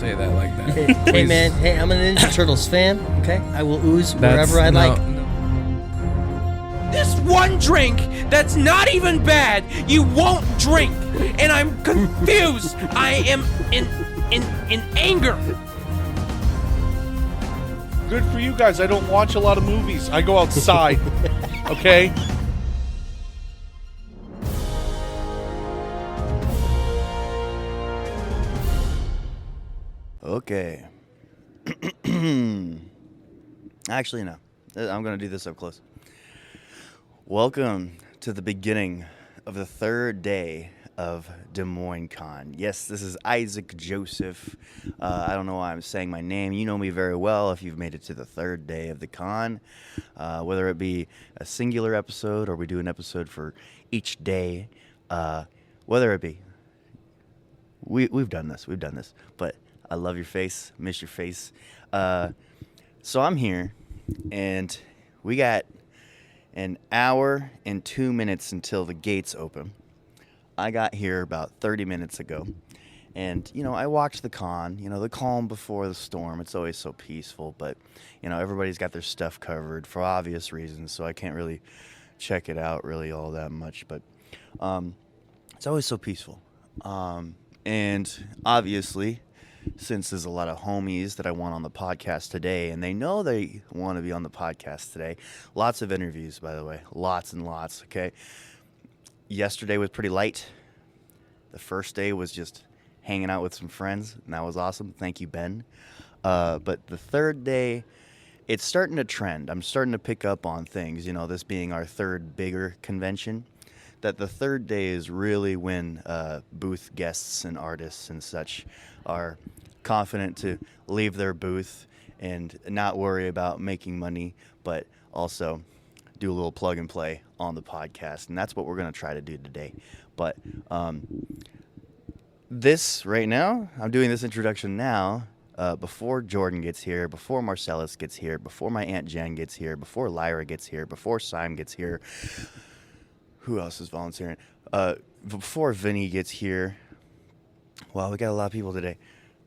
say that like that. Hey, man. Hey, I'm a Ninja Turtles fan. Okay, I will ooze wherever I like. This one drink that's not even bad, you won't drink, and I'm confused. I am in anger. Good for you guys. I don't watch a lot of movies. I go outside. Okay? Okay. Actually, no. I'm going to do this up close. Welcome to the beginning of the third day of Des Moines Con. Yes, this is Isaac Joseph. I don't know why I'm saying my name. You know me very well if you've made it to the third day of the con. Whether it be a singular episode or we do an episode for each day. Whether it be. We've done this. But I love your face. Miss your face. So I'm here, and we got an hour and 2 minutes until the gates open. I got here about 30 minutes ago, and, I watched the con, the calm before the storm. It's always so peaceful, but, everybody's got their stuff covered for obvious reasons, so I can't really check it out really all that much, but it's always so peaceful. And obviously, since there's a lot of homies that I want on the podcast today, and they know they want to be on the podcast today, lots of interviews, by the way, lots and lots, okay? Yesterday was pretty light. The first day was just hanging out with some friends, and that was awesome. Thank you, Ben. But the third day, it's starting to trend. I'm starting to pick up on things, this being our third bigger convention, that the third day is really when booth guests and artists and such are confident to leave their booth and not worry about making money, but also do a little plug and play on the podcast, and that's what we're going to try to do today. But this right now, I'm doing this introduction now before Jordan gets here, before Marcellus gets here, before my Aunt Jen gets here, before Lyra gets here, before Simon gets here. Who else is volunteering? Before Vinnie gets here. Wow, we got a lot of people today.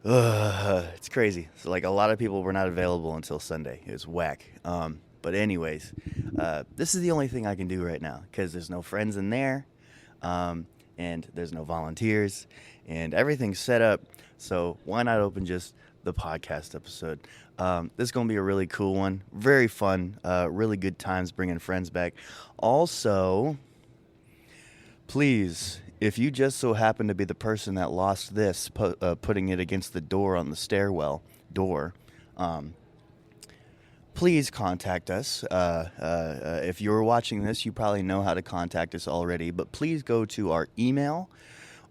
It's crazy. So, a lot of people were not available until Sunday. It was whack. But anyways, this is the only thing I can do right now because there's no friends in there, and there's no volunteers, and everything's set up. So why not open just the podcast episode? This is going to be a really cool one. Very fun. Really good times bringing friends back. Also, please, if you just so happen to be the person that lost this, putting it against the door on the stairwell door, please contact us. If you're watching this, you probably know how to contact us already, but please go to our email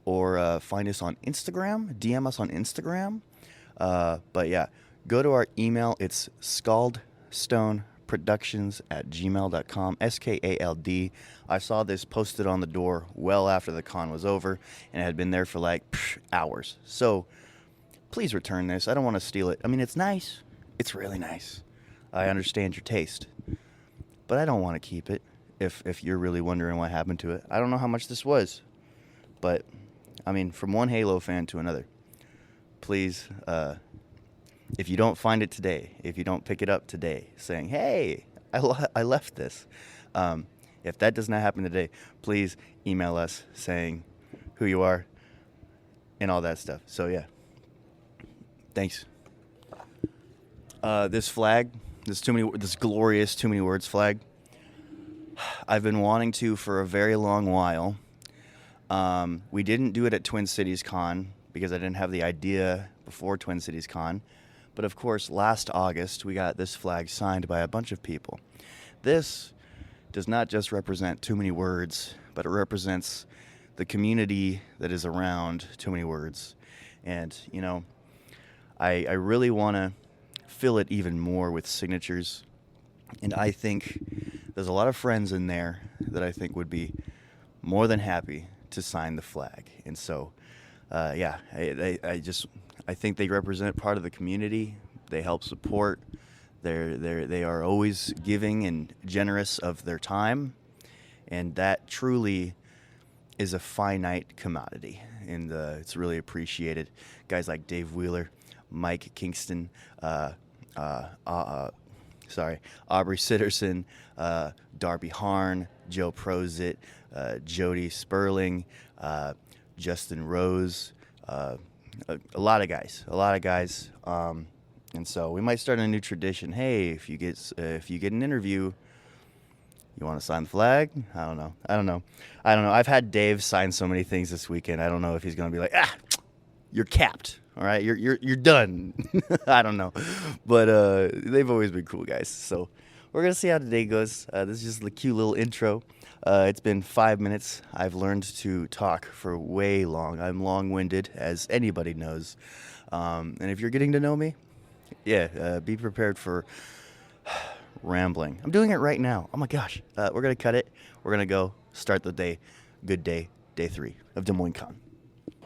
or find us on Instagram, DM us on Instagram. But yeah, go to our email. It's scaldstoneproductions@gmail.com, SKALD. I saw this posted on the door well after the con was over, and it had been there for hours. So please return this. I don't want to steal it. I mean, it's nice. It's really nice. I understand your taste, but I don't want to keep it if you're really wondering what happened to it. I don't know how much this was, but, I mean, from one Halo fan to another, please, if you don't find it today, if you don't pick it up today, saying, hey, I left this, if that does not happen today, please email us saying who you are and all that stuff. So, yeah. Thanks. This flag, this glorious too many words flag, I've been wanting to for a very long while. We didn't do it at Twin Cities Con because I didn't have the idea before Twin Cities Con. But of course, last August, we got this flag signed by a bunch of people. This does not just represent too many words, but it represents the community that is around too many words. And, I really want to fill it even more with signatures, and I think there's a lot of friends in there that I think would be more than happy to sign the flag. And so, I think they represent part of the community. They help support. They are always giving and generous of their time, and that truly is a finite commodity, and it's really appreciated. Guys like Dave Wheeler, Mike Kingston, Aubrey Sitterson, Darby Harn, Joe Prozit, Jody Sperling, Justin Rose, a lot of guys. And so we might start a new tradition. Hey, if you get an interview, you want to sign the flag? I don't know. I've had Dave sign so many things this weekend. I don't know if he's going to be like, you're capped. All right, you're done. I don't know, but they've always been cool guys. So we're gonna see how today goes. This is just a cute little intro. It's been 5 minutes. I've learned to talk for way long. I'm long-winded, as anybody knows. And if you're getting to know me, be prepared for rambling. I'm doing it right now. Oh my gosh. We're gonna cut it. We're gonna go start the day. Good day, day 3 of Des Moines Con.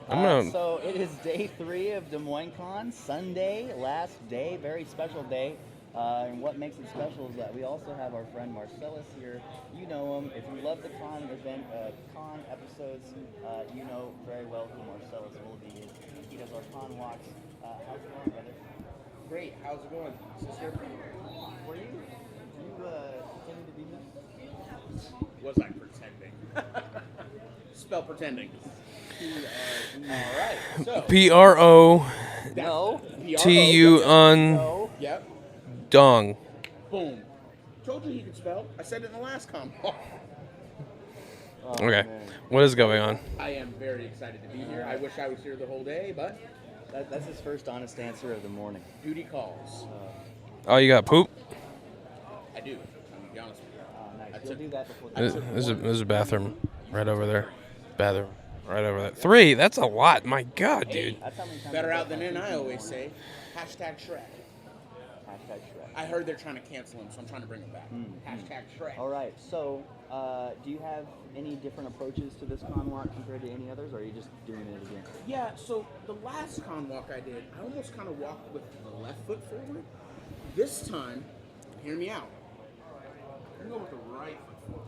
So it is day 3 of Des Moines Con, Sunday, last day, very special day. And what makes it special is that we also have our friend Marcellus here. You know him. If you love the con event, con episodes, you know very well who Marcellus will be. He does our con walks. How's it going, brother? Great. How's it going, sister? Were you pretending to be me? Was I pretending? Spell pretending. All right. So PRO No. TU on No. Yep. dong. Boom. Told you he could spell. I said it in the last con. Okay, what is going on? I am very excited to be here. I wish I was here the whole day, but That's his first honest answer of the morning. duty calls. Oh, you got poop? I do. I'm gonna be honest with you. Nice. I You'll took- do that before the There's a bathroom right over there. Bathroom right over there. 3. That's a lot. My God, dude. That's how many times Better I've out than done in, that. I always say. Hashtag Shrek. Hashtag Shrek. I heard they're trying to cancel him, so I'm trying to bring him back. Hashtag Shrek. All right. So, do you have any different approaches to this con walk compared to any others, or are you just doing it again? Yeah, so the last con walk I did, I almost kind of walked with the left foot forward. This time, hear me out. I'm going to go with the right foot forward.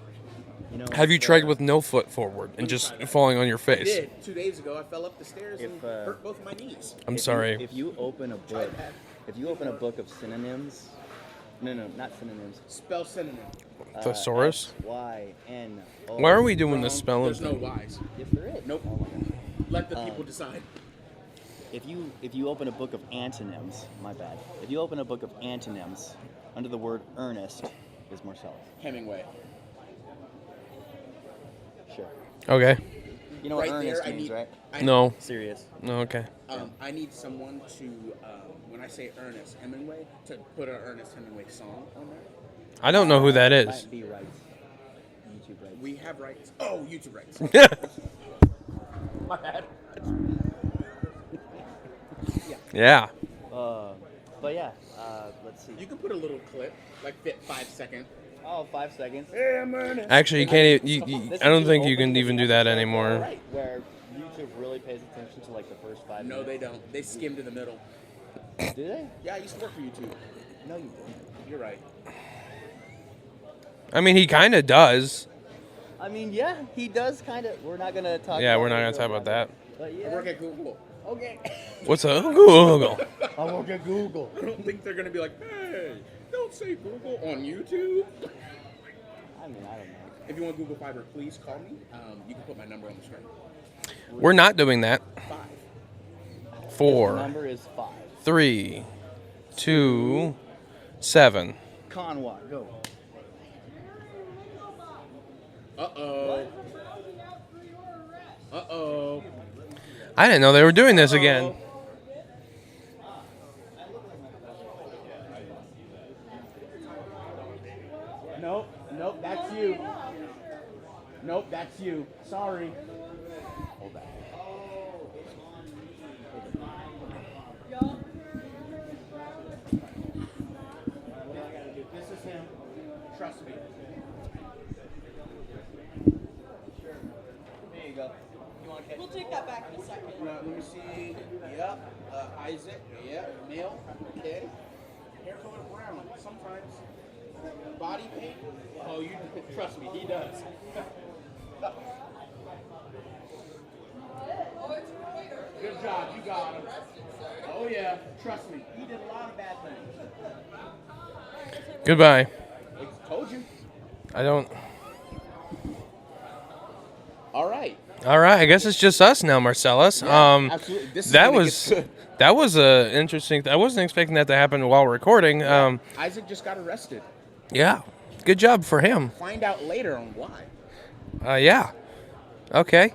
You know, Have you tried with no foot forward and just falling on your I face? did. 2 days ago, I fell up the stairs and hurt both of my knees. I'm sorry. If you open a book, of synonyms, no, not synonyms. Spell synonym. Thesaurus? SYNO. Why are we doing this spelling There's no thing? Y's. Yes, there is. Nope. Oh my gosh. Let the people decide. If you open a book of antonyms, my bad. If you open a book of antonyms, under the word earnest is Marcellus. Hemingway. Sure. Okay. You know what Right earnest there, I means, need. right? No. Serious. No, okay. I need someone to, when I say Ernest Hemingway, to put an Ernest Hemingway song on there. I don't know who that is. Might be right. YouTube rights. We have rights. Oh, YouTube rights. My bad. Yeah. But yeah, let's see. You can put a little clip, like fit 5 seconds. Oh, 5 seconds. Hey, I'm Ernest. Actually, you can't. This I don't is think you opening can even do that anymore. Right, where YouTube really pays attention to like the first 5 No, minutes. they don't. They skim to the middle. Do they? Yeah, I used to work for YouTube. No, you didn't. You're right. I mean, he kind of does. I mean, yeah, he does kind of. We're not gonna talk. Yeah, about we're not it, gonna talk about that. But I yeah. work at Google. Okay. What's a Google? I work at Google. I don't think they're gonna be like, hey, don't say Google on YouTube. I mean, I don't know. If you want Google Fiber, please call me. You can put my number on the screen. We're not doing that. 5. 4, The number is 5. 3, 2, 7. Con walk, go. Uh-oh. Uh-oh. I didn't know they were doing this again. Nope, that's you. Nope, that's you. Sorry. Hold that. What do I gotta do? This is him. Trust me. There you go. You want to catch? We'll take that back in a second. Let me see. Yep. Isaac. Yep. Male. Okay. Hair color brown. Sometimes. Body paint. Oh, you trust me. He does. Good job. You got him. Oh yeah. ya. Trust me. He did a lot of bad things. Goodbye. I told you. I don't. All right. All right, I guess it's just us now, Marcellus. Absolutely. This is That when it was gets good. that was interesting. I wasn't expecting that to happen while recording. Isaac just got arrested. Yeah, good job for him. Find out later on why. Yeah. Okay.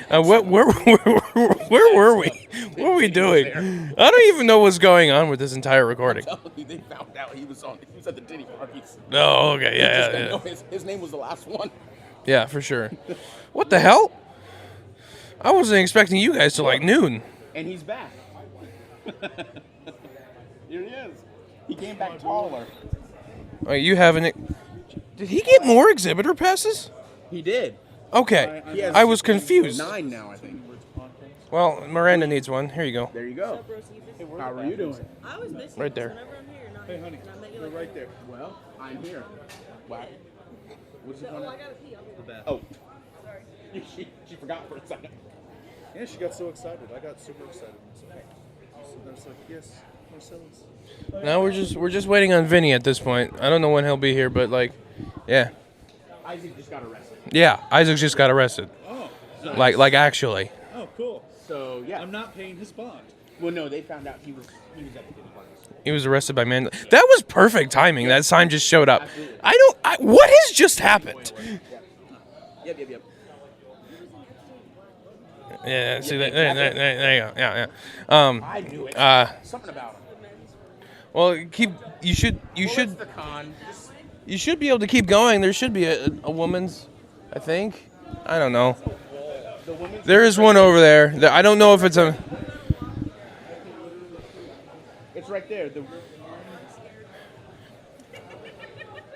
Where were we? What were we doing? I don't even know what's going on with this entire recording. They found out he was at the Diddy parties. Oh, okay. Yeah. No, his name was the last one. Yeah, for sure. What the hell? I wasn't expecting you guys till like noon. And he's back. Here he is. He came back taller. Oh, you haven't. Did he get more exhibitor passes? He did. Okay. He has I was confused. 9 now, I think. Well, Miranda needs one. Here you go. There you go. How are you doing? I was missing Right there. whenever I'm here. No, Hey, honey, you're right there. Well, I'm here. Wow. What's Oh, I going on? gotta pee. I'll be right back. Oh. She forgot for a second. Yeah, she got so excited. I got super excited. So I was like, yes, Marcellus. No, we're just waiting on Vinny at this point. I don't know when he'll be here, but like, yeah, Isaac just got arrested. yeah. Isaac just got arrested. Oh, Like actually. oh, cool. So, yeah. I'm not paying his bond. Well, no, they found out he was at the Diddy parties. He was arrested by man. That was perfect timing. That sign just showed up. Absolutely. What has just happened? Yep. Yeah. See that? There you go. Yeah. I knew it. Something about him. Well, you should It's the con. you should be able to keep going. There should be a woman's, I think. I don't know. There is one over there. I don't know if it's a. It's right there.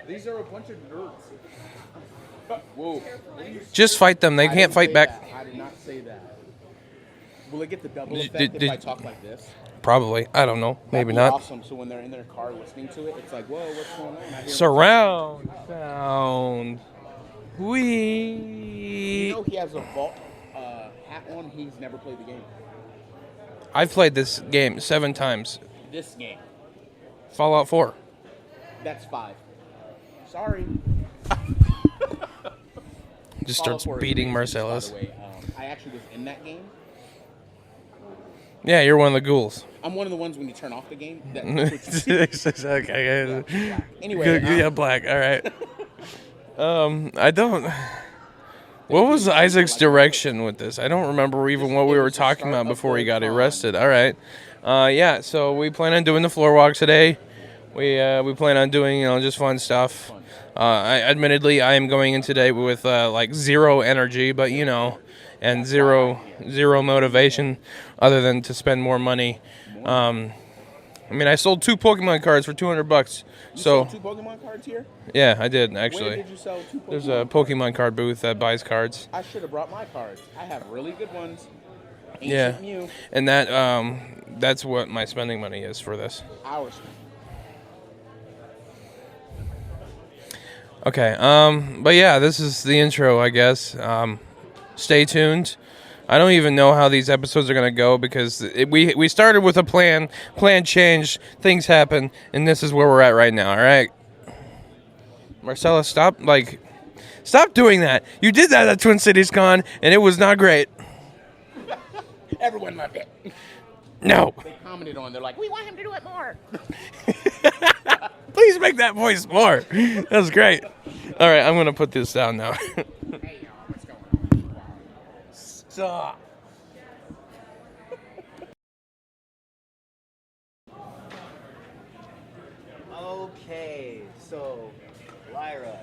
These are a bunch of nerds. Whoa. Just fight them. They I can't didn't fight say back. that. I did not say that. Will it get the double Did- effect did- if I talk like this? Probably. I don't know. Maybe That'd be not. Awesome. So when they're in their car listening to it, it's like, whoa, what's going on? I hear Surround sound. You We. know he has a vault hat on. He's never played the game. I've played this game 7 times. This game. Fallout 4. That's 5. Sorry. Just Fallout starts 4 is beating amazing, Marcellus. by the way. I actually was in that game. Yeah, you're one of the ghouls. I'm one of the ones when you turn off the game. That Okay. Anyway, Good, yeah, black. All right. I don't. What was Isaac's direction with this? I don't remember even what we were talking about before he got arrested. All right. Yeah. So we plan on doing the floor walk today. We plan on doing just fun stuff. Admittedly, I am going in today with like 0 energy, but and zero motivation other than to spend more money. I mean, I sold 2 Pokemon cards for $200. You So sold 2 Pokemon cards here? yeah, I did Where actually. did you sell 2 Pokemon? There's a Pokemon card booth that buys cards. I should have brought my cards. I have really good ones. Yeah, Ancient Mew. and that's what my spending money is for this. Ours. Okay, but yeah, this is the intro, I guess. Stay tuned. I don't even know how these episodes are gonna go because we started with a plan changed, things happen, and this is where we're at right now. All right, Marcella, stop doing that. You did that at Twin Cities Con, and it was not great. Everyone loved it. No, They commented on. They're like, we want him to do it more. please make that voice more. That was great. All right, I'm gonna put this down now. Hey, y'all, what's going on? Stop. Okay, so Lyra,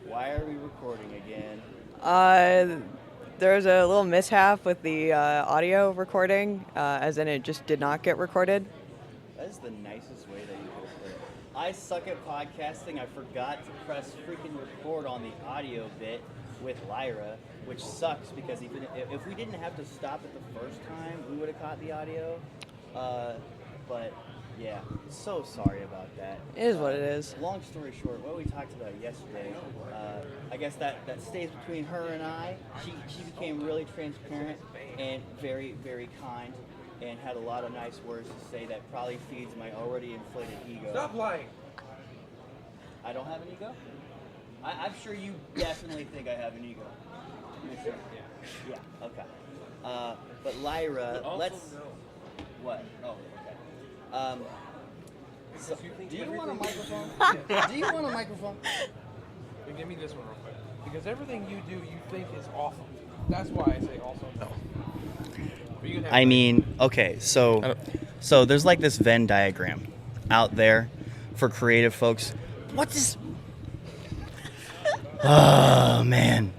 why are we recording again? There was a little mishap with the audio recording, as in it just did not get recorded. That is the nicest way that you could have put it. I suck at podcasting. I forgot to press freaking record on the audio bit with Lyra, which sucks because if we didn't have to stop it the first time, we would have caught the audio. But yeah, so sorry about that. It is what it is. Long story short, what we talked about yesterday, I guess that stays between her and I. She became really transparent and very, very kind. and had a lot of nice words to say that probably feeds my already inflated ego. Stop lying. I don't have an ego? I'm sure you definitely think I have an ego. Sure? Yeah, okay. But Lyra, let's... What? Oh, okay. So, do you want a microphone? Do you want a microphone? Give me this one real quick. Because everything you do, you think is awesome. That's why I say also no. I mean, okay, so there's like this Venn diagram out there for creative folks. What is... Oh, man.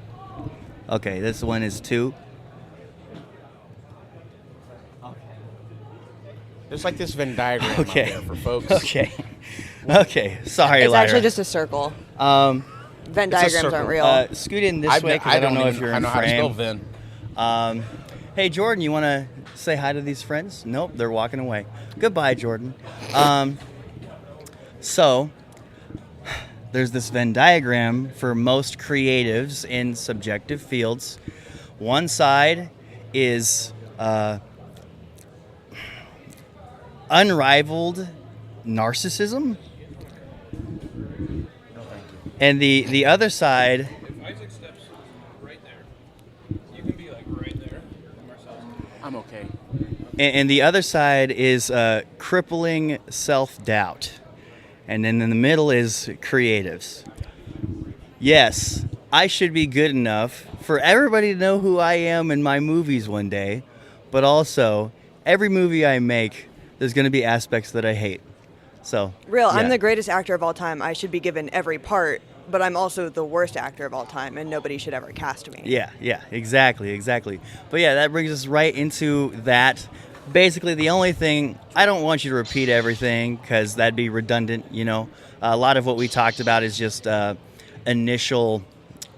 Okay, this one is 2. There's like this Venn diagram out there for folks. Okay. Sorry, It's Lyra. actually just a circle. Venn diagrams circle. aren't real. Scoot in this way because I don't know if you're in know how to spell frame. Venn. Hey, Jordan, you want to say hi to these friends? Nope, they're walking away. Goodbye, Jordan. So, there's this Venn diagram for most creatives in subjective fields. One side is unrivaled narcissism. And the other side... If Isaac steps right there, you can be like right there. Marcellus. I'm okay. And the other side is crippling self-doubt. And then in the middle is creatives. Yes, I should be good enough for everybody to know who I am in my movies one day. But also, every movie I make, there's going to be aspects that I hate. So, Real, yeah. I'm the greatest actor of all time. I should be given every part, but I'm also the worst actor of all time, and nobody should ever cast me. Yeah, exactly. But yeah, that brings us right into that. Basically, the only thing, I don't want you to repeat everything because that'd be redundant, you know. A lot of what we talked about is just initial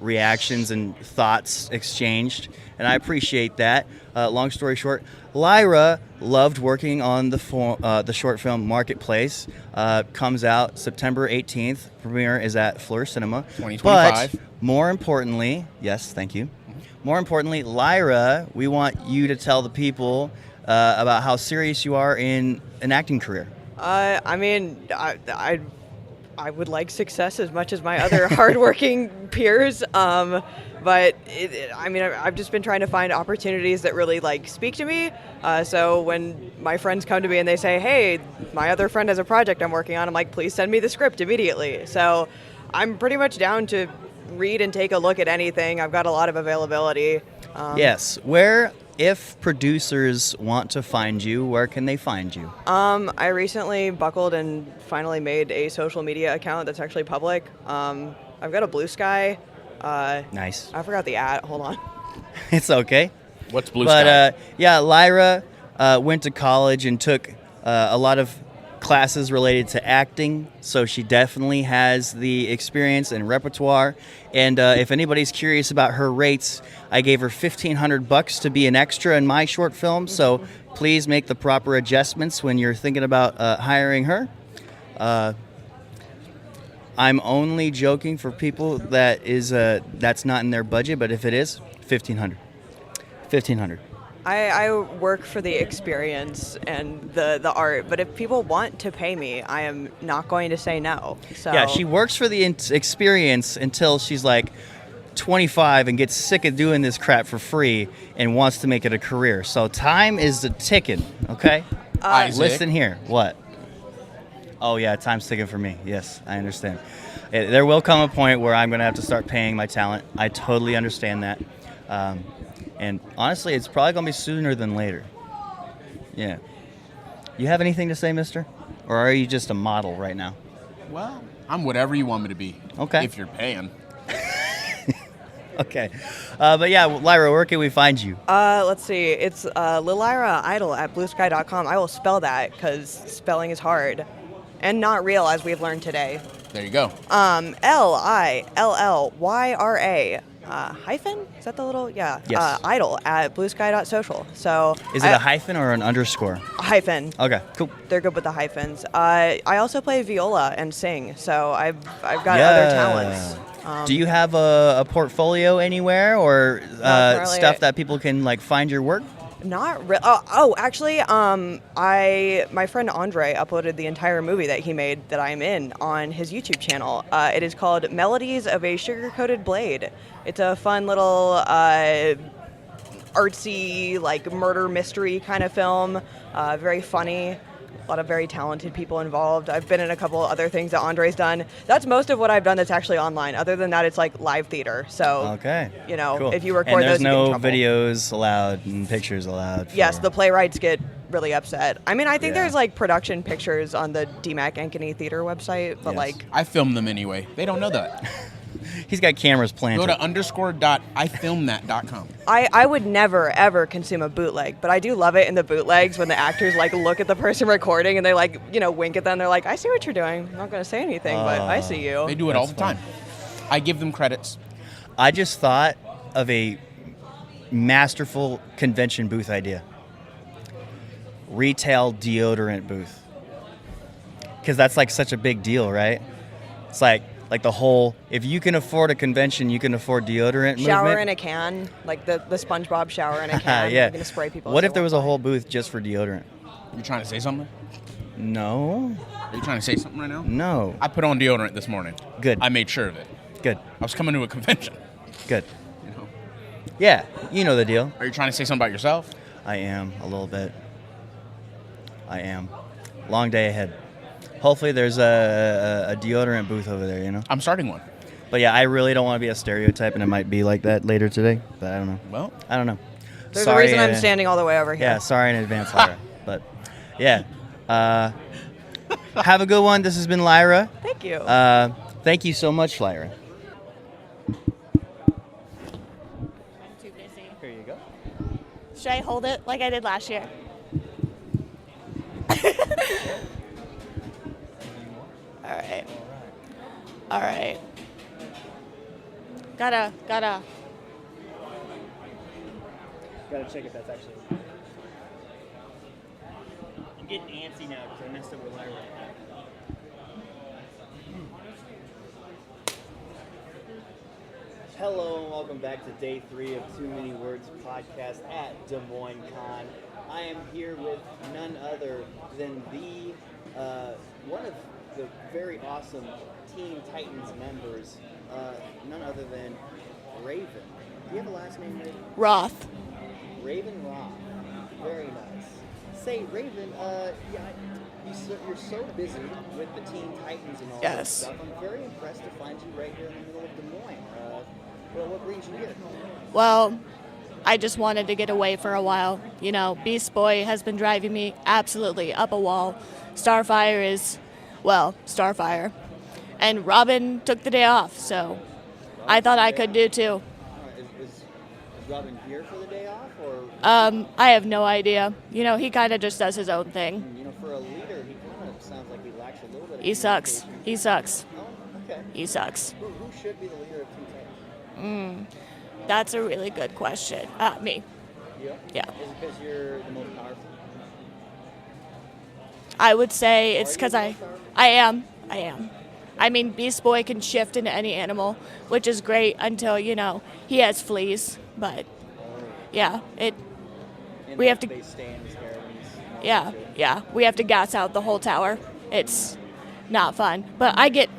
reactions and thoughts exchanged, and I appreciate that. Long story short, Lyra loved working on the short film Marketplace. Comes out September 18th. Premiere is at Fleur Cinema. 2025. But more importantly, yes, thank you. More importantly, Lyra, we want you to tell the people about how serious you are in an acting career. I mean, I would like success as much as my other hardworking peers. But I've just been trying to find opportunities that really speak to me. So when my friends come to me and they say, "Hey, my other friend has a project I'm working on," I'm like, "Please send me the script immediately." So I'm pretty much down to read and take a look at anything. I've got a lot of availability. Yes. Where, if producers want to find you, where can they find you? I recently buckled and finally made a social media account that's actually public. I've got a Blue Sky. Nice. I forgot the @ Hold on. It's okay. What's Blue Sky? Yeah, Lyra went to college and took a lot of classes related to acting, so she definitely has the experience and repertoire. And if anybody's curious about her rates, I gave her $1,500 to be an extra in my short film. So please make the proper adjustments when you're thinking about hiring her. I'm only joking for people that's not in their budget, but if it is, $1,500. I work for the experience and the art, but if people want to pay me, I am not going to say no. So Yeah, she works for the experience until she's like 25 and gets sick of doing this crap for free and wants to make it a career. So time is ticking, okay? Isaac. Listen here. What? Oh, yeah, time's ticking for me. Yes, I understand. There will come a point where I'm going to have to start paying my talent. I totally understand that. And honestly, it's probably going to be sooner than later. Yeah. You have anything to say, mister? Or are you just a model right now? Well, I'm whatever you want me to be. Okay. If you're paying. Okay. But yeah, Lyra, where can we find you? let's see. It's Lyra Idol at bluesky.com. I will spell that because spelling is hard and not real, as we've learned today. There you go. LILLYRA. Hyphen? Is that the little? Yeah. Yes. Idol at bluesky.social. So Is it a hyphen or an underscore? hyphen? Okay, cool. They're good with the hyphens. I also play viola and sing, so I've got other talents. Do you have a portfolio anywhere or currently stuff that people can find your work? Not really. Actually, my friend Andre uploaded the entire movie that he made that I'm in on his YouTube channel. It is called Melodies of a Sugar-Coated Blade. It's a fun little artsy, like murder mystery kind of film. Very funny. A lot of very talented people involved. I've been in a couple other things that Andre's done. That's most of what I've done that's actually online. Other than that, it's like live theater. So, Okay. Cool. If you record and there's those, you get in no trouble. videos allowed and pictures allowed. Yes, the playwrights get really upset. I mean, I think Yeah. there's like production pictures on the DMAC Ankeny Theater website, but Yes. like, I film them anyway. They don't know that. He's got cameras planted. Go to _.ifilmthat.com. I would never ever consume a bootleg, but I do love it in the bootlegs when the actors like look at the person recording and they like, wink at them. They're like, I see what you're doing. I'm not going to say anything, but I see you. They do it all the time. I give them credits. I just thought of a masterful convention booth idea. Retail deodorant booth. Because that's like such a big deal, right? It's like the whole, if you can afford a convention, you can afford deodorant Shower movement. in a can, like the SpongeBob shower in a can. Yeah. You're going to spray people. What as if they there walk was a by. whole booth just for deodorant? You trying to say something? No. Are you trying to say something right now? No. I put on deodorant this morning. Good. I made sure of it. Good. I was coming to a convention. Good. You know. Yeah, you know the deal. Are you trying to say something about yourself? I am, a little bit. I am. Long day ahead. Hopefully there's a deodorant booth over there, I'm starting one. But yeah, I really don't want to be a stereotype, and it might be like that later today. But I don't know. Well, I don't know. There's Sorry, a reason I'm standing all the way over here. Yeah, sorry in advance, Lyra. But yeah. Have a good one. This has been Lyra. Thank you. Thank you so much, Lyra. Too busy. Here you go. Should I hold it like I did last year? All right. All right. Gotta. Gotta check if that's actually. I'm getting antsy now because I messed up with Lyra. Hello and welcome back to day 3 of Too Many Words podcast at Des Moines Con. I am here with none other than one of the very awesome Teen Titans members, none other than Raven. Do you have a last name, Raven? Roth. Raven Roth. Very nice. Say, Raven, you're so busy with the Teen Titans and all that Yes. stuff. I'm very impressed to find you right here in the middle of Des Moines. What brings you here? Well, I just wanted to get away for a while. Beast Boy has been driving me absolutely up a wall. Starfire is, Starfire. And Robin took the day off, so I thought I could do too. Is Robin here for the day off, or? I have no idea. He kind of just does his own thing. For a leader, he kind of sounds like he lacks a little bit of He sucks. communication. He sucks. Oh, okay. He sucks. Who should be the leader of Teen Titans? That's a really good question. Me. Yeah. Is it because you're the most powerful? I would say it's because I am. I mean, Beast Boy can shift into any animal, which is great until, he has fleas. But, yeah, And we have to, They stay in his hair when he's yeah, we have to gas out the whole tower. It's not fun. But I get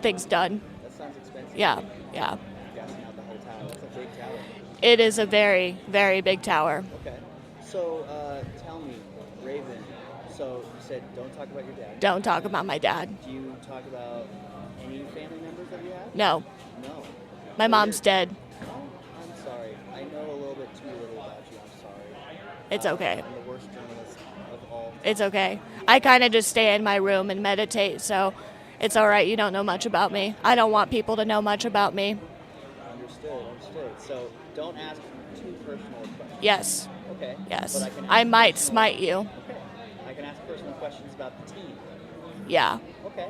things done. That sounds expensive. Yeah. Gassing out the whole tower. That's a big tower. It is a very, very big tower. Okay. So, tell me, Raven, so you said don't talk about your dad. Don't talk about my dad. Do you talk about any family members that you have? No, No. my mom's dead. Oh, I'm sorry. I know a little bit too little about you. I'm sorry. It's okay. I'm the worst journalist of all. It's okay. I kind of just stay in my room and meditate, so it's all right. You don't know much about me. I don't want people to know much about me. Understood. So, don't ask too personal questions. Yes, Okay. yes. But I can I ask might personal- smite you. Okay. I can ask personal questions about the team. Yeah. Okay.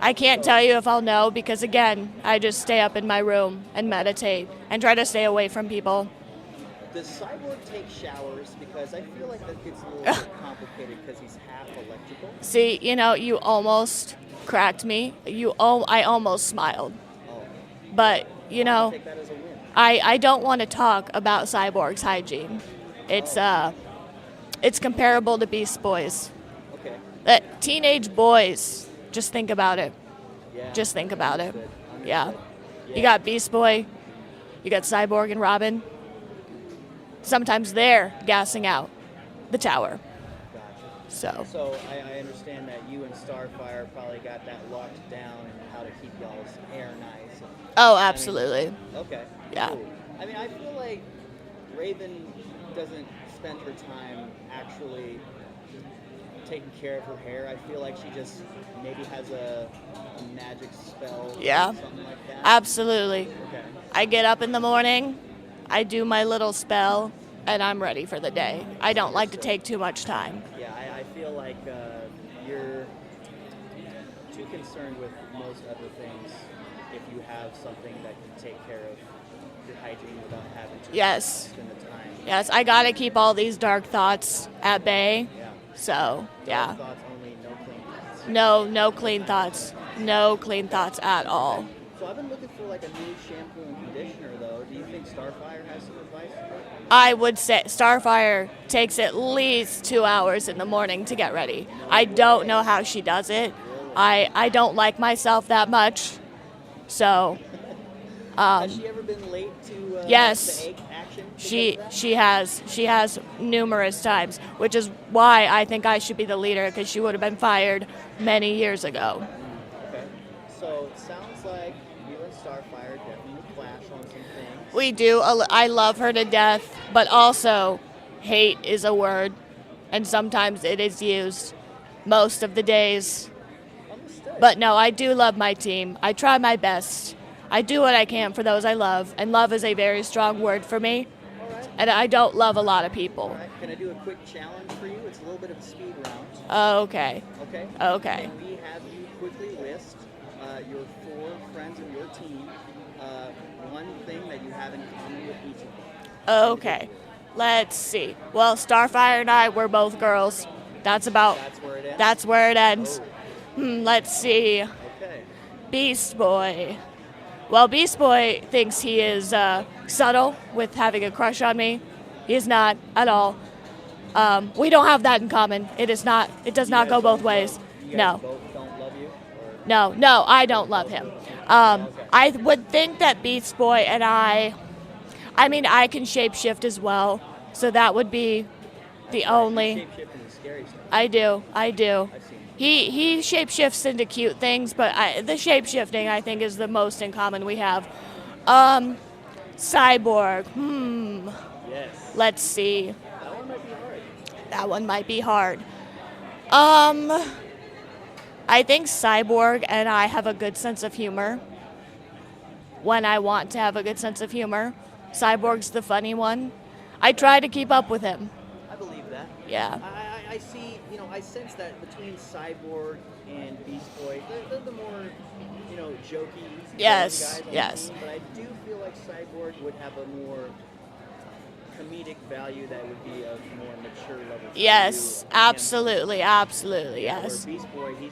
I can't tell you if I'll know because, again, I just stay up in my room and meditate and try to stay away from people. Does Cyborg take showers? Because I feel like that gets a little bit complicated because he's half electrical. See, you almost cracked me. I almost smiled. Oh, But, take that as a win. I don't want to talk about Cyborg's hygiene. It's comparable to Beast Boys. Okay. Teenage boys, just think about it. Yeah. Just think about it. Understood. Yeah. Yeah. You got Beast Boy, you got Cyborg and Robin. Sometimes they're gassing out the tower. Gotcha. So, So I understand that you and Starfire probably got that locked down and how to keep y'all's hair nice. oh, absolutely. Okay. Yeah. Cool. I mean, I feel like Raven doesn't spend her time actually taking care of her hair. I feel like she just maybe has a magic spell Yeah. or something like that. Absolutely. Okay. I get up in the morning, I do my little spell, and I'm ready for the day. I don't like to take too much time. Yeah, I feel like you're too concerned with most other things if you have something that can take care of your hygiene without having to Yes. spend the time. Yes, I gotta keep all these dark thoughts at bay. Yeah. So, yeah. Dark thoughts only, no clean thoughts. No clean thoughts. No clean thoughts at all. So I've been looking for like a new shampoo and conditioner though. Do you think Starfire has some advice? I would say Starfire takes at least 2 hours in the morning to get ready. I don't know how she does it. I don't like myself that much. So, Has she ever been late to yes. the egg action? she has numerous times, which is why I think I should be the leader, because she would have been fired many years ago. Okay. So it sounds like you and Starfire definitely clash on some things. We do. I love her to death, but also hate is a word, and sometimes it is used most of the days. Understood. But no, I do love my team. I try my best. I do what I can for those I love, and love is a very strong word for me, All right. and I don't love a lot of people. All right. Can I do a quick challenge for you? It's a little bit of a speed round. Okay. Okay. Okay. Can we have you quickly list your 4 friends of your team, one thing that you have in common with each of them? Okay. Let's see. Well, Starfire and I, we're both girls. That's That's where it ends? That's where it ends. Oh, Let's see. okay. Beast Boy. Well, Beast Boy thinks he is subtle with having a crush on me. He is not at all. We don't have that in common. It does not go both ways. You guys No. both don't love you? Or? No, I don't love him. I would think that Beast Boy and I mean, I can shapeshift as well, so that would be the only. Shape-shifting is scary stuff. I do. I've seen it. He shapeshifts into cute things, but the shapeshifting I think is the most in common we have. Cyborg. Yes. Let's see. That one might be hard. That one might be hard. I think Cyborg and I have a good sense of humor. When I want to have a good sense of humor, Cyborg's the funny one. I try to keep up with him. I believe that. Yeah. I see, I sense that between Cyborg and Beast Boy, they're the more, jokey, Yes, guys on yes. the team, but I do feel like Cyborg would have a more comedic value that would be a more mature level. for Yes, you. absolutely, absolutely, And yes. where Beast Boy, he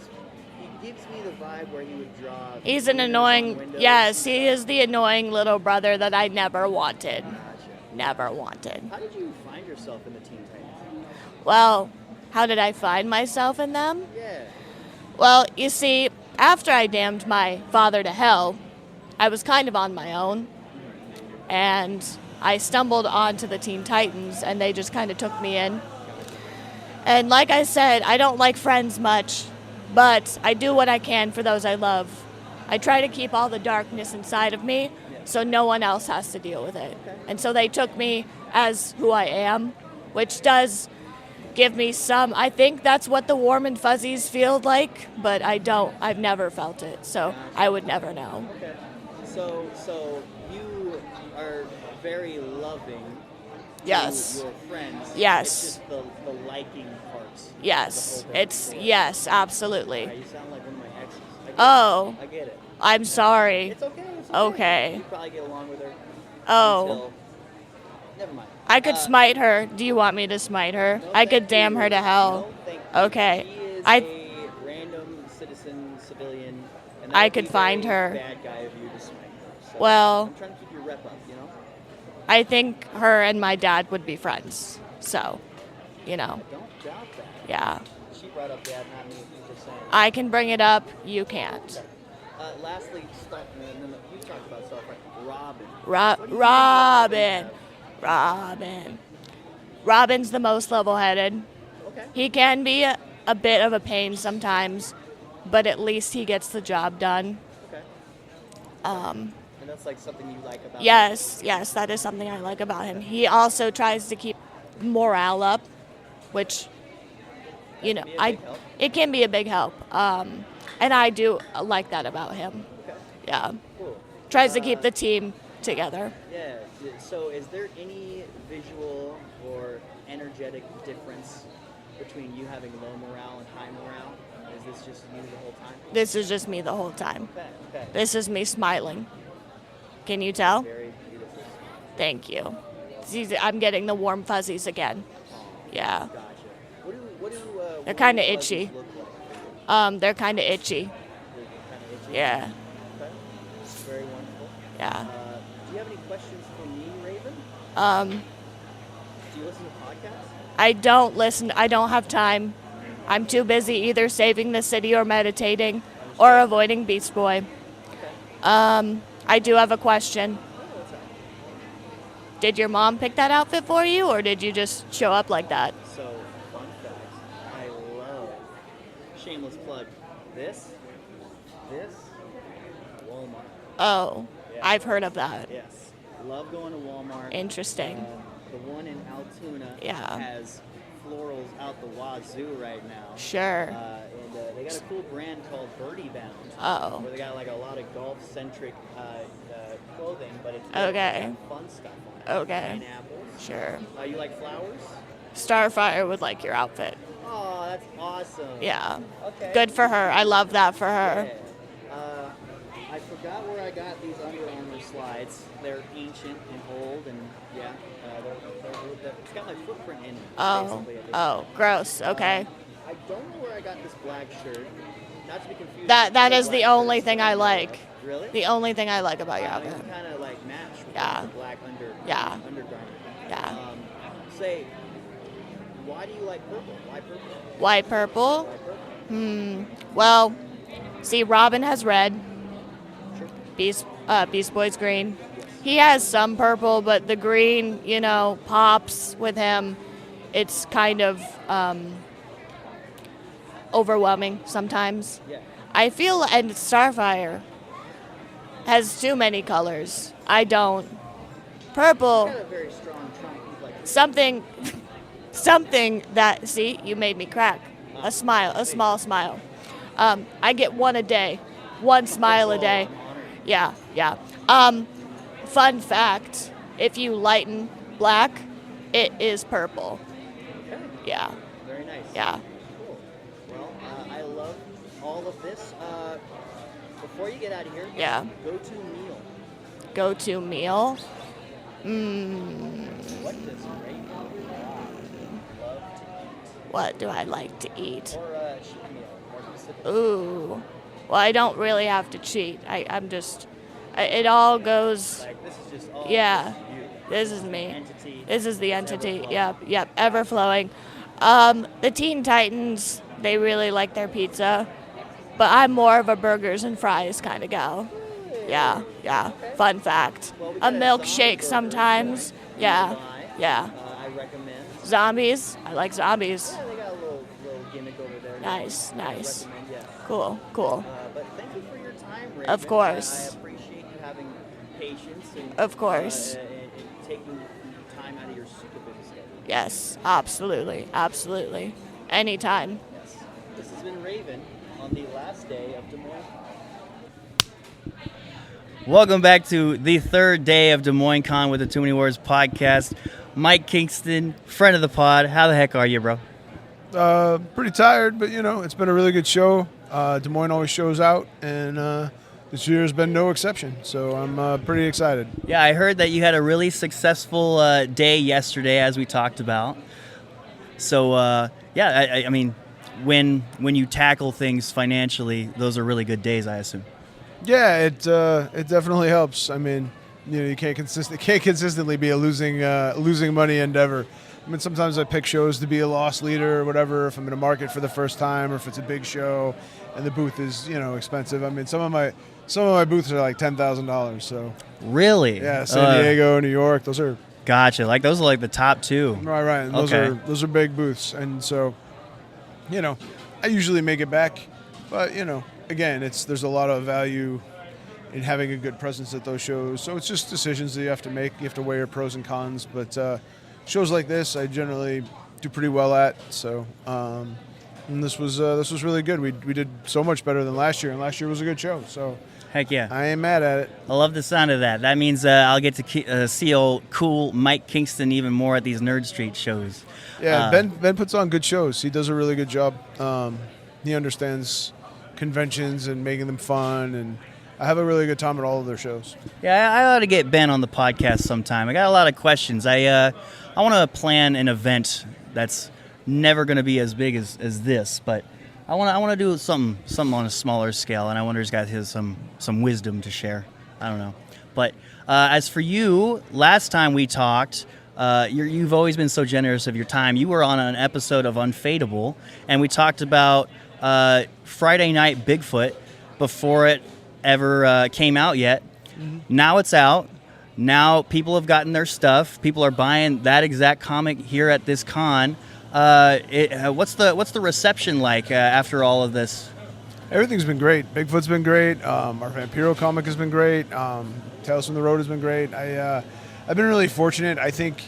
gives me the vibe where he would draw. He's an windows on annoying, windows. yes, he is the annoying little brother that I never wanted. Gotcha. Never wanted. How did you find yourself in the Teen Titans? Well, how did I find myself in them? Yeah. Well, you see, after I damned my father to hell, I was kind of on my own. And I stumbled onto the Teen Titans, and they just kind of took me in. And like I said, I don't like friends much, but I do what I can for those I love. I try to keep all the darkness inside of me so no one else has to deal with it. And so they took me as who I am, which does give me some, I think that's what the warm and fuzzies feel like, but I've never felt it, so I would never know. Okay. So you are very loving Yes. to your friends. Yes. It's just the liking parts. Yes, of the whole it's, thing. yes, absolutely. You sound like one of my exes. I get Oh. it. I get it. I'm sorry. It's okay. It's Okay. You probably get along with her. Oh. Until, never mind. I could smite her. Do you want me to smite her? No, I could thank damn you. her to hell. No, thank you. Okay. She is I- a random civilian. And I that would could be find very her. Bad guy of you to smite her. So Well- I'm trying to keep your rep up, I think her and my dad would be friends. So, you know, Don't doubt that. yeah. She brought up that, not me. I'm just saying. I can bring it up, you can't. Lastly, you talked about stuff like Robin. Robin. Robin's the most level-headed. Okay. He can be a bit of a pain sometimes, but at least he gets the job done. Okay. And that's like something you like about him? Yes, that is something I like about him. He also tries to keep morale up, which, you know, it can be a big help. And I do like that about him. Okay. Yeah. Cool. Tries to keep the team together. Yeah. So is there any visual or energetic difference between you having low morale and high morale? Is this just you the whole time? This is just me the whole time. Okay. This is me smiling. Can you tell? Very beautiful. Thank you. See, I'm getting the warm fuzzies again. Yeah. Gotcha. What do They're kind of fuzzies itchy. look like? They're kind of itchy. They're kind of itchy? Yeah. Okay. Very wonderful. Yeah. Do you have any questions for me, Raven? Do you listen to podcasts? I don't listen. I don't have time. I'm too busy either saving the city or meditating or avoiding Beast Boy. I do have a question. Did your mom pick that outfit for you, or did you just show up like that? So, fun fact, I love, shameless plug, this, Walmart. Oh, Yeah. I've heard of that. Yes. Love going to Walmart. Interesting. The one in Altoona Yeah. has florals out the wazoo right now. Sure. And they got a cool brand called Birdie Bound. Oh. Where they got like a lot of golf-centric clothing, but it's Okay. got fun stuff on it. Okay. Pineapples. Sure. You like flowers? Starfire would like your outfit. Oh, that's awesome. Yeah. Okay. Good for her. I love that for her. Yeah. I forgot where I got these Under Armour slides. They're ancient and old, and yeah, it's got my footprint in it. Oh. basically, at this Oh. point. Gross. Okay. I don't know where I got this black shirt. Not to be confused. That with is the black only shirts thing that I wear. like. Really? The only thing I like about your outfit. Kind of like match with Yeah. the black Yeah. undergarment. Yeah. Say, why do you like purple? Why purple? Why purple? Why purple? Well, see, Robin has red. Sure. Beast Boy's green. He has some purple, but the green, you know, pops with him. It's kind of overwhelming sometimes. Yeah. I feel, and Starfire has too many colors. I don't. Purple, Got a very strong trunk. Like something that, see, you made me crack. A smile, a small smile. I get one a day. One smile a day. Yeah. Fun fact, if you lighten black, it is purple. Okay. Yeah. Very nice. Yeah. Cool. Well, I love all of this. Before you get out of here, Yeah. go-to meal. Go-to meal? What does Raven love to eat? What do I like to eat? Or cheat meal, more specifically. Ooh. Well, I don't really have to cheat. It all goes, Like, this is just all yeah. just you. This is me. Entity. This is the It's entity. ever-flowing. Yep, ever-flowing. The Teen Titans, they really like their pizza. But I'm more of a burgers and fries kind of gal. Yeah. Fun fact. Well, we A got a milkshake zombie sometimes. burger Yeah. nearby. Yeah. I recommend. Zombies. I like zombies. Yeah, they got a little gimmick over there. Nice. I recommend, yeah. Cool. But thank you for your time, Raven. Of course. I appreciate you having patience and Of course. and taking time out of your super busy schedule. Yes, absolutely. Anytime. Yes. This has been Raven on the last day of Des Moines. Welcome back to the third day of Des Moines Con with the Too Many Words podcast. Mike Kingston, friend of the pod. How the heck are you, bro? Pretty tired, but it's been a really good show. Des Moines always shows out, and this year's been no exception. So I'm pretty excited. Yeah, I heard that you had a really successful day yesterday, as we talked about. So, I mean, when you tackle things financially, those are really good days, I assume. Yeah, it definitely helps. I mean, you can't consistently be a losing money endeavor. I mean, sometimes I pick shows to be a loss leader or whatever if I'm in a market for the first time, or if it's a big show and the booth is, expensive. I mean, some of my booths are like $10,000. So Really? yeah, San Diego, New York, those are Gotcha. Like those are like the top two. right. And those are big booths, and so, I usually make it back, but again, there's a lot of value in having a good presence at those shows. So it's just decisions that you have to make. You have to weigh your pros and cons. But shows like this, I generally do pretty well at. So and this was really good. We did so much better than last year, and last year was a good show. So Heck yeah. I ain't mad at it. I love the sound of that. That means I'll get to see old cool Mike Kingston even more at these Nerd Street shows. Yeah, Ben puts on good shows. He does a really good job. He understands conventions and making them fun, and I have a really good time at all of their shows. Yeah, I ought to get Ben on the podcast sometime. I got a lot of questions. I want to plan an event that's never going to be as big as this, but I want to do something on a smaller scale, and I wonder if guys has some wisdom to share. I don't know. But as for you, last time we talked, you've always been so generous of your time. You were on an episode of Unfadable, and we talked about Friday Night Bigfoot before it ever came out yet. Mm-hmm. Now it's out. Now people have gotten their stuff. People are buying that exact comic here at this con. What's the reception like after all of this? Everything's been great. Bigfoot's been great. Our Vampiro comic has been great. Tales from the Road has been great. I've been really fortunate. I think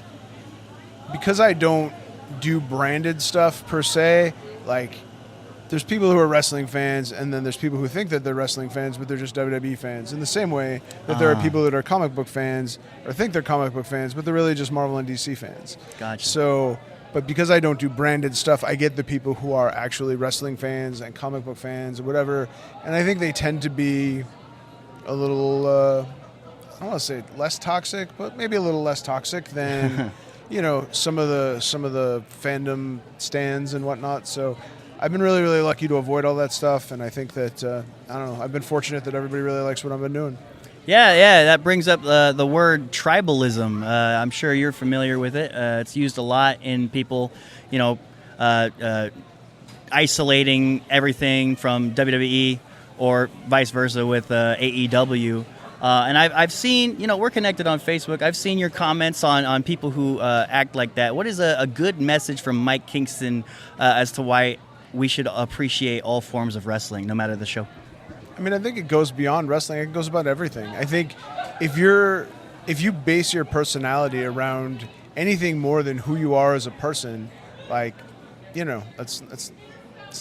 because I don't do branded stuff per se, like there's people who are wrestling fans, and then there's people who think that they're wrestling fans, but they're just WWE fans. In the same way that there are people that are comic book fans or think they're comic book fans, but they're really just Marvel and DC fans. Gotcha. So, but because I don't do branded stuff, I get the people who are actually wrestling fans and comic book fans or whatever, and I think they tend to be a little, I don't want to say less toxic, but maybe a little less toxic than, some of the fandom stands and whatnot. So I've been really, really lucky to avoid all that stuff, and I think that, I've been fortunate that everybody really likes what I've been doing. Yeah, that brings up the word tribalism. I'm sure you're familiar with it. It's used a lot in people, isolating everything from WWE or vice versa with AEW. And I've seen, we're connected on Facebook. I've seen your comments on people who act like that. What is a good message from Mike Kingston as to why we should appreciate all forms of wrestling, no matter the show? I mean, I think it goes beyond wrestling. It goes about everything. I think if you base your personality around anything more than who you are as a person, like, that's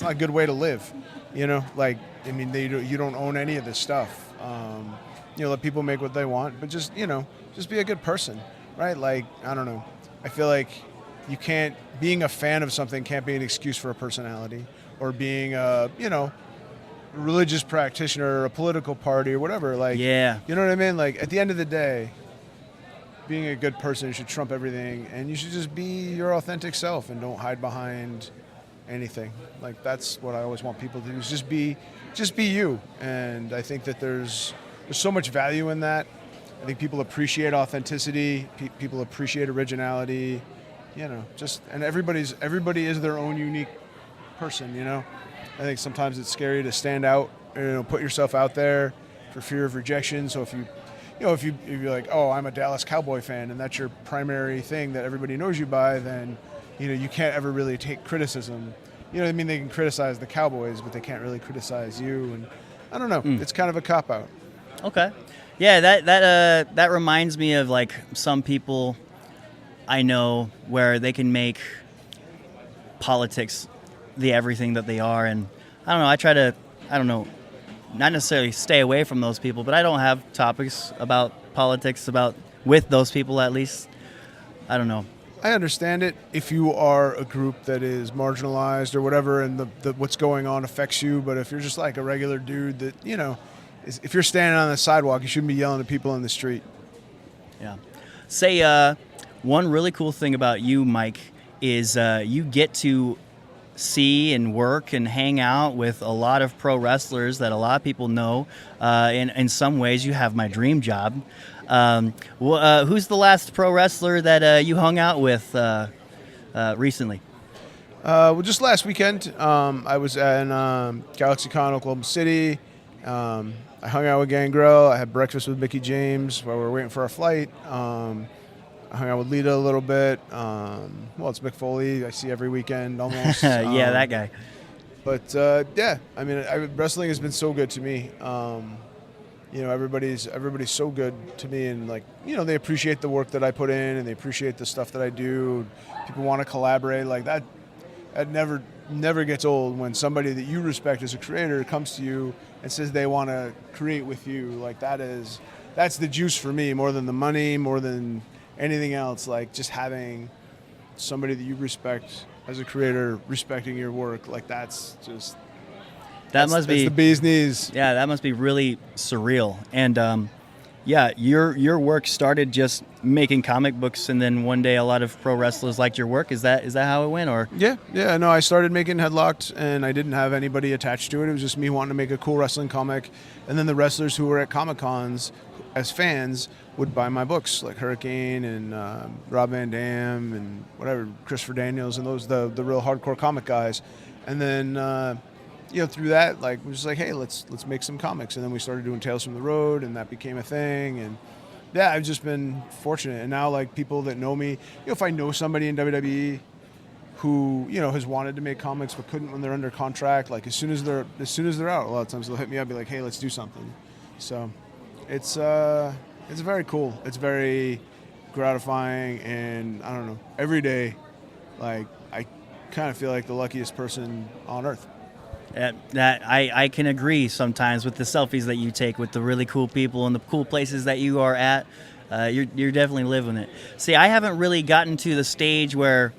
not a good way to live. You don't own any of this stuff. Let people make what they want, but just be a good person, right? Like, I don't know. I feel like being a fan of something can't be an excuse for a personality, or being a, religious practitioner or a political party or whatever. Like, yeah. You know what I mean? Like, at the end of the day, being a good person should trump everything, and you should just be your authentic self and don't hide behind anything. Like, that's what I always want people to do, is just be you. And I think that there's so much value in that. I think people appreciate authenticity. People appreciate originality. And everybody is their own unique person. I think sometimes it's scary to stand out, put yourself out there for fear of rejection. So if you're like, oh, I'm a Dallas Cowboy fan, and that's your primary thing that everybody knows you by, then, you can't ever really take criticism. They can criticize the Cowboys, but they can't really criticize you. And I don't know. It's kind of a cop-out. Okay. Yeah, that reminds me of like some people I know where they can make politics the everything that they are, and I don't know, I try to, not necessarily stay away from those people, but I don't have topics about politics with those people, at least. I don't know. I understand it if you are a group that is marginalized or whatever, and the what's going on affects you, but if you're just like a regular dude that, if you're standing on the sidewalk, you shouldn't be yelling at people in the street. Yeah. Say, one really cool thing about you, Mike, is you get to see and work and hang out with a lot of pro wrestlers that a lot of people know. In some ways, you have my dream job. Who's the last pro wrestler that you hung out with recently? Well, just last weekend, I was at GalaxyCon, Oklahoma City. I hung out with Gangrel. I had breakfast with Mickey James while we were waiting for our flight. I hung out with Lita a little bit. Well, it's Mick Foley. I see every weekend almost. Yeah, that guy. But yeah, I mean, wrestling has been so good to me. Everybody's so good to me, and they appreciate the work that I put in, and they appreciate the stuff that I do. People want to collaborate like that. That never gets old when somebody that you respect as a creator comes to you and says they want to create with you. Like that's the juice for me, more than the money, more than anything else. Like just having somebody that you respect as a creator respecting your work, like that's the bee's knees. Yeah, that must be really surreal. And yeah, your work started just making comic books, and then one day a lot of pro wrestlers liked your work. Is that how it went, or? Yeah. No, I started making Headlocked, and I didn't have anybody attached to it. It was just me wanting to make a cool wrestling comic, and then the wrestlers who were at Comic Cons as fans would buy my books, like Hurricane and Rob Van Dam and whatever, Christopher Daniels, and those the real hardcore comic guys. And then through that, we were just like, hey, let's make some comics. And then we started doing Tales from the Road, and that became a thing. And yeah, I've just been fortunate. And now people that know me, if I know somebody in WWE who has wanted to make comics but couldn't when they're under contract, as soon as they're out, a lot of times they'll hit me up, be like, hey, let's do something. So it's very cool. It's very gratifying, and I don't know, every day, I kind of feel like the luckiest person on earth. That I can agree sometimes with the selfies that you take with the really cool people and the cool places that you are at. You're definitely living it. See, I haven't really gotten to the stage where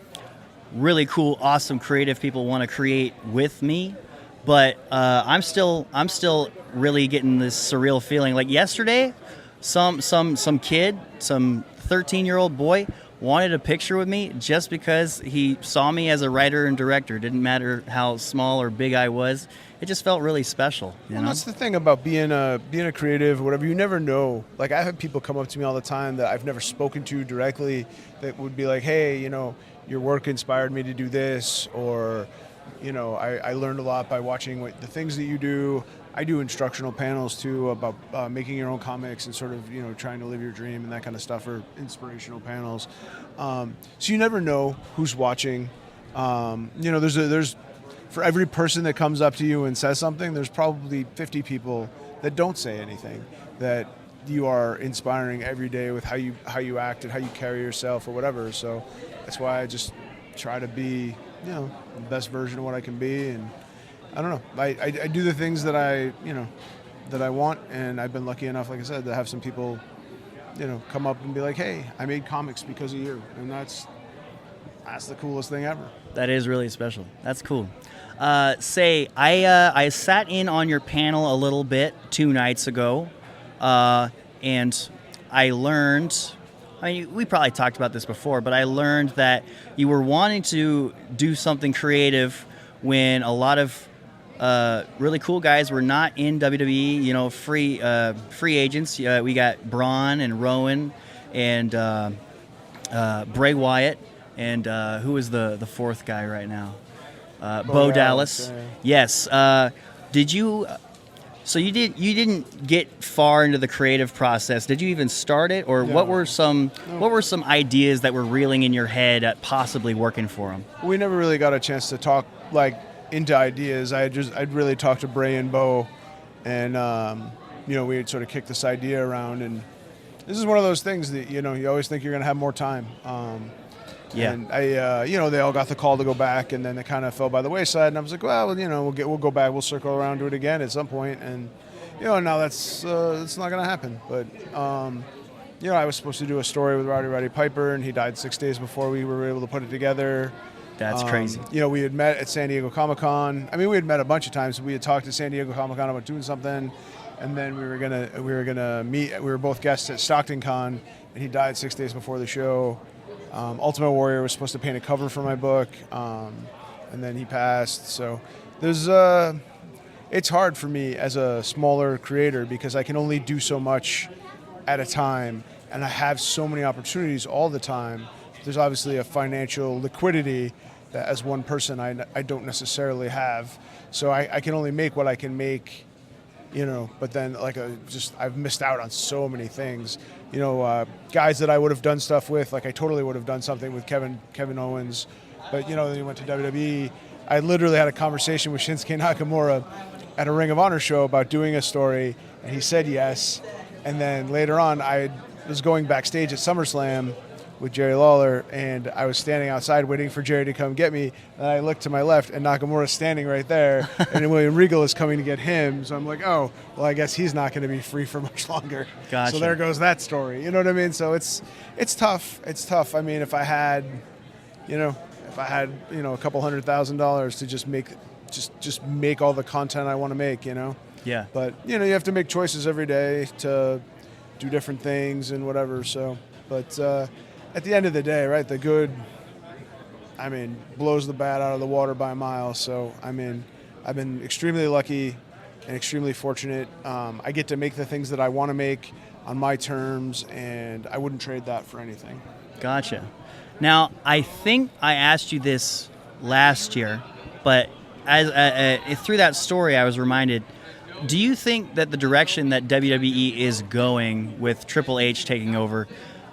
really cool, awesome, creative people want to create with me, but I'm still really getting this surreal feeling. Like yesterday, some kid, some 13-year-old boy wanted a picture with me just because he saw me as a writer and director. Didn't matter how small or big I was. It just felt really special. You know? That's the thing about being a creative or whatever. You never know. I have people come up to me all the time that I've never spoken to directly that would be like, hey, your work inspired me to do this, or I learned a lot by watching the things that you do. I do instructional panels too about making your own comics and sort of trying to live your dream and that kind of stuff, or inspirational panels. So you never know who's watching. There's for every person that comes up to you and says something, there's probably 50 people that don't say anything, that you are inspiring every day with how you act and how you carry yourself or whatever. So that's why I just try to be the best version of what I can be. And I don't know. I do the things that I want, and I've been lucky enough, like I said, to have some people, come up and be like, "Hey, I made comics because of you," and that's the coolest thing ever. That is really special. That's cool. I sat in on your panel a little bit 2 nights ago, and I learned. I mean, we probably talked about this before, but I learned that you were wanting to do something creative when a lot of really cool guys were not in WWE, free agents. We got Braun and Rowan and Bray Wyatt, and who is the fourth guy right now? Bo Dallas. Yeah. Yes. Did you? So you didn't get far into the creative process. Did you even start it, or No. what were some ideas that were reeling in your head at possibly working for them? We never really got a chance to talk into ideas. I'd really talked to Bray and Bo, and we had sort of kicked this idea around. And this is one of those things that you always think you're going to have more time. Yeah. And they all got the call to go back, and then they kind of fell by the wayside. And I was like, well, we'll go back, we'll circle around to it again at some point. And now that's not going to happen. But I was supposed to do a story with Roddy Piper, and he died 6 days before we were able to put it together. That's crazy. We had met at San Diego Comic-Con. I mean, we had met a bunch of times. We had talked at San Diego Comic-Con about doing something, and then we were gonna meet. We were both guests at Stockton Con, and he died 6 days before the show. Ultimate Warrior was supposed to paint a cover for my book, and then he passed. So it's hard for me as a smaller creator because I can only do so much at a time, and I have so many opportunities all the time. there's obviously a financial liquidity that as one person I don't necessarily have. So I can only make what I can make, but then I've missed out on so many things. Guys that I would have done stuff with, like I totally would have done something with Kevin Owens, but then he went to WWE. I literally had a conversation with Shinsuke Nakamura at a Ring of Honor show about doing a story, and he said yes. And then later on, I was going backstage at SummerSlam with Jerry Lawler, and I was standing outside waiting for Jerry to come get me, and I looked to my left, and Nakamura's standing right there, and William Regal is coming to get him, so I'm like, oh, well, I guess he's not going to be free for much longer. Gotcha. So there goes that story, you know what I mean? So it's tough. It's tough. I mean, if I had, a couple $100,000 to just make all the content I want to make, Yeah. But, you have to make choices every day to do different things and whatever, so, but, at the end of the day, right, the good, blows the bad out of the water by a mile. So, I've been extremely lucky and extremely fortunate. I get to make the things that I want to make on my terms, and I wouldn't trade that for anything. Gotcha. Now, I think I asked you this last year, but as through that story, I was reminded, do you think that the direction that WWE is going with Triple H taking over,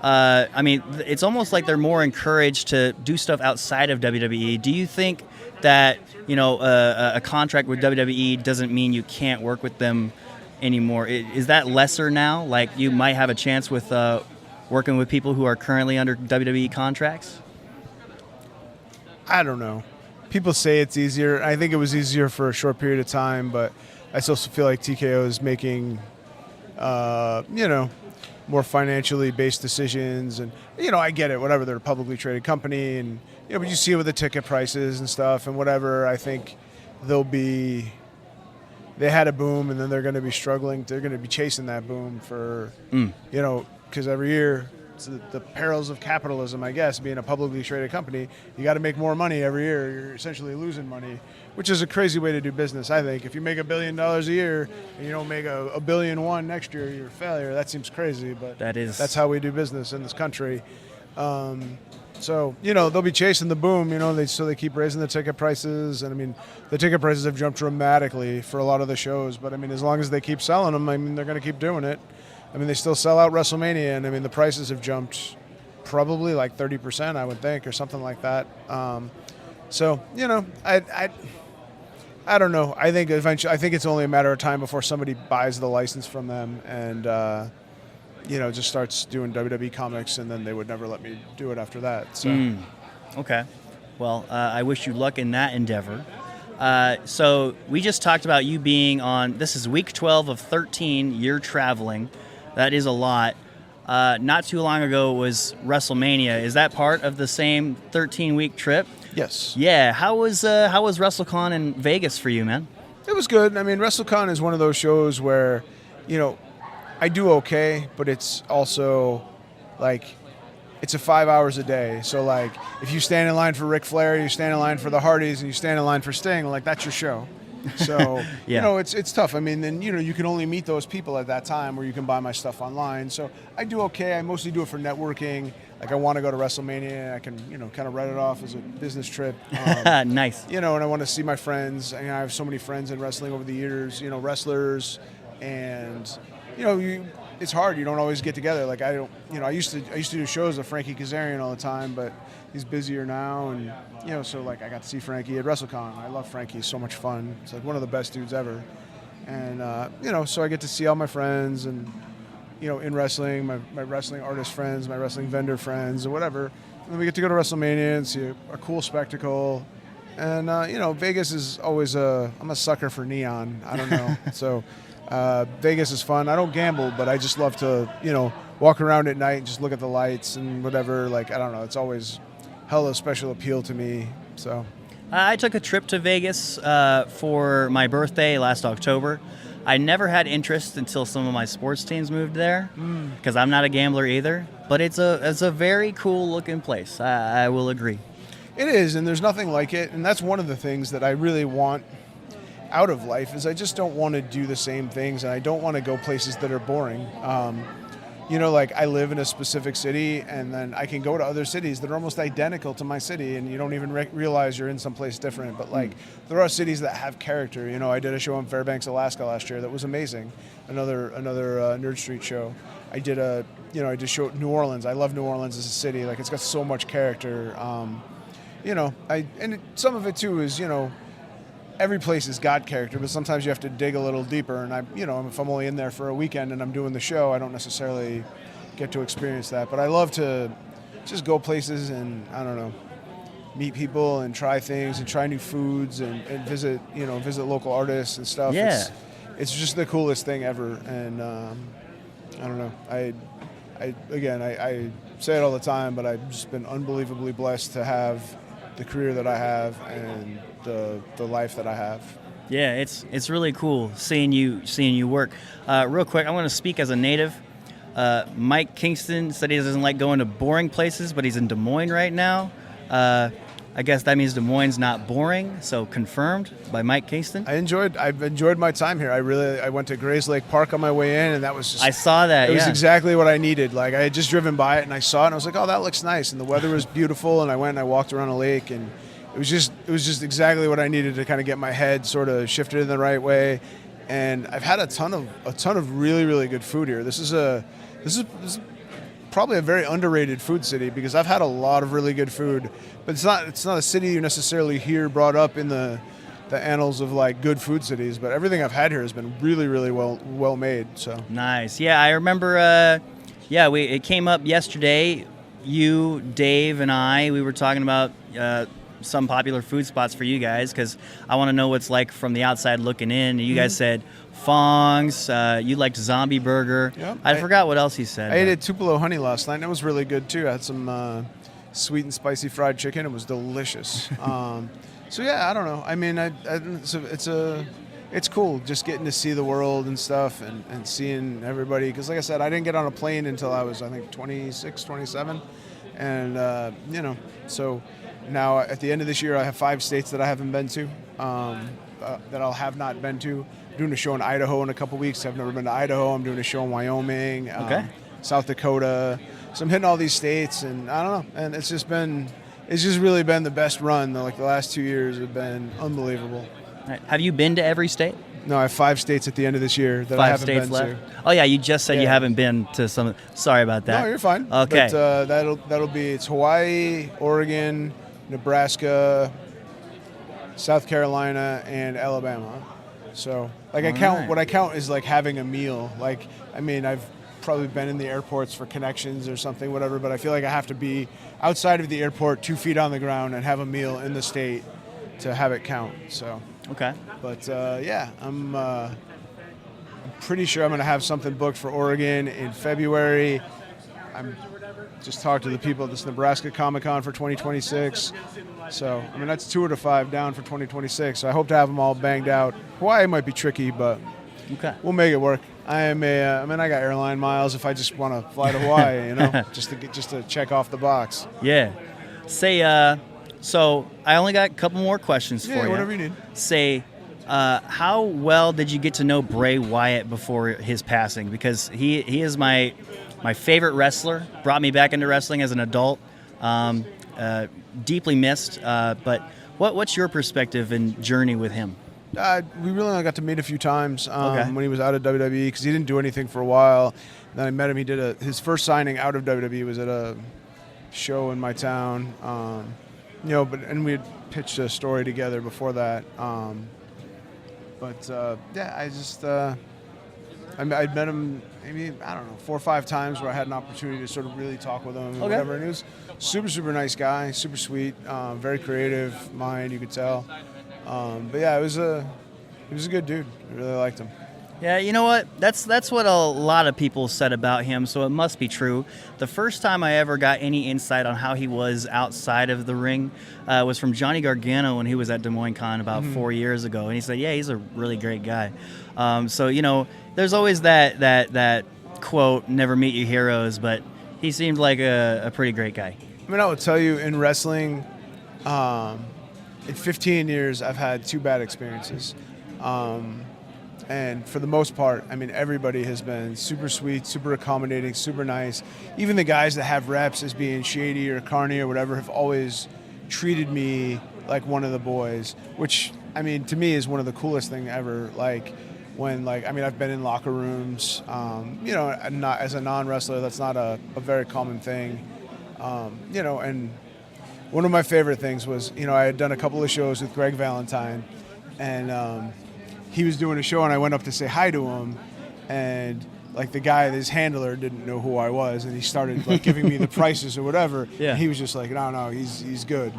it's almost like they're more encouraged to do stuff outside of WWE. Do you think that, a contract with WWE doesn't mean you can't work with them anymore? Is that lesser now? Like you might have a chance with working with people who are currently under WWE contracts? I don't know. People say it's easier. I think it was easier for a short period of time, but I still feel like TKO is making, more financially based decisions, and I get it, whatever, they're a publicly traded company, and but you see it with the ticket prices and stuff and whatever. I think they had a boom, and then they're going to be struggling. They're going to be chasing that boom for because every year it's the perils of capitalism, I guess, being a publicly traded company. You got to make more money every year. You're essentially losing money, which is a crazy way to do business, I think. If you make $1 billion a year and you don't make $1.1 billion next year, you're a failure. That seems crazy, but that's how we do business in this country. So, they'll be chasing the boom, so they keep raising the ticket prices. And, the ticket prices have jumped dramatically for a lot of the shows. But, as long as they keep selling them, they're going to keep doing it. They still sell out WrestleMania, and, the prices have jumped probably like 30%, I would think, or something like that. So, I don't know. I think eventually, it's only a matter of time before somebody buys the license from them and, just starts doing WWE comics, and then they would never let me do it after that. So. Okay. Well, I wish you luck in that endeavor. So we just talked about you being on, this is week 12 of 13, you're traveling. That is a lot. Not too long ago was WrestleMania. Is that part of the same 13-week trip? Yes. Yeah. How was WrestleCon in Vegas for you, man? It was good. WrestleCon is one of those shows where, I do okay, but it's also like it's a 5 hours a day. So like if you stand in line for Ric Flair, you stand in line for the Hardys, and you stand in line for Sting, like that's your show. So, yeah. It's tough. Then, you can only meet those people at that time, where you can buy my stuff online. So I do okay. I mostly do it for networking. Like I want to go to WrestleMania. I can, kind of write it off as a business trip. Nice. And I want to see my friends. I have so many friends in wrestling over the years, wrestlers, and, it's hard. You don't always get together. Like I used to do shows with Frankie Kazarian all the time, but he's busier now, and so like I got to see Frankie at WrestleCon. I love Frankie; he's so much fun. It's like one of the best dudes ever, and so I get to see all my friends, and in wrestling, my wrestling artist friends, my wrestling vendor friends, or whatever. And then we get to go to WrestleMania and see a cool spectacle, and Vegas is always I'm a sucker for neon. I don't know, so. Vegas is fun. I don't gamble, but I just love to, walk around at night and just look at the lights and whatever. Like, I don't know. It's always hella special appeal to me. So, I took a trip to Vegas for my birthday last October. I never had interest until some of my sports teams moved there, because I'm not a gambler either. But it's a very cool looking place. I will agree. It is, and there's nothing like it. And that's one of the things that I really want out of life, is I just don't want to do the same things, and I don't want to go places that are boring. like I live in a specific city, and then I can go to other cities that are almost identical to my city, and you don't even realize you're in someplace different. But like, there are cities that have character. I did a show in Fairbanks, Alaska last year that was amazing. Another Nerd Street show. I did a show New Orleans. I love New Orleans as a city. Like, it's got so much character. Some of it too is every place has got character, but sometimes you have to dig a little deeper. And if I'm only in there for a weekend and I'm doing the show, I don't necessarily get to experience that. But I love to just go places and, I don't know, meet people and try things and try new foods and visit local artists and stuff. Yeah. It's just the coolest thing ever. And I don't know. I say it all the time, but I've just been unbelievably blessed to have the career that I have and the life that I have. Yeah, it's really cool seeing you work. Real quick, I want to speak as a native. Mike Kingston said he doesn't like going to boring places, but he's in Des Moines right now. I guess that means Des Moines not boring, so confirmed by Mike Kingston. I've enjoyed my time here. I went to Grays Lake Park on my way in, and that was just... I saw that, It was exactly what I needed. Like, I had just driven by it, and I saw it, and I was like, oh, that looks nice. And the weather was beautiful, and I went and I walked around a lake, and it was just exactly what I needed to kind of get my head sort of shifted in the right way. And I've had a ton of really, really good food here. This is probably a very underrated food city, because I've had a lot of really good food, but it's not a city you necessarily hear brought up in the annals of like good food cities. But everything I've had here has been really, really well made. So nice. Yeah, I remember. It came up yesterday. You, Dave, and we were talking about some popular food spots for you guys, because I want to know what's like from the outside looking in. You guys said Fong's, you liked Zombie Burger. Yep. I forgot what else he said. I ate at Tupelo Honey last night, and it was really good too. I had some sweet and spicy fried chicken. It was delicious. So yeah, I don't know. I mean, it's cool just getting to see the world and stuff, and seeing everybody. Because like I said, I didn't get on a plane until I was, I think, 26, 27. And, so now at the end of this year, I have 5 states that I haven't been to, that I'll have not been to. I'm doing a show in Idaho in a couple weeks. I've never been to Idaho. I'm doing a show in Wyoming, South Dakota. So I'm hitting all these states, and I don't know. And it's just really been the best run. Like the last 2 years have been unbelievable. Right. Have you been to every state? No, I have 5 states at the end of this year that I haven't been to. Oh yeah, you just said you haven't been to some. Sorry about that. No, you're fine. Okay. But that'll be, it's Hawaii, Oregon, Nebraska, South Carolina, and Alabama. So like what I count is like having a meal. Like, I mean, I've probably been in the airports for connections or something, whatever, but I feel like I have to be outside of the airport, 2 feet on the ground, and have a meal in the state to have it count. So. Okay. But I'm pretty sure I'm going to have something booked for Oregon in February. I'm just talked to the people at this Nebraska Comic-Con for 2026. So, I mean, that's 2 out of 5 down for 2026. So I hope to have them all banged out. Hawaii might be tricky, but we'll make it work. I got airline miles if I just want to fly to Hawaii, just to check off the box. Yeah. Say, so I only got a couple more questions for you. Yeah, whatever you need. Say, how well did you get to know Bray Wyatt before his passing? Because he is my favorite wrestler. Brought me back into wrestling as an adult. Deeply missed. But what's your perspective and journey with him? We really only got to meet a few times when he was out of WWE, because he didn't do anything for a while. Then I met him. He did his first signing out of WWE was at a show in my town. And we had pitched a story together before that. I'd met him maybe, 4 or 5 times where I had an opportunity to sort of really talk with him and whatever. And he was super, super nice guy, super sweet, very creative mind, you could tell. He was a good dude. I really liked him. Yeah, you know what? That's what a lot of people said about him, so it must be true. The first time I ever got any insight on how he was outside of the ring was from Johnny Gargano when he was at Des Moines Con about 4 years ago, and he said, yeah, he's a really great guy. There's always that quote, never meet your heroes, but he seemed like a pretty great guy. I mean, I would tell you, in wrestling, in 15 years, I've had 2 bad experiences. And for the most part, I mean, everybody has been super sweet, super accommodating, super nice. Even the guys that have reps as being shady or carny or whatever have always treated me like one of the boys, which, I mean, to me is one of the coolest thing ever. Like, when, like, I mean, I've been in locker rooms, you know, not as a non-wrestler, that's not a very common thing, you know, and one of my favorite things was, you know, I had done a couple of shows with Greg Valentine, and he was doing a show, and I went up to say hi to him, and like the guy, his handler, didn't know who I was, and he started like giving me the prices or whatever. Yeah. And he was just like, no, he's good,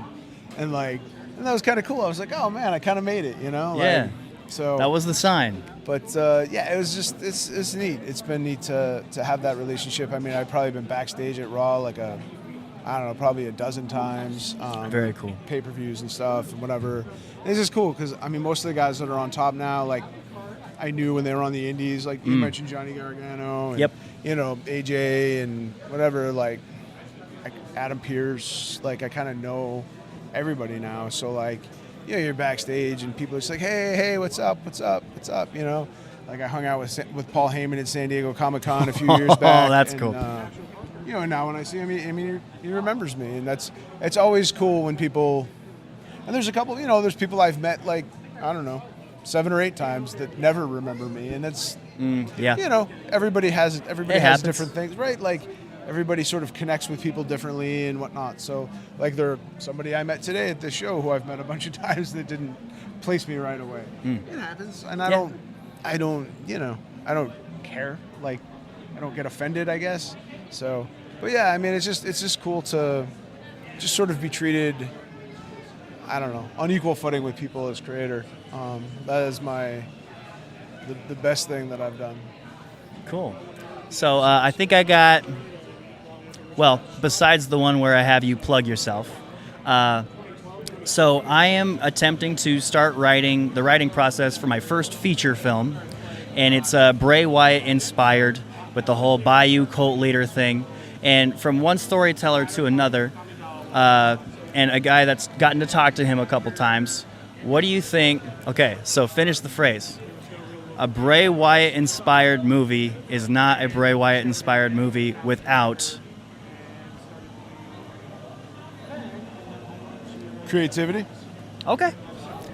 and like, and that was kind of cool. I was like, oh man, I kind of made it, you know? Yeah. Like, so That was the sign. But yeah, it was just it's neat. It's been neat to have that relationship. I mean, I've probably been backstage at Raw like I don't know, probably a dozen times. Very cool. Pay-per-views and stuff and whatever. And it's just cool because, I mean, most of the guys that are on top now, like, I knew when they were on the indies, like you mentioned Johnny Gargano and, Yep. you know, AJ and whatever, like Adam Pearce, like I kind of know everybody now. So, like, you know, you're backstage and people are just like, hey, what's up, you know? Like I hung out with Paul Heyman at San Diego Comic-Con a few years back. Oh, that's and, cool. You know, and now when I see him, I mean, he remembers me, and it's always cool when people. And there's a couple, you know, there's people I've met like, I don't know, 7 or 8 times that never remember me, and that's, Yeah. you know, everybody has happens. different things, right? Like everybody sort of connects with people differently and whatnot. So like somebody I met today at this show who I've met a bunch of times that didn't place me right away. It happens, and I don't, you know, I don't care. Like I don't get offended, I guess. So, but yeah, I mean, it's just cool to just sort of be treated, I don't know, on equal footing with people as creator. That is the best thing that I've done. Cool. So I think I got, well, besides the one where I have you plug yourself, so I am attempting to start the writing process for my first feature film, and it's Bray Wyatt inspired with the whole Bayou cult leader thing. And from one storyteller to another, and a guy that's gotten to talk to him a couple times, what do you think? Okay, so finish the phrase. A Bray Wyatt inspired movie is not a Bray Wyatt inspired movie without Creativity. Okay.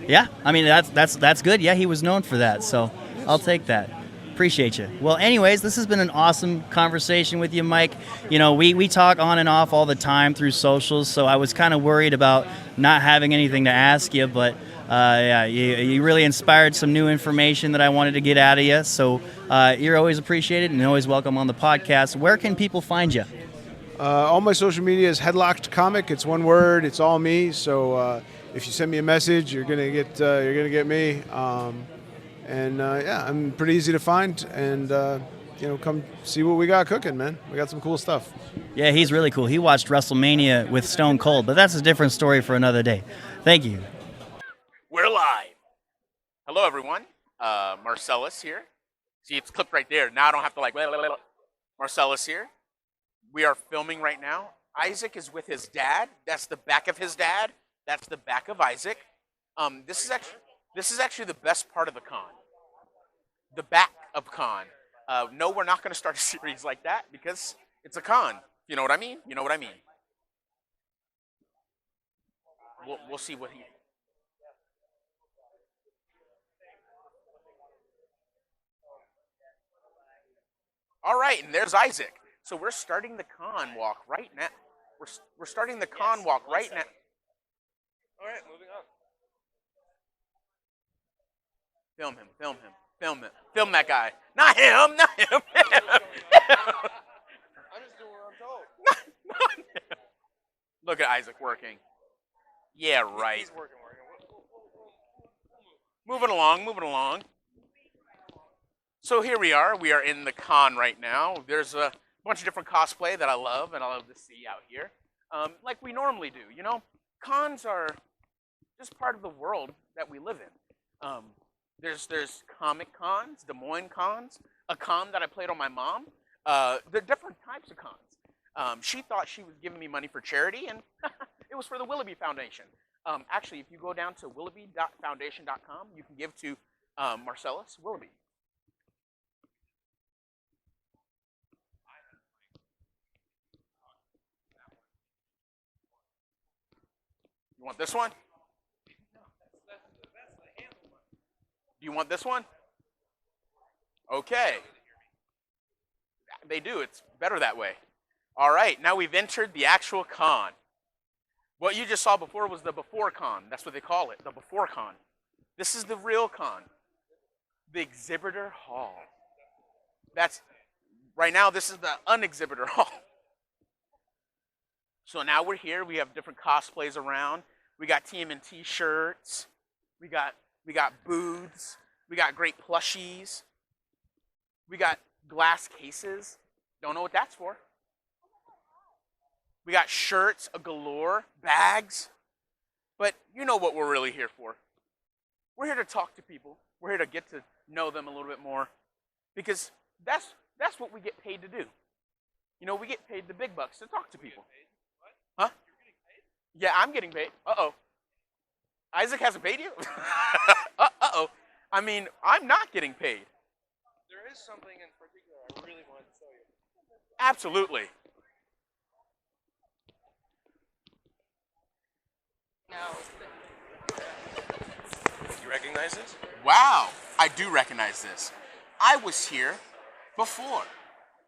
Yeah, I mean that's good. Yeah, he was known for that, so I'll take that. Appreciate you. Well, anyways, this has been an awesome conversation with you, Mike. You know, we talk on and off all the time through socials, so I was kind of worried about not having anything to ask you, but yeah, you really inspired some new information that I wanted to get out of you. So you're always appreciated and always welcome on the podcast. Where can people find you? All my social media is Headlocked Comic. It's one word. It's all me. So if you send me a message, you're gonna get me. And yeah, I'm pretty easy to find. And you know, come see what we got cooking, man. We got some cool stuff. Yeah, he's really cool. He watched WrestleMania with Stone Cold, but that's a different story for another day. Thank you. We're live. Hello, everyone. Marcellus here. See, it's clipped right there. Now I don't have to like, Marcellus here. We are filming right now. Isaac is with his dad. That's the back of his dad. That's the back of Isaac. This is actually the best part of the con. The back of con. No, we're not going to start a series like that because it's a con. You know what I mean? You know what I mean? We'll see what he... All right, and there's Isaac. So we're starting the con walk right now. We're starting the con walk right now. All right, moving on. Film him, film him, film him. Film that guy. Not him, not him. I'm just doing what I'm told. Not him. Look at Isaac working. Yeah, right. He's working. Moving along. So here we are. We are in the con right now. There's a bunch of different cosplay that I love and I love to see out here. Like we normally do, you know? Cons are just part of the world that we live in. There's comic cons, Des Moines cons, a con that I played on my mom. There are different types of cons. She thought she was giving me money for charity, and it was for the Willoughby Foundation. Actually, if you go down to willoughby.foundation.com, you can give to Marcellus Willoughby. You want this one? Do you want this one? Okay. They do. It's better that way. All right. Now we've entered the actual con. What you just saw before was the before con. That's what they call it, the before con. This is the real con. The exhibitor hall. Right now, this is the unexhibitor hall. So now we're here. We have different cosplays around. We got TMNT shirts. We got booths. We got great plushies. We got glass cases. Don't know what that's for. We got shirts a galore, bags. But you know what we're really here for. We're here to talk to people. We're here to get to know them a little bit more. Because that's what we get paid to do. You know, we get paid the big bucks to talk to people. Huh? Yeah, I'm getting paid. Uh-oh. Isaac hasn't paid you? Uh-oh. I mean, I'm not getting paid. There is something in particular I really wanted to show you. Absolutely. You recognize this? Wow, I do recognize this. I was here before.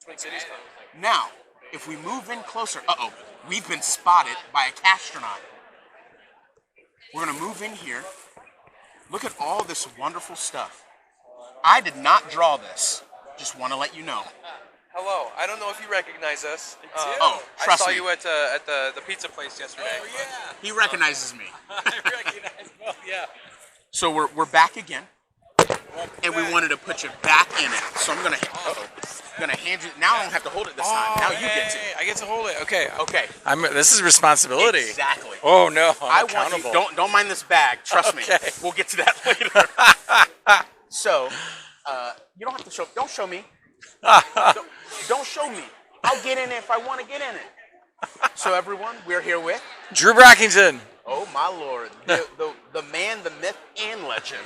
Twin Cities Con. Now, if we move in closer, we've been spotted by a castronaut. We're gonna move in here. Look at all this wonderful stuff. I did not draw this. Just want to let you know. Hello. I don't know if you recognize us. Trust I saw me. you at the pizza place yesterday. Oh yeah. He recognizes me. I recognize. Well, yeah. So we're back again, and we wanted to put you back in it. So I'm gonna hand you. Now I don't have to hold it this time. Now you get to. I get to hold it. Okay. Okay. This is responsibility. Exactly. Oh no. I want you. Don't mind this bag. Trust me. We'll get to that later. So, you don't have to show. Don't show me. Don't show me. I'll get in it if I want to get in it. So everyone, we're here with Drew Brockington. Oh my lord, the man, the myth, and legend,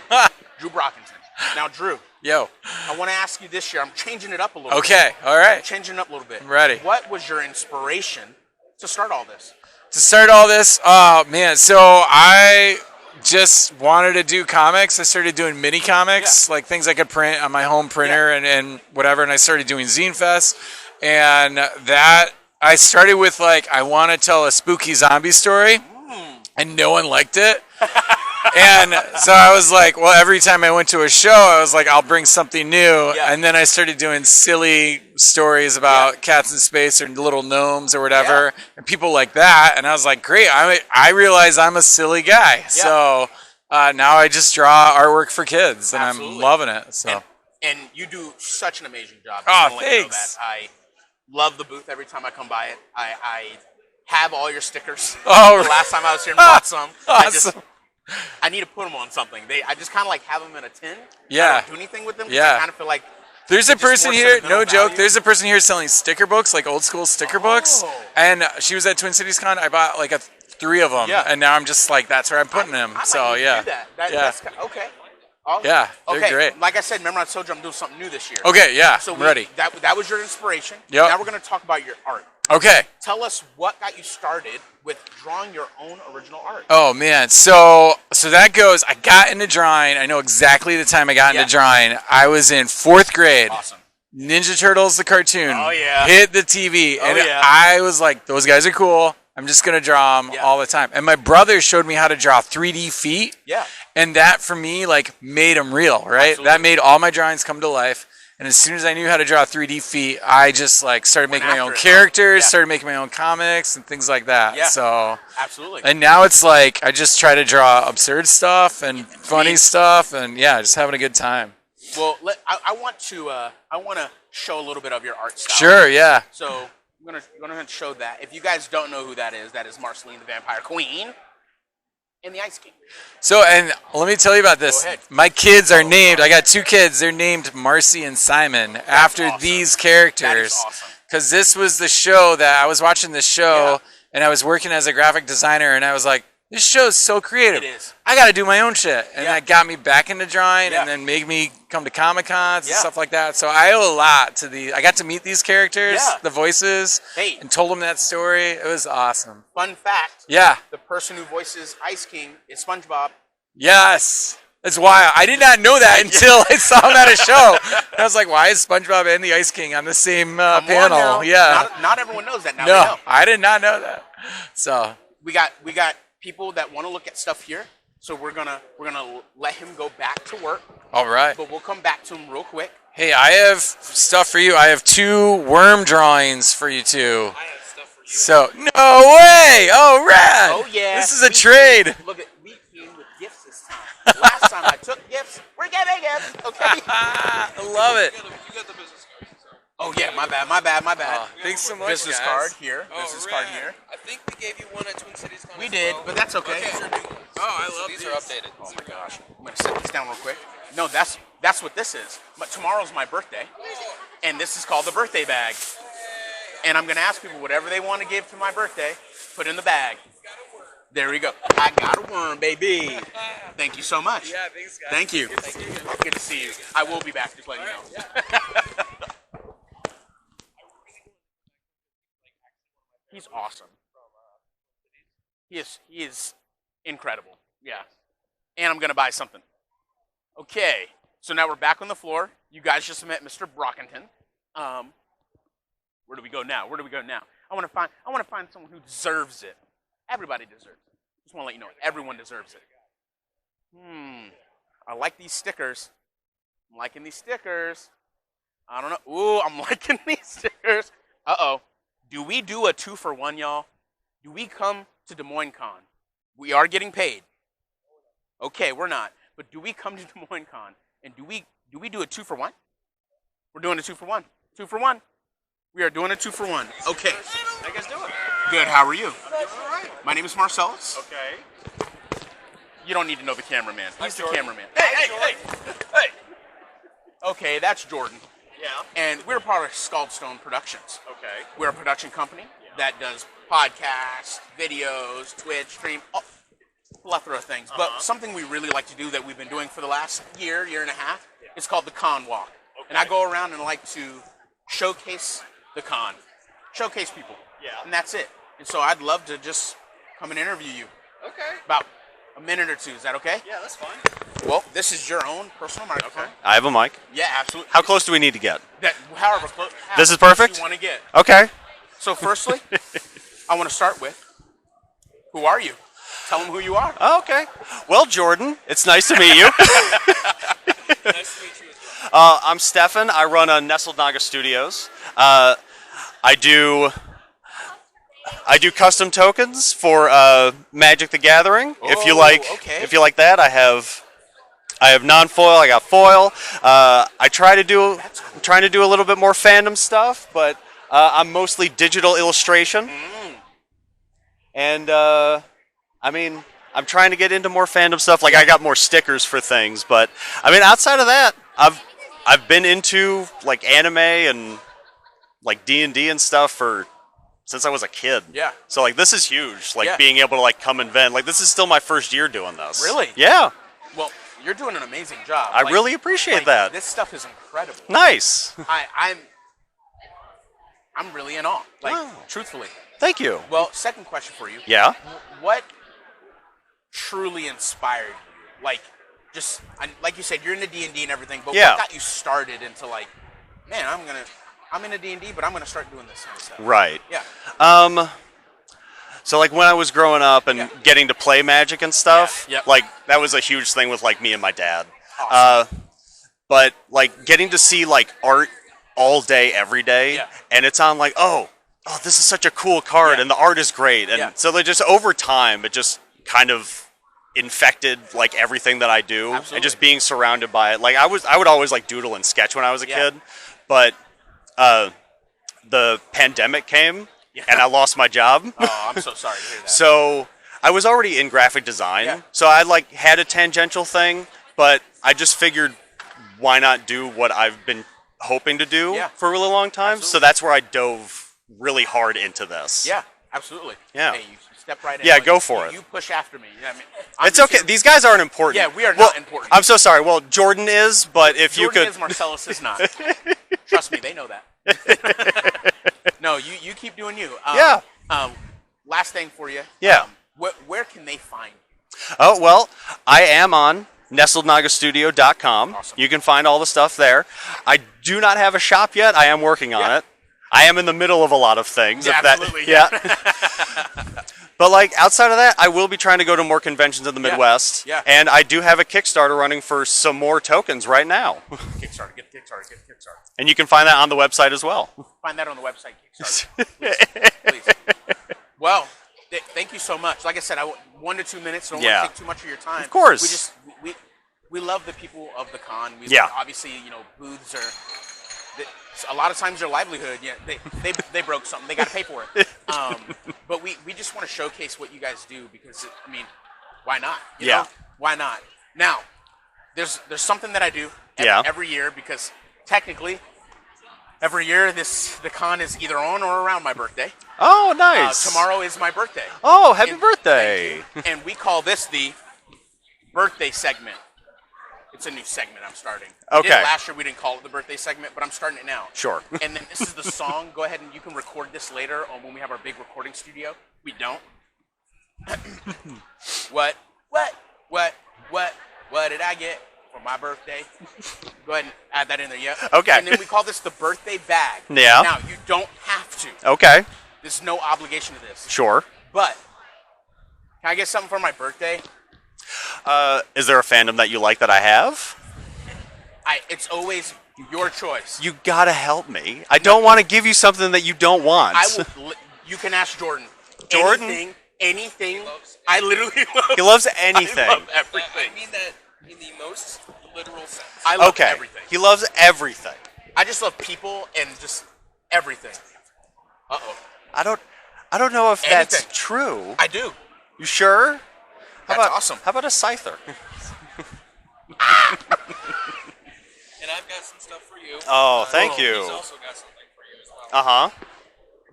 Drew Brockington. Now, Drew. Yo. I want to ask you this year. I'm changing it up a little bit. Okay. All right. I'm changing it up a little bit. I'm ready. What was your inspiration to start all this? To start all this, oh man, so I just wanted to do comics. I started doing mini comics, like things I could print on my home printer and whatever, and I started doing Zine Fest. And that, I started with like, I want to tell a spooky zombie story, and no one liked it. And so I was like, well, every time I went to a show, I was like, I'll bring something new. Yeah. And then I started doing silly stories about cats in space or little gnomes or whatever, and people like that. And I was like, great, I realize I'm a silly guy. Yeah. So now I just draw artwork for kids, and I'm loving it. So. And you do such an amazing job. Oh, thanks. I love the booth every time I come by it. I have all your stickers. Oh, the last time I was here and bought some. Awesome. I need to put them on something. I just kind of like have them in a tin. Yeah. I don't do anything with them. Yeah. I kind of feel like there's a person here, no joke, there's a person here selling sticker books, like old school sticker books. And she was at Twin Cities Con. I bought like 3 of them. Yeah. And now I'm just like, that's where I'm putting them. So, yeah. Do that. That's okay. Yeah, they're great. Like I said, remember I told you I'm doing something new this year. Okay, yeah, so I'm ready. That was your inspiration. Yep. Now we're going to talk about your art. Okay. Tell us what got you started with drawing your own original art. Oh, man. So that goes, I got into drawing. I know exactly the time I got into drawing. I was in 4th grade. Awesome. Ninja Turtles, the cartoon. Oh, yeah. Hit the TV. And I was like, those guys are cool. I'm just going to draw them all the time. And my brother showed me how to draw 3D feet. Yeah. And that, for me, like, made them real, right? Absolutely. That made all my drawings come to life. And as soon as I knew how to draw 3D feet, I just, like, started making my own characters, started making my own comics and things like that. Yeah. So, absolutely. And now it's like, I just try to draw absurd stuff and funny stuff and, just having a good time. Well, I want to show a little bit of your art style. Sure, yeah. So I'm gonna show that. If you guys don't know who that is Marceline the Vampire Queen and the Ice King. So, and let me tell you about this. My kids are named, I got 2 kids, they're named Marcy and Simon after these characters. That is awesome. Because this was the show that, I was watching this show, and I was working as a graphic designer, and I was like, this show's so creative. It is. I got to do my own shit. And Yeah. that got me back into drawing Yeah. and then made me come to Comic-Cons and Yeah. stuff like that. So I owe a lot to I got to meet these characters, Yeah. the voices, Hey. and told them that story. It was awesome. Fun fact. Yeah. The person who voices Ice King is SpongeBob. Yes. That's wild. I did not know that until I saw him at a show. I was like, why is SpongeBob and the Ice King on the same Come on panel? now. Yeah. Not everyone knows that now. No, They know. I did not know that. So We got people that want to look at stuff here, so we're gonna let him go back to work, all right. but we'll come back to him real quick. Hey, I have stuff for you. I have 2 worm drawings for you two. I have stuff for you. So no way! Oh, rad! Oh yeah. This is a trade. Look at we came with gifts this time. Last time I took gifts, we're getting gifts. Okay. I love it. You got the business card. So. Oh yeah, my bad. Oh, thanks so much, Business guys. card here. Oh, Business card rad. here. I think we gave you one at Twin Cities Con. We as did, well. but that's okay. Oh, I love these. Are updated. Oh my gosh. I'm gonna set this down real quick. No, that's what this is. But tomorrow's my birthday, and this is called the birthday bag. And I'm gonna ask people whatever they want to give to my birthday, put in the bag. There we go. I got a worm, baby. Thank you so much. Yeah, thanks, guys. Thank you. Good to see you. I will be back. Just letting you know. He's awesome. He is incredible. Yeah. And I'm gonna buy something. Okay. So now we're back on the floor. You guys just met Mr. Brockington. Where do we go now? I want to find someone who deserves it. Everybody deserves it. Just want to let you know, everyone deserves it. I like these stickers. I'm liking these stickers. I don't know. Ooh, I'm liking these stickers. Uh-oh. Do we do a 2-for-1, y'all? Do we come to Des Moines Con? We are getting paid. Okay, we're not. But do we come to Des Moines Con and do we do a 2-for-1? We're doing a 2-for-1. 2-for-1. We are doing a 2-for-1. Okay. How you guys doing? Good. How are you? All right. My name is Marcellus. Okay. You don't need to know the cameraman. He's the Jordan. cameraman. Hey. Okay, that's Jordan. Yeah. And we're part of Scaldstone Productions. Okay. We're a production company that does podcasts, videos, Twitch, stream, a plethora of things. But something we really like to do that we've been doing for the last year and a half, is called the Con Walk. Okay. And I go around and like to showcase the con. Showcase people. Yeah. And that's it. And so I'd love to just come and interview you. Okay. About a minute or two. Is that okay? Yeah, that's fine. Well, this is your own personal microphone. Okay. I have a mic. Yeah, absolutely. How close do we need to get? However close. This is perfect? You want to get. Okay. So firstly, I want to start with, who are you? Tell them who you are. Okay. Well, Jordan, it's nice to meet you. Nice to meet you as well. I'm Stefan. I run Nestled Naga Studios. I do custom tokens for Magic the Gathering. If you like that, I have non-foil. I got foil. I'm trying to do a little bit more fandom stuff, but I'm mostly digital illustration. And I mean, I'm trying to get into more fandom stuff. Like I got more stickers for things, but I mean, outside of that, I've been into like anime and like D&D and stuff since I was a kid. Yeah. So like this is huge. Like Yeah. being able to like come and vent. Like this is still my first year doing this. Really? Yeah. Well, you're doing an amazing job. I really appreciate that. This stuff is incredible. Nice. I'm really in awe. Like, Wow. truthfully. Thank you. Well, second question for you. Yeah. What truly inspired you? Like, just like you said, you're into D&D and everything, but Yeah. what got you started into like, man, I'm into D&D, but I'm gonna start doing this kind of stuff. Right. Yeah. So like when I was growing up and getting to play Magic and stuff, Yeah, yep. like that was a huge thing with like me and my dad. Awesome. But like getting to see like art all day, every day, Yeah. and it's on like, oh, this is such a cool card, Yeah. and the art is great, and Yeah. so they just over time, it just kind of infected like everything that I do, Absolutely. and just being surrounded by it. Like I would always like doodle and sketch when I was a Yeah. kid, but the pandemic came. Yeah. And I lost my job. Oh, I'm so sorry to hear that. So I was already in graphic design. Yeah. So I like had a tangential thing, but I just figured why not do what I've been hoping to do Yeah. for a really long time. Absolutely. So that's where I dove really hard into this. Yeah, absolutely. Yeah. Hey, you step right in. Yeah, Like, go for it. You push after me. Yeah, I mean, It's okay. These guys aren't important. Yeah, we are Well, not important. I'm so sorry. Well, Jordan is, but if Jordan you could. is, Marcellus is not. Trust me, they know that. No, you keep doing you. Yeah. Last thing for you. Yeah. Where can they find you? Oh, well, I am on nestlednagastudio.com. Awesome. You can find all the stuff there. I do not have a shop yet. I am working on it. I am in the middle of a lot of things. Yeah, if that, absolutely. Yeah. But like outside of that, I will be trying to go to more conventions in the Midwest. Yeah. And I do have a Kickstarter running for some more tokens right now. Kickstarter, get Kickstarter, get Kickstarter. And you can find that on the website as well. Find that on the website, Kickstarter. Please. Well, thank you so much. Like I said, 1 to 2 minutes. Don't want to take too much of your time. Of course. We love the people of the con. Yeah. Obviously, booths are. A lot of times their livelihood, they broke something. They got to pay for it. But we just want to showcase what you guys do because, I mean, why not? You know? Why not? Now, there's something that I do every year because technically, every year the con is either on or around my birthday. Oh, nice. Tomorrow is my birthday. Oh, happy birthday. And we call this the birthday segment. It's a new segment I'm starting. Okay. Last year we didn't call it the birthday segment, but I'm starting it now. Sure. And then this is the song. Go ahead and you can record this later on when we have our big recording studio. We don't. What did I get for my birthday? Go ahead and add that in there, yeah? Okay. And then we call this the birthday bag. Yeah. Now, you don't have to. Okay. There's no obligation to this. Sure. But, can I get something for my birthday? Is there a fandom that you like that I have? It's always your choice. You gotta help me. I don't want to give you something that you don't want. You can ask Jordan. Jordan? Anything. I literally love. He loves anything. I love everything. I mean that in the most literal sense. I love everything. He loves everything. I just love people and just everything. Uh-oh. I don't know if that's true. I do. You sure? That's awesome. How about a scyther? And I've got some stuff for you. Oh, thank you. He's also got something for you as well. Uh-huh.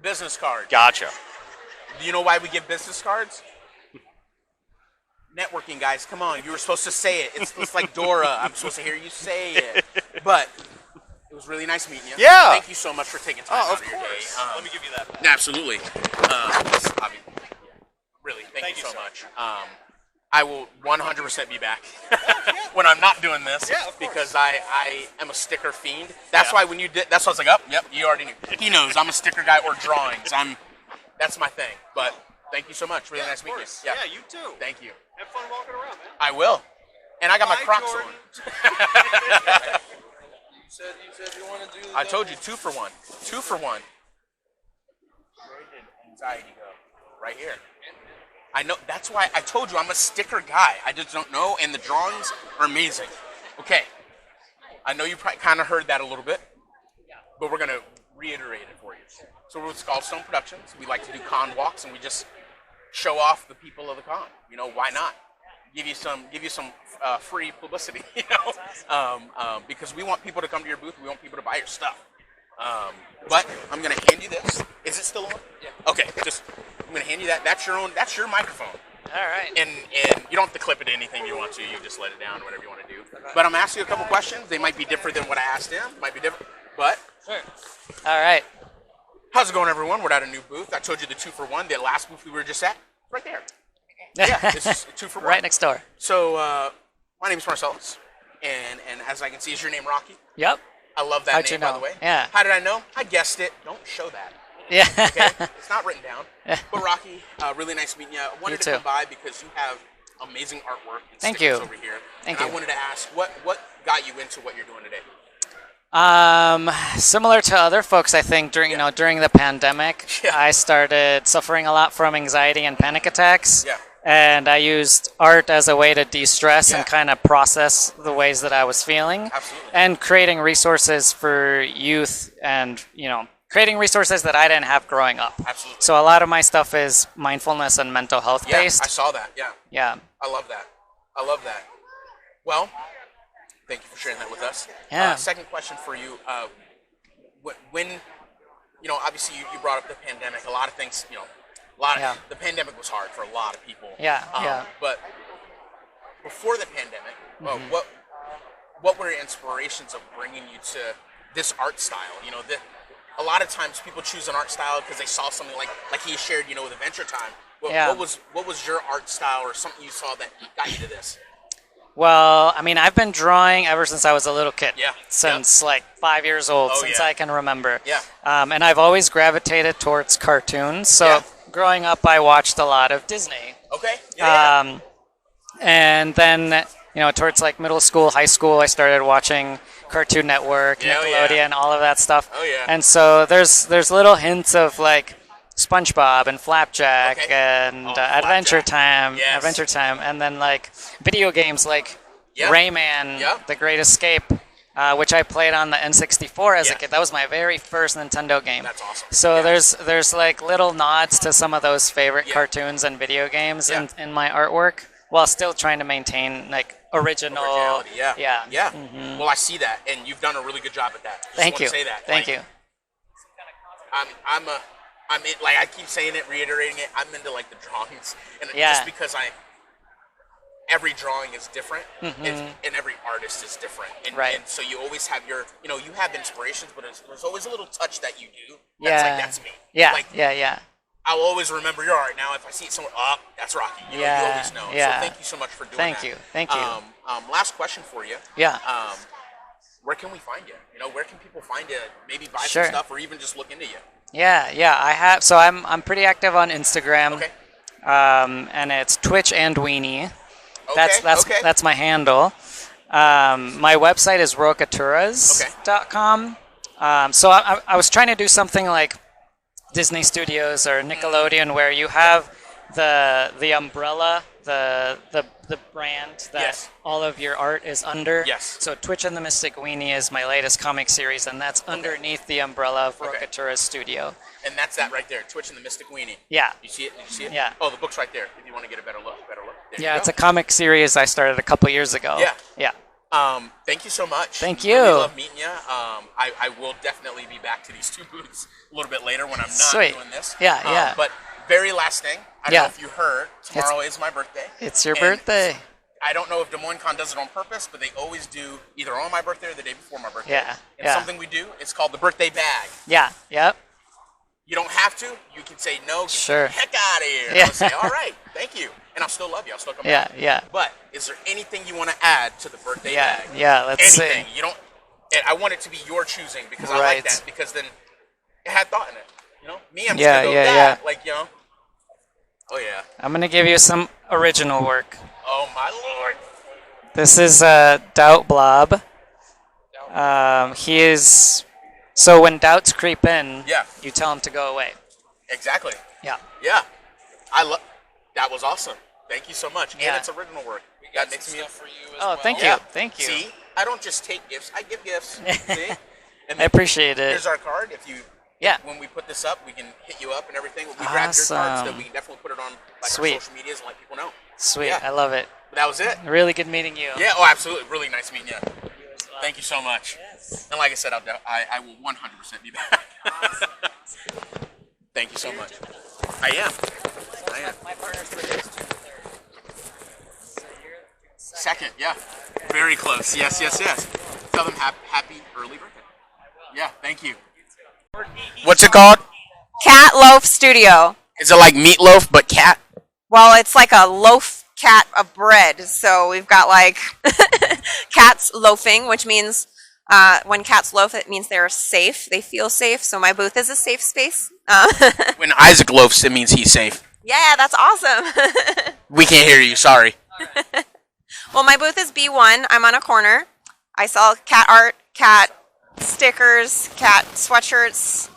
Business card. Gotcha. Do you know why we give business cards? Networking, guys. Come on. You were supposed to say it. It's like Dora. I'm supposed to hear you say it. But it was really nice meeting you. Yeah. Thank you so much for taking time out of your day. Let me give you that. Absolutely. Really, thank you so much. I will 100% be back when I'm not doing this because I am a sticker fiend. That's why when you did, that's why I was like, oh, yep, you already knew. He knows I'm a sticker guy or drawings. That's my thing. But thank you so much. Really nice meeting you. Yeah, you too. Thank you. Have fun walking around, man. I will. And I got my Crocs on. You said you want to do. I told you 2 for 1. 2 for 1. Where did anxiety go? Right here. I know. That's why I told you I'm a sticker guy. I just don't know, and the drawings are amazing. Okay. I know you probably kind of heard that a little bit, but we're gonna reiterate it for you. So we're with Skullstone Productions. We like to do con walks, and we just show off the people of the con. You know, why not? Give you some free publicity. You know, because we want people to come to your booth. We want people to buy your stuff. But I'm gonna hand you this. Is it still on? Yeah. Okay. I'm gonna hand you that. That's your microphone. All right. And you don't have to clip it to anything you want to. You just let it down, whatever you want to do. But I'm gonna ask you a couple questions. They might be different than what I asked him. Might be different. But sure. All right. How's it going, everyone? We're at a new booth. I told you the 2 for 1. The last booth we were just at, right there. Yeah, this is 2 for 1. Right next door. So my name is Marcellus, and as I can see, is your name Rocky? Yep. I love that How'd name, you know? by the way. Yeah. How did I know? I guessed it. Don't show that. Yeah. Okay? It's not written down. But Rocky, really nice meeting you. I wanted to too. come by because you have amazing artwork and Thank stickers you. over here. Thank and you. I wanted to ask, what got you into what you're doing today? Similar to other folks, I think during the pandemic, I started suffering a lot from anxiety and panic attacks. Yeah. And I used art as a way to de-stress and kind of process the ways that I was feeling. Absolutely. And creating resources for youth and, creating resources that I didn't have growing up. Absolutely. So a lot of my stuff is mindfulness and mental health based. I saw that. Yeah. Yeah. I love that. Well, thank you for sharing that with us. Yeah. Second question for you. When, obviously you brought up the pandemic. A lot of things, The pandemic was hard for a lot of people. Yeah. But before the pandemic, what were your inspirations of bringing you to this art style? You know, a lot of times people choose an art style because they saw something like he shared, with Adventure Time. What was your art style or something you saw that got you to this? Well, I mean, I've been drawing ever since I was a little kid. Yeah. Since like 5 years old, since I can remember. Yeah. And I've always gravitated towards cartoons. So growing up, I watched a lot of Disney. Okay. And then, towards like middle school, high school, I started watching Cartoon Network, Nickelodeon, all of that stuff. Oh, yeah. And so there's little hints of like SpongeBob and Flapjack and Adventure Time, and then like video games like Rayman, The Great Escape, which I played on the N64 as a kid. That was my very first Nintendo game. That's awesome. So there's like little nods to some of those favorite cartoons and video games in my artwork, while still trying to maintain like originality. Mm-hmm. Well, I see that, and you've done a really good job at that. Thank you. Say that. Thank you. I'm in, like I keep saying it, reiterating it. I'm into like the drawings, and just because every drawing is different, and every artist is different, and so you always have your, you have inspirations, but there's always a little touch that you do. That's like that's me. Yeah. I'll always remember your art. Now, if I see it somewhere, that's Rocky. You always know. So thank you so much for doing that. Thank you. Last question for you. Yeah. Where can we find you? Where can people find you? Maybe buy some stuff, or even just look into you. Yeah. I have. So I'm pretty active on Instagram. Okay. And it's Twitch and Weenie. That's my handle. My website is rocaturas.com. So I was trying to do something like Disney Studios or Nickelodeon, where you have the umbrella, the brand that all of your art is under. Yes. So Twitch and the Mystic Weenie is my latest comic series, and that's underneath the umbrella of Rocatura's studio. And that's that right there, Twitch and the Mystic Weenie. Yeah. You see it? Did you see it? Yeah. Oh, the book's right there. If you want to get a better look. Yeah, it's a comic series I started a couple years ago. Yeah. Thank you so much. Thank you. I really love meeting you. I will definitely be back to these two booths a little bit later when I'm not doing this. Yeah. But very last thing, I don't know if you heard, tomorrow is my birthday. It's your birthday. I don't know if Des Moines Con does it on purpose, but they always do either on my birthday or the day before my birthday. And something we do, it's called the birthday bag. Yep. You don't have to. You can say no. Get the heck out of here. Yeah. I'll say, all right, thank you. And I'll still love you. I'll still come back. Yeah. But is there anything you want to add to the birthday bag? Let's anything. see. You don't. And I want it to be your choosing because I like that, because then it had thought in it. Me, I'm just gonna go that. Like, oh yeah. I'm gonna give you some original work. Oh my lord. This is Doubt Blob. He is. So when doubts creep in, you tell him to go away. Exactly. Yeah. That was awesome. Thank you so much. Yeah. And it's original work. That makes me for you as well. Thank you. Thank you. See, I don't just take gifts. I give gifts. See? And I appreciate it. Here's our card. When we put this up, we can hit you up and everything. We grab your cards, so we can definitely put it on our social medias and let people know. Sweet. I love it. But that was it. Really good meeting you. Yeah. Oh, absolutely. Really nice meeting you. Thank you so much. Yes. And like I said, I will 100% be back. Thank you so much. I am. My partner's birthday is June 3rd. So you're second, yeah. Very close. Yes. Tell them happy early birthday. Yeah, thank you. What's it called? Loaf Studio. Is it like meatloaf but cat? Well, it's like a loaf cat of bread. So we've got like cats loafing, which means when cats loaf, it means they're safe. They feel safe. So my booth is a safe space. When Isaac loafs, it means he's safe. Yeah, that's awesome. We can't hear you. Sorry. Well, my booth is B1. I'm on a corner. I sell cat art, cat stickers, cat sweatshirts,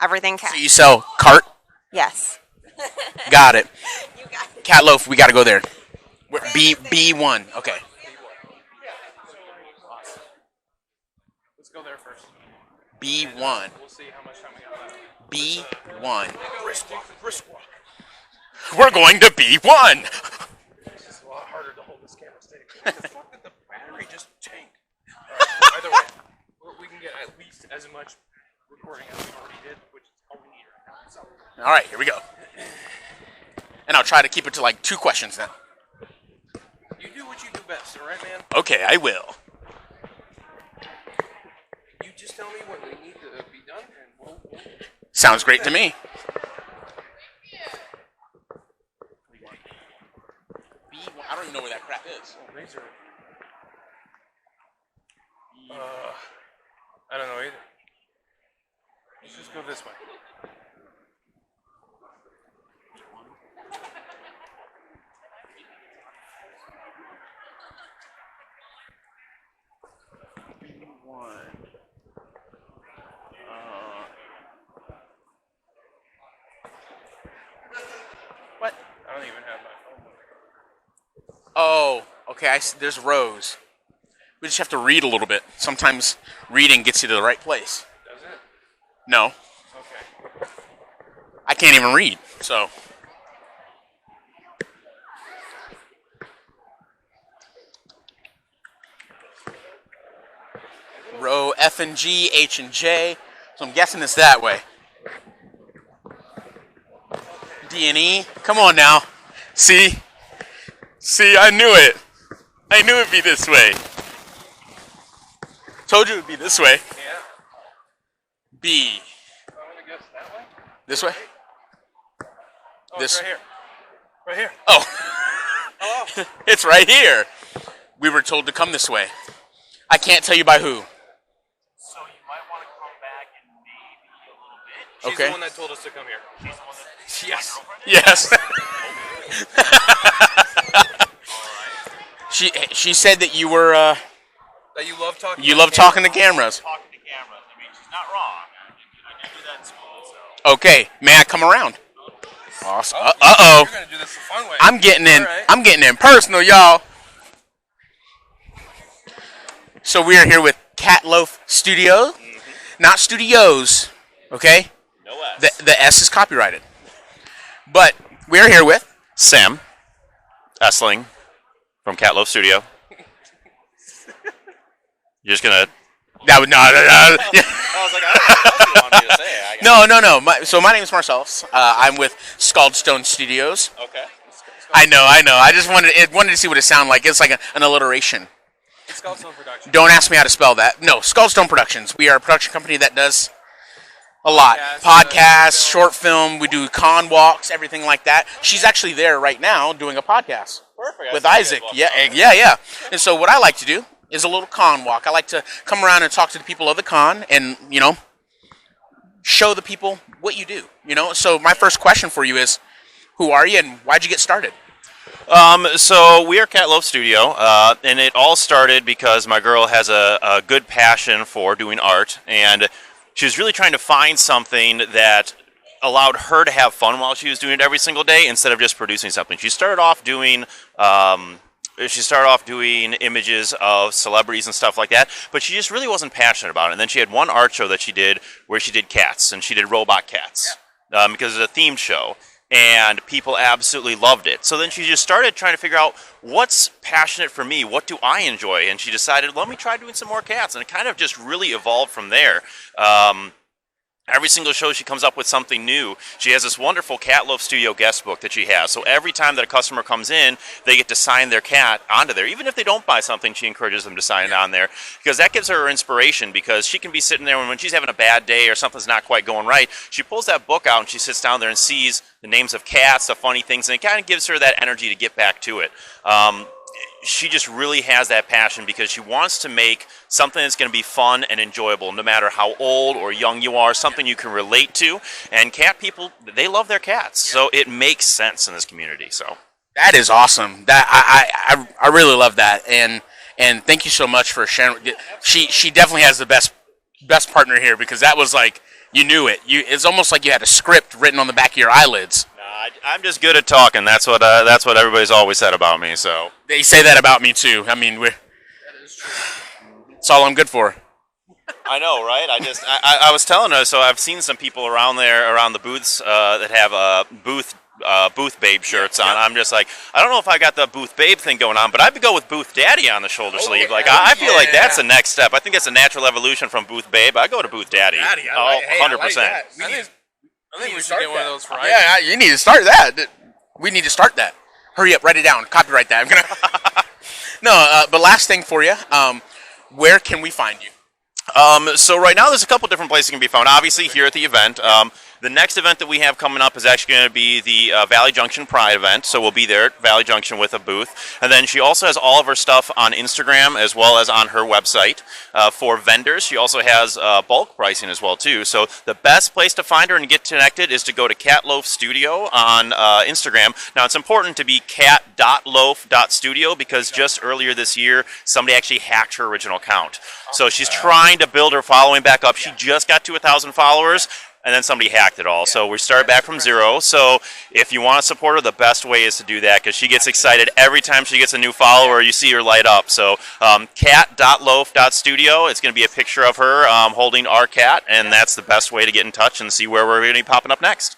everything cat. So you sell cart? Yes. Got it. You got it. Cat loaf, we got to go there. B1. Okay. Let's go there first. B1. We'll see how much time we got left. B1. Brisk walk. We're going to B1. It's a lot harder to hold this camera steady. What the fuck did the battery just tank? Right, either way, we can get at least as much recording as we already did, which is all we need right now. So. All right, here we go. And I'll try to keep it to like 2 questions then. You do what you do best, all right, man? Okay, I will. You just tell me what we need to be done, and we'll Sounds great to me. I don't even know where that crap is. Oh, these are... I don't know either. Let's just go this way. What? I don't even have my phone. Oh, okay. I see. There's rows. We just have to read a little bit. Sometimes reading gets you to the right place. Does it? No. Okay. I can't even read, so. Row F and G, H and J. So I'm guessing it's that way. D and E. Come on now. See? See, I knew it. I knew it'd be this way. Told you it'd be this way. Yeah. B. I'm gonna guess that way. This way? Oh, This. it's right here. Right here. Oh. Hello. It's right here. We were told to come this way. I can't tell you by who. So you might want to come back in maybe a little bit. She's Okay. the one that told us to come here. She's the one that. Yes. Yes. She said that you were That you love talking. you love talking to cameras. Talking to cameras. I mean, she's not wrong. I did do that in school, so. Okay, may I come around? Awesome. Oh, Uh-oh. You're gonna do this the fun way. I'm getting in. All right. I'm getting in personal, y'all. So we are here with Loaf Studio, not studios. Okay. No S. The S is copyrighted. But we are here with Sam Essling from Loaf Studio. You're just gonna. that would no. I was like, I don't know what else you want me to say. No. My name is Marcellus. I'm with Scaldstone Studios. Okay. I know. I just wanted to see what it sounded like. It's like an alliteration. It's Scaldstone Productions. Don't ask me how to spell that. No, Scaldstone Productions. We are a production company that does a lot. Podcasts, short film. We do con walks, everything like that. She's actually there right now doing a podcast. Perfect. With Isaac. Yeah. And so what I like to do is a little con walk. I like to come around and talk to the people of the con and, show the people what you do. So my first question for you is, who are you and why'd you get started? So we are Loaf Studio, and it all started because my girl has a good passion for doing art, and she was really trying to find something that allowed her to have fun while she was doing it every single day instead of just producing something. She started off doing images of celebrities and stuff like that, but she just really wasn't passionate about it. And then she had one art show that she did where she did cats, and she did robot cats because it's a themed show. And people absolutely loved it. So then she just started trying to figure out what's passionate for me, what do I enjoy, and she decided, let me try doing some more cats, and it kind of just really evolved from there. Every single show she comes up with something new. She has this wonderful Loaf Studio guest book that she has. So every time that a customer comes in, they get to sign their cat onto there. Even if they don't buy something, she encourages them to sign it on there because that gives her inspiration because she can be sitting there when she's having a bad day or something's not quite going right. She pulls that book out and she sits down there and sees the names of cats, the funny things, and it kind of gives her that energy to get back to it. She just really has that passion because she wants to make something that's going to be fun and enjoyable no matter how old or young you are, something you can relate to. And cat people, they love their cats, so it makes sense in this community. So that is awesome. That I really love that, and thank you so much for sharing. She definitely has the best partner here because that was like you knew it. It's almost like you had a script written on the back of your eyelids. I'm just good at talking. That's what everybody's always said about me. So they say that about me too. I mean, that's all I'm good for. I know, right? I was telling her. So I've seen some people around the booths that have booth babe shirts on. I'm just like, I don't know if I got the booth babe thing going on, but I'd go with booth daddy on the shoulder sleeve. Like I feel like that's the next step. I think that's a natural evolution from booth babe. I go to booth daddy. 100%. I think we should get one of those for Isaac. Yeah, you need to start that. We need to start that. Hurry up, write it down, copyright that. I'm gonna. No, but last thing for you. Where can we find you? So right now there's a couple different places that can be found. Obviously here at the event. The next event that we have coming up is actually going to be the Valley Junction Pride event. So we'll be there at Valley Junction with a booth. And then she also has all of her stuff on Instagram as well as on her website for vendors. She also has bulk pricing as well too. So the best place to find her and get connected is to go to Loaf Studio on Instagram. Now it's important to be cat.loaf.studio because just earlier this year somebody actually hacked her original account. So she's trying to build her following back up. She just got to 1,000 followers. And then somebody hacked it all. So we started back from zero. So if you want to support her, the best way is to do that because she gets excited every time she gets a new follower. You see her light up. So cat.loaf.studio. It's going to be a picture of her holding our cat, and that's the best way to get in touch and see where we're going to be popping up next.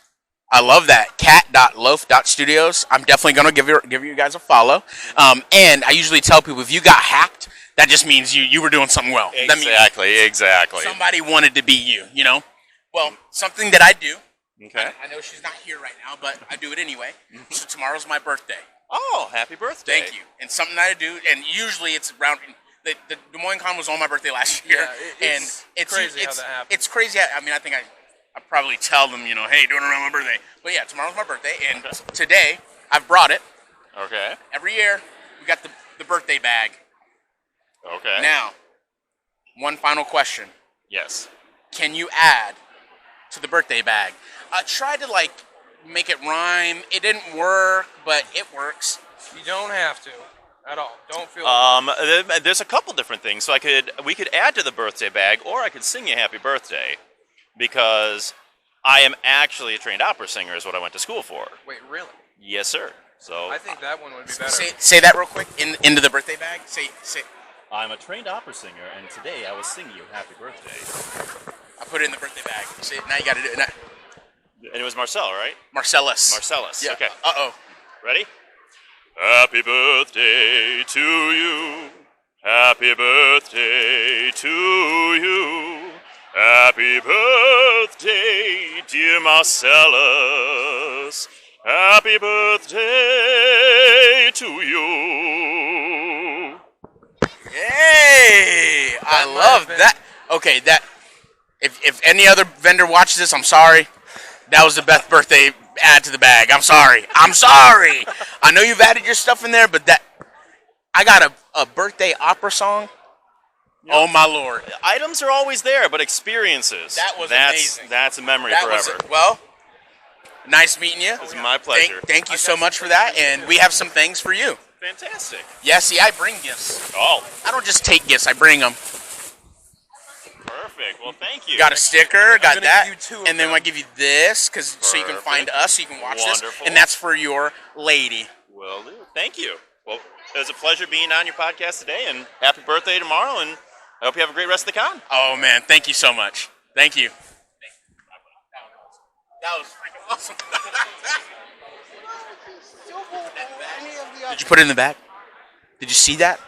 I love that. cat.loaf.studios. I'm definitely going to give you guys a follow. And I usually tell people if you got hacked, that just means you were doing something well. Exactly. Somebody wanted to be you, you know? Well, something that I do. Okay. I know she's not here right now, but I do it anyway. So tomorrow's my birthday. Oh, happy birthday. Thank you. And something that I do, and usually it's around. The Des Moines Con was on my birthday last year, and it's crazy how that happened. It's crazy. I mean, I think I probably tell them, you know, hey, do it around my birthday. But yeah, tomorrow's my birthday, and today I've brought it. Okay. Every year we got the birthday bag. Okay. Now, one final question. Yes. Can you add to the birthday bag? I tried to make it rhyme. It didn't work, but it works. You don't have to at all. Don't feel. There's a couple different things. So we could add to the birthday bag, or I could sing you happy birthday, because I am actually a trained opera singer. Is what I went to school for. Wait, really? Yes, sir. So I think that one would be better. Say that real quick into the birthday bag. Say. I'm a trained opera singer, and today I will sing you happy birthday. I put it in the birthday bag. See, now you got to do it. Now. And it was Marcel, right? Marcellus. Yeah. Okay. Uh-oh. Ready? Happy birthday to you. Happy birthday to you. Happy birthday, dear Marcellus. Happy birthday to you. Hey! I love that. Okay, that. If any other vendor watches this, I'm sorry. That was the best birthday add to the bag. I'm sorry. I know you've added your stuff in there, but I got a birthday opera song. Yep. Oh my Lord! Items are always there, but experiences. That's amazing. That's a memory forever. Well, nice meeting you. It's my pleasure. Thank you so much for that, and we have some things for you. Fantastic. Yeah, see, I bring gifts. Oh. I don't just take gifts; I bring them. Perfect. Well, thank you. Got a sticker, got that, and then I give you this, so you can find us, so you can watch this, and that's for your lady. Will do. Thank you. Well, it was a pleasure being on your podcast today, and happy birthday tomorrow, and I hope you have a great rest of the con. Oh man, thank you so much. Thank you. That was freaking awesome. Did you put it in the bag? Did you see that?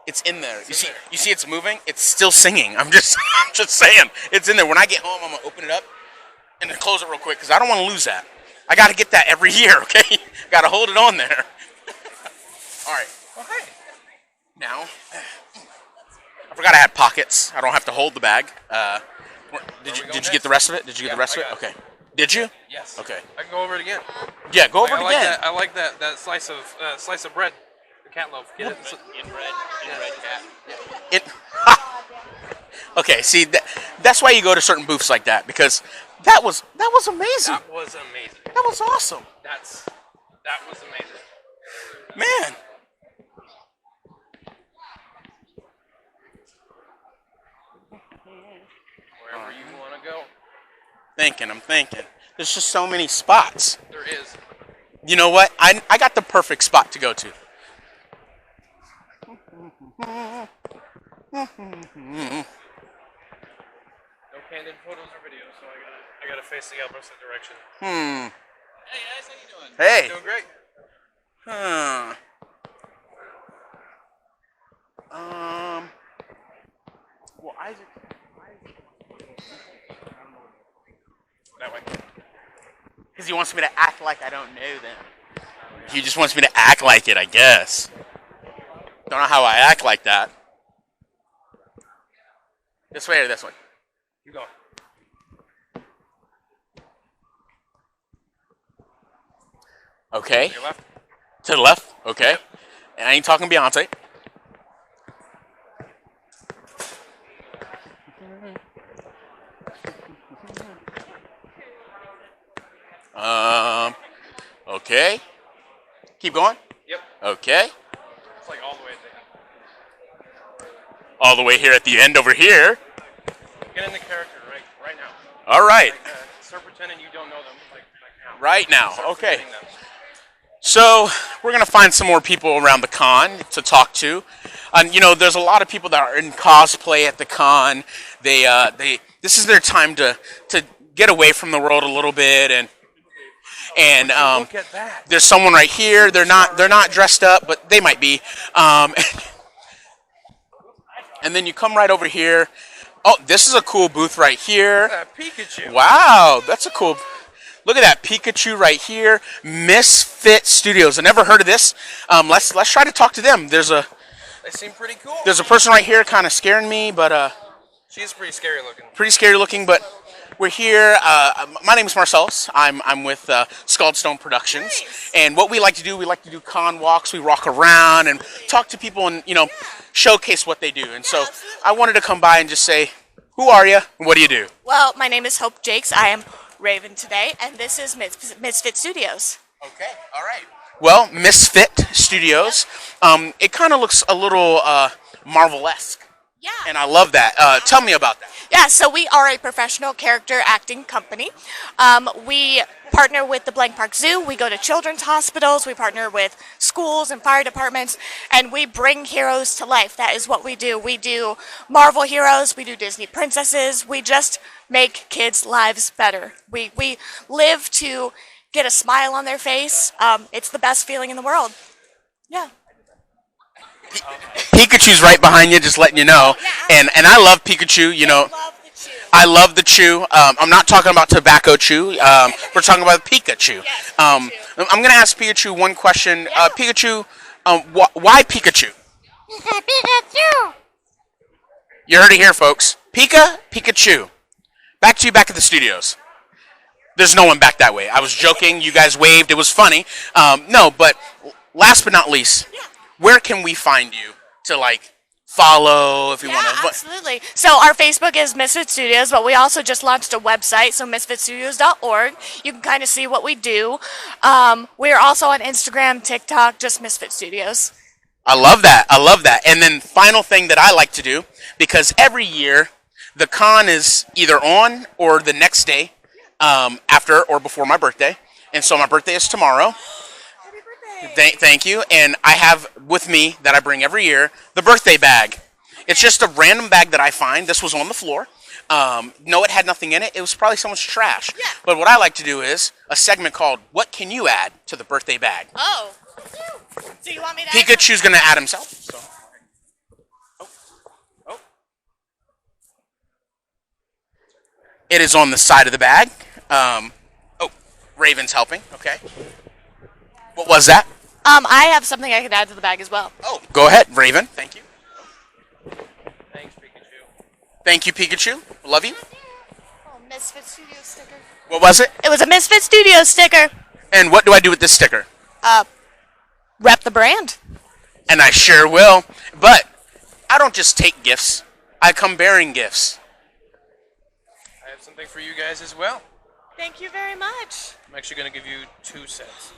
It's in there. You see it's moving? It's still singing. I'm just saying. It's in there. When I get home, I'm going to open it up and then close it real quick because I don't want to lose that. I got to get that every year, okay? Got to hold it on there. All right. Okay. Now, I forgot I had pockets. I don't have to hold the bag. Did you get the rest of it? Did you get the rest of it? Okay. Did you? Yes. Okay. I can go over it again. Yeah, go over it again. I like that slice of bread. The cat loaf. Get it? Inbred cat. Okay, see that's why you go to certain booths like that, because that was amazing. That was amazing. That was awesome. That was amazing. Man. Wherever you want to go. I'm thinking. There's just so many spots. There is. You know what? I got the perfect spot to go to. No candid photos or videos, so I gotta face the opposite direction. Hey guys, how you doing? Hey. Doing great. Well, Isaac. That way. Because he wants me to act like I don't know them. He just wants me to act like it, I guess. Don't know how I act like that. This way or this way? You go. Okay. To your left. To the left? Okay. Yep. And I ain't talking Beyonce. Okay. Keep going? Yep. Okay. It's like all the way at the end. All the way here at the end over here. Get in the character right now. All right. Like, start pretending you don't know them like now. Right now. Okay. So we're gonna find some more people around the con to talk to. You know, there's a lot of people that are in cosplay at the con. This is their time to get away from the world a little bit and look at that. There's someone right here. They're not dressed up, but they might be. And then you come right over here. Oh, this is a cool booth right here. Pikachu. Wow, that's a cool. Look at that Pikachu right here. Misfit Studios. I never heard of this. Let's try to talk to them. They seem pretty cool. There's a person right here kind of scaring me, but she's pretty scary looking. Pretty scary looking, but we're here. My name is Marcellus. I'm with Scaldstone Productions, and what we like to do con walks. We walk around and talk to people, and showcase what they do. And so I wanted to come by and just say, who are you? And what do you do? Well, my name is Hope Jakes. I am Raven today, and this is Misfit Studios. Okay, all right. Well, Misfit Studios. It kind of looks a little Marvel-esque. Yeah. And I love that. Tell me about that. Yeah, so we are a professional character acting company. We partner with the Blank Park Zoo. We go to children's hospitals. We partner with schools and fire departments, and we bring heroes to life. That is what we do. We do Marvel heroes. We do Disney princesses. We just make kids' lives better. We live to get a smile on their face. It's the best feeling in the world. Yeah. Pikachu's right behind you, just letting you know. And I love Pikachu, you know. I love the chew. I'm not talking about tobacco chew. We're talking about Pikachu. I'm going to ask Pikachu one question. Pikachu, why Pikachu? Pikachu! You heard it here, folks. Pikachu. Back to you back at the studios. There's no one back that way. I was joking. You guys waved. It was funny. No, but last but not least, where can we find you to, follow if you want to? Absolutely. So our Facebook is Misfit Studios, but we also just launched a website, so misfitstudios.org. You can kind of see what we do. We are also on Instagram, TikTok, just Misfit Studios. I love that. I love that. And then final thing that I like to do, because every year the con is either on or the next day after or before my birthday. And so my birthday is tomorrow. Thank you. And I have with me, that I bring every year, the birthday bag. It's just a random bag that I find. This was on the floor. No, it had nothing in it. It was probably someone's trash. Yeah. But what I like to do is a segment called, What Can You Add to the Birthday Bag? Oh. So you want me to Pikachu's going to add himself. So. Oh. It is on the side of the bag. Raven's helping. Okay. What was that? I have something I could add to the bag as well. Oh, go ahead, Raven. Thank you. Thanks, Pikachu. Thank you, Pikachu. Love you. Oh, Misfit Studio sticker. What was it? It was a Misfit Studio sticker. And what do I do with this sticker? Rep the brand. And I sure will. But I don't just take gifts. I come bearing gifts. I have something for you guys as well. Thank you very much. I'm actually going to give you 2 sets.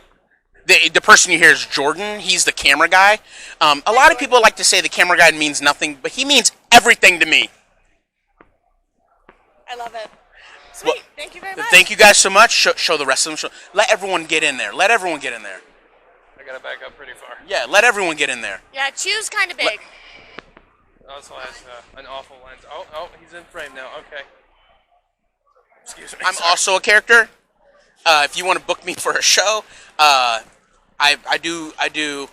The person you hear is Jordan. He's the camera guy. A lot of people like to say the camera guy means nothing, but he means everything to me. I love it. Sweet. Well, thank you very much. Thank you guys so much. Show the rest of them. Let everyone get in there. Let everyone get in there. I got to back up pretty far. Yeah, let everyone get in there. Yeah, Chew's kind of big. Also has an awful lens. Oh, he's in frame now. Okay. Excuse me. I'm also a character. If you want to book me for a show, I do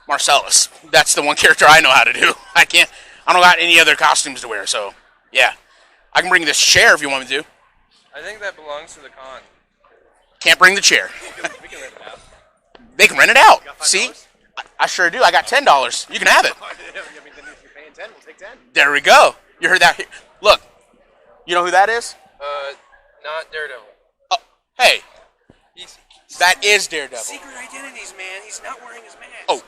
Marcellus. That's the one character I know how to do. I don't got any other costumes to wear, so yeah. I can bring this chair if you want me to. I think that belongs to the con. Can't bring the chair. They can rent it out. See? I sure do. I got $10. You can have it. There we go. You heard that? Look. You know who that is? Not Daredevil. Oh, hey. That is Daredevil. Secret identities, man. He's not wearing his mask.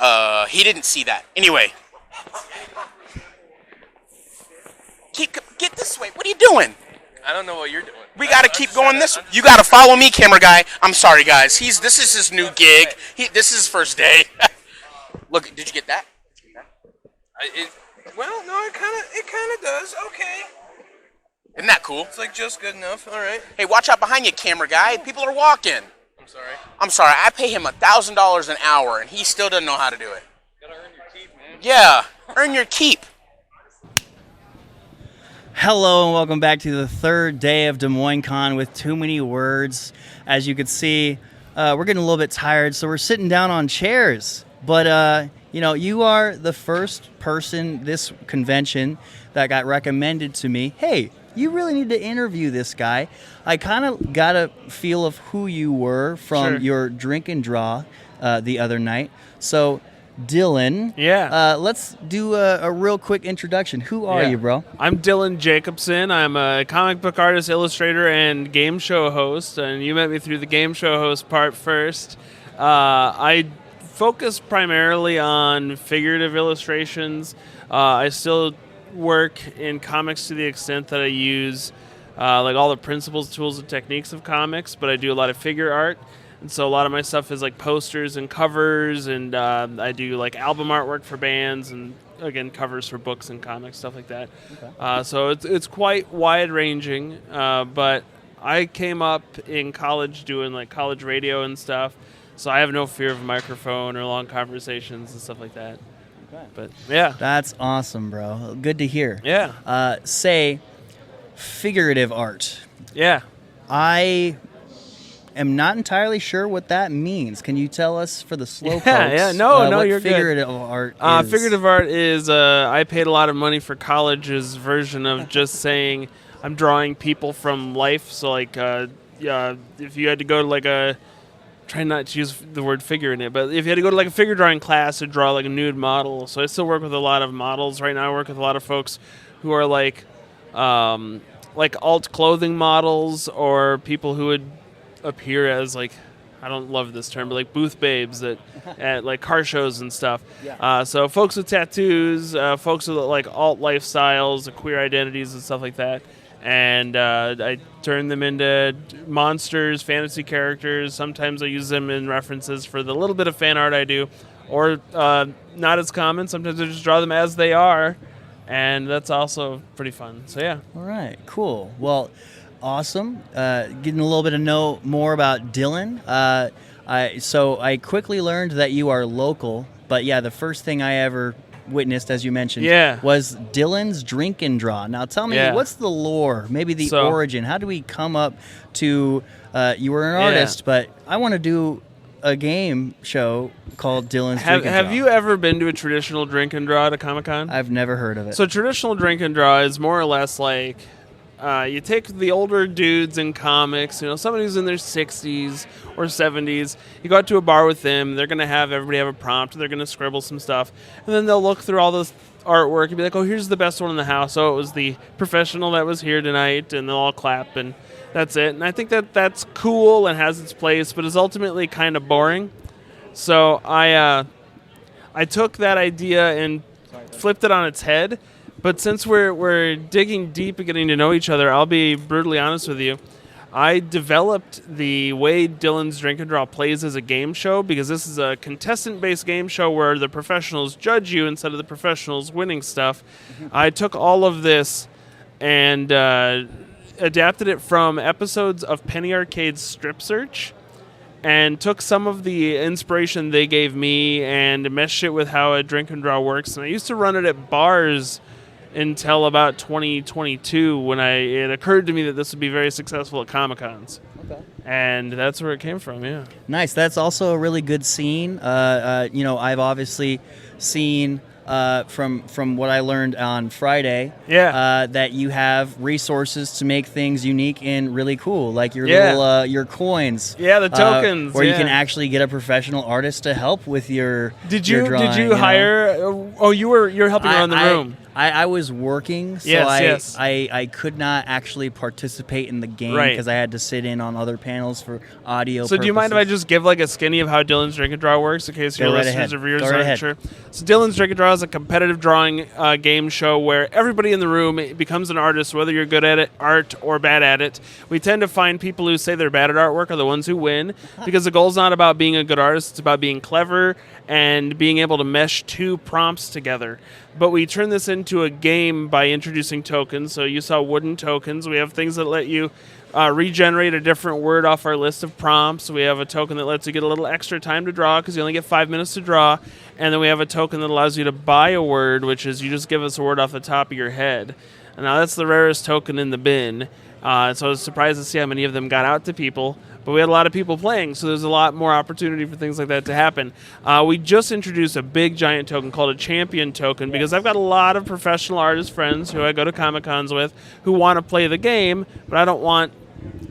Oh. He didn't see that. Anyway. Get this way. What are you doing? I don't know what you're doing. We gotta keep going this way. You gotta follow me, camera guy. I'm sorry, guys. This is his new gig. This is his first day. Look, did you get that? Well, no, it kind of does. Okay. Isn't that cool? It's like just good enough. All right. Hey, watch out behind you, camera guy. People are walking. I'm sorry. I pay him $1,000 an hour, and he still doesn't know how to do it. Gotta earn your keep, man. Yeah, earn your keep. Hello and welcome back to the third day of Des Moines Con with too many words. As you can see, we're getting a little bit tired, so we're sitting down on chairs. But, you are the first person this convention that got recommended to me. Hey, you really need to interview this guy. I kind of got a feel of who you were from your drink and draw the other night. So, Dylan. Yeah. Let's do a real quick introduction. Who are you, bro? I'm Dylan Jacobson. I'm a comic book artist, illustrator, and game show host. And you met me through the game show host part first. I focus primarily on figurative illustrations. I still work in comics to the extent that I use like all the principles, tools, and techniques of comics, but I do a lot of figure art. And so a lot of my stuff is like posters and covers, and I do like album artwork for bands, and again covers for books and comics, stuff like that. Okay. So it's quite wide ranging. But I came up in college doing like college radio and stuff, so I have no fear of a microphone or long conversations and stuff like that. Okay. But yeah, that's awesome, bro. Good to hear. Yeah. Say figurative art. Yeah. I am not entirely sure what that means. Can you tell us for the slow folks? Yeah, no, what you're figurative good. art is? Figurative art is I paid a lot of money for college's version of just saying I'm drawing people from life. So like, if you had to go to like try not to use the word figure in it, but if you had to go to like a figure drawing class to draw like a nude model. So I still work with a lot of models right now. I work with a lot of folks who are like alt clothing models, or people who would appear as like, I don't love this term, but like booth babes at like car shows and stuff. Yeah. So folks with tattoos, folks with like alt lifestyles, queer identities and stuff like that. And I turn them into monsters, fantasy characters. Sometimes I use them in references for the little bit of fan art I do, or not as common. Sometimes I just draw them as they are, and that's also pretty fun. So yeah. All right, cool. Well, awesome. Getting a little bit to know more about Dylan. So I quickly learned that you are local, but yeah, the first thing I ever witnessed, as you mentioned, was Dylan's Drink and Draw. Now tell me, what's the lore, maybe the origin? How do we come up to, you were an artist, but I want to do a game show called Dylan's Drink and Draw. Have you ever been to a traditional Drink and Draw at a Comic-Con? I've never heard of it. So traditional Drink and Draw is more or less like, you take the older dudes in comics, somebody who's in their 60s or 70s, you go out to a bar with them, they're going to have everybody have a prompt, they're going to scribble some stuff, and then they'll look through all this artwork and be like, oh, here's the best one in the house. Oh, it was the professional that was here tonight, and they'll all clap, and that's it. And I think that that's cool and has its place, but is ultimately kind of boring. So I took that idea and flipped it on its head. But since we're digging deep and getting to know each other, I'll be brutally honest with you. I developed the way Dylan's Drink and Draw plays as a game show, because this is a contestant-based game show where the professionals judge you instead of the professionals winning stuff. I took all of this and adapted it from episodes of Penny Arcade's Strip Search, and took some of the inspiration they gave me and meshed it with how a drink and draw works. And I used to run it at bars until about 2022, when it occurred to me that this would be very successful at Comic-Cons. Okay. And that's where it came from, yeah. Nice. That's also a really good scene. I've obviously seen from what I learned on Friday, that you have resources to make things unique and really cool, like your little your coins. Yeah, the tokens. Where you can actually get a professional artist to help with your. Did drawing, Did you hire? Oh, you're helping around the room. I was working, so I could not actually participate in the game because I had to sit in on other panels for audio. So do you mind if I just give like a skinny of how Dylan's Drink and Draw works in case your listeners or viewers aren't sure? So Dylan's Drink and Draw is a competitive drawing game show where everybody in the room becomes an artist, whether you're good at it, art or bad at it. We tend to find people who say they're bad at artwork are the ones who win because the goal's not about being a good artist, it's about being clever and being able to mesh two prompts together. But we turn this into a game by introducing tokens. So you saw wooden tokens. We have things that let you regenerate a different word off our list of prompts. We have a token that lets you get a little extra time to draw because you only get 5 minutes to draw. And then we have a token that allows you to buy a word, which is you just give us a word off the top of your head. And now that's the rarest token in the bin. So I was surprised to see how many of them got out to people. But we had a lot of people playing, so there's a lot more opportunity for things like that to happen. We just introduced a big giant token called a champion token because I've got a lot of professional artist friends who I go to Comic-Cons with who want to play the game, but I don't want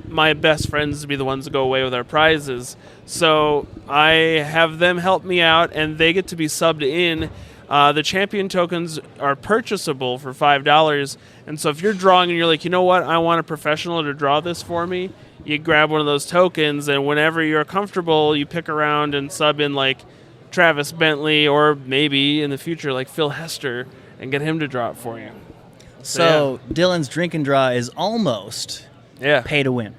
my best friends to be the ones to go away with our prizes. So I have them help me out, and they get to be subbed in. The champion tokens are purchasable for $5, and so if you're drawing and you're like, you know what, I want a professional to draw this for me, you grab one of those tokens, and whenever you're comfortable, you pick around and sub in like Travis Bentley or maybe in the future like Phil Hester and get him to draw it for you. So Dylan's Drink and Draw is almost pay to win.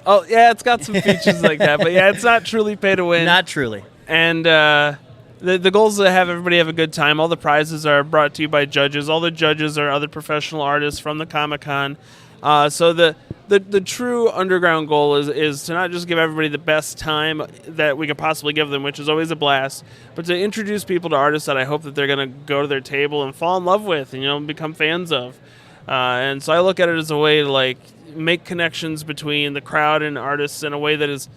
Oh, yeah, it's got some features like that, but yeah, it's not truly pay to win. Not truly. And the goal is to have everybody have a good time. All the prizes are brought to you by judges. All the judges are other professional artists from the Comic-Con. So the true underground goal is to not just give everybody the best time that we could possibly give them, which is always a blast, but to introduce people to artists that I hope that they're going to go to their table and fall in love with and become fans of. And so I look at it as a way to like make connections between the crowd and artists in a way that is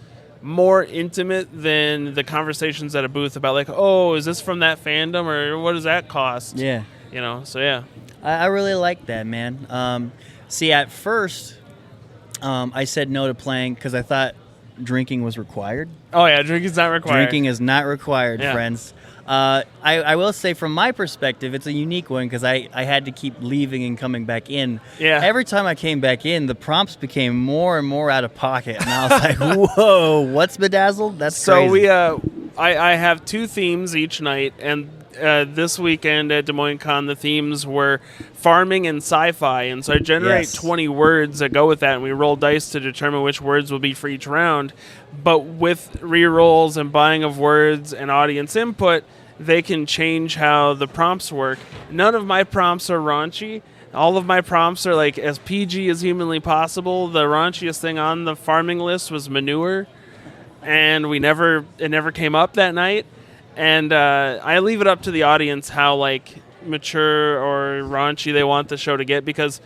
more intimate than the conversations at a booth about like, oh, is this from that fandom or what does that cost? Yeah. So yeah. I really like that, man. See, at first, I said no to playing because I thought drinking was required. Oh, yeah, drinking's not required. Drinking is not required, friends. I will say from my perspective, it's a unique one because I had to keep leaving and coming back in. Yeah. Every time I came back in, the prompts became more and more out of pocket. And I was like, whoa, what's bedazzled? That's crazy. So I have two themes each night, and this weekend at Des Moines Con, the themes were farming and sci-fi, and so I generate 20 words that go with that, and we roll dice to determine which words will be for each round. But with re-rolls and buying of words and audience input, they can change how the prompts work. None of my prompts are raunchy. All of my prompts are like as PG as humanly possible. The raunchiest thing on the farming list was manure, and it never came up that night. And I leave it up to the audience how like mature or raunchy they want the show to get because,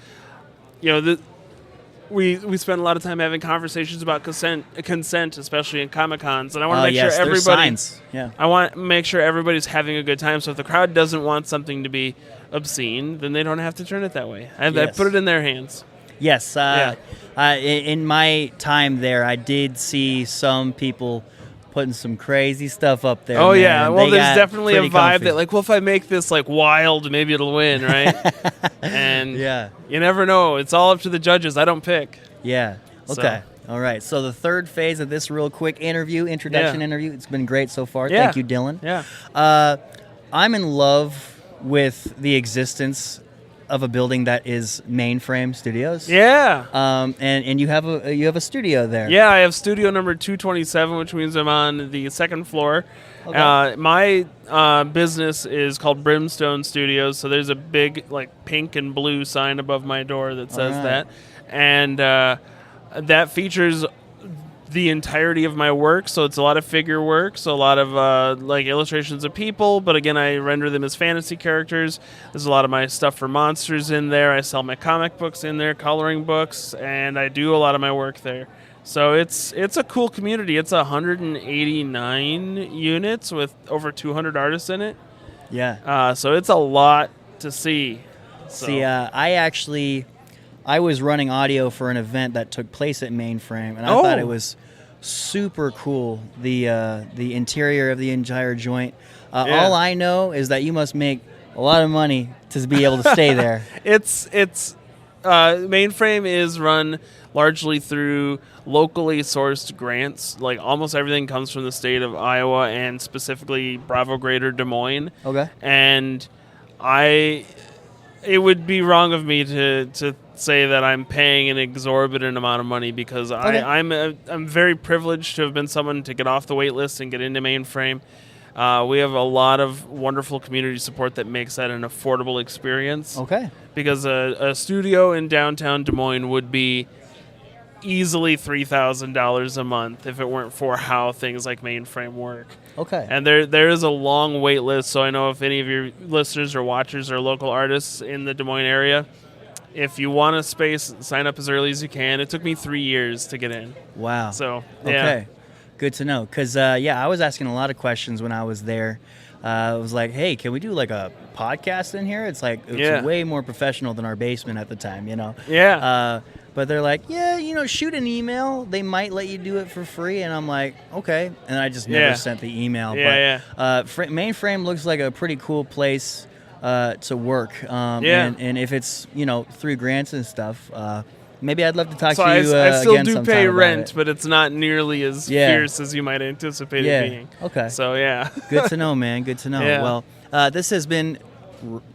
we spend a lot of time having conversations about consent, especially in Comic-Cons, and I want to make sure everybody. Yeah. I want to make sure everybody's having a good time. So if the crowd doesn't want something to be obscene, then they don't have to turn it that way. I put it in their hands. Yes. In my time there, I did see some people putting some crazy stuff up there. Oh, man. yeah. Well, there's definitely a vibe comfy. that, like, well, if I make this, like, wild, maybe it'll win, right? And you never know. It's all up to the judges. I don't pick. Yeah. Okay. So. All right. So the third phase of this real quick introduction interview, it's been great so far. Yeah. Thank you, Dylan. Yeah. I'm in love with the existence of a building that is Mainframe Studios. Yeah. And you have a studio there. Yeah, I have studio number 227, which means I'm on the second floor. Okay. My business is called Brimstone Studios, so there's a big like pink and blue sign above my door that says that. And that features the entirety of my work, so it's a lot of figure work, so a lot of like illustrations of people, but again I render them as fantasy characters. There's a lot of my stuff for monsters in there. I sell my comic books in there, coloring books, and I do a lot of my work there. So it's a cool community. It's 189 units with over 200 artists in it. Yeah. So it's a lot to see. So. See, I was running audio for an event that took place at Mainframe, and I thought it was super cool. The interior of the entire joint. All I know is that you must make a lot of money to be able to stay there. It's Mainframe is run largely through locally sourced grants. Like almost everything comes from the state of Iowa and specifically Bravo Greater Des Moines. Okay. And it would be wrong of me to say that I'm paying an exorbitant amount of money because I'm very privileged to have been someone to get off the wait list and get into Mainframe. We have a lot of wonderful community support that makes that an affordable experience. Okay. Because a studio in downtown Des Moines would be easily $3,000 a month if it weren't for how things like Mainframe work. Okay. And there is a long wait list, so I know if any of your listeners or watchers are local artists in the Des Moines area, if you want a space, sign up as early as you can. It took me 3 years to get in. Wow. So, yeah. Okay. Good to know. Because, I was asking a lot of questions when I was there. I was like, hey, can we do like a podcast in here? It's like, it's way more professional than our basement at the time, you know? Yeah. But they're like, shoot an email. They might let you do it for free. And I'm like, okay. And I just never sent the email. Mainframe looks like a pretty cool place to work. And if it's, through grants and stuff, maybe I'd love to talk to you I still again do sometime pay about rent, it. but it's not nearly as fierce as you might anticipate it being. Okay. So, yeah. Good to know, man. Good to know. Yeah. Well, this has been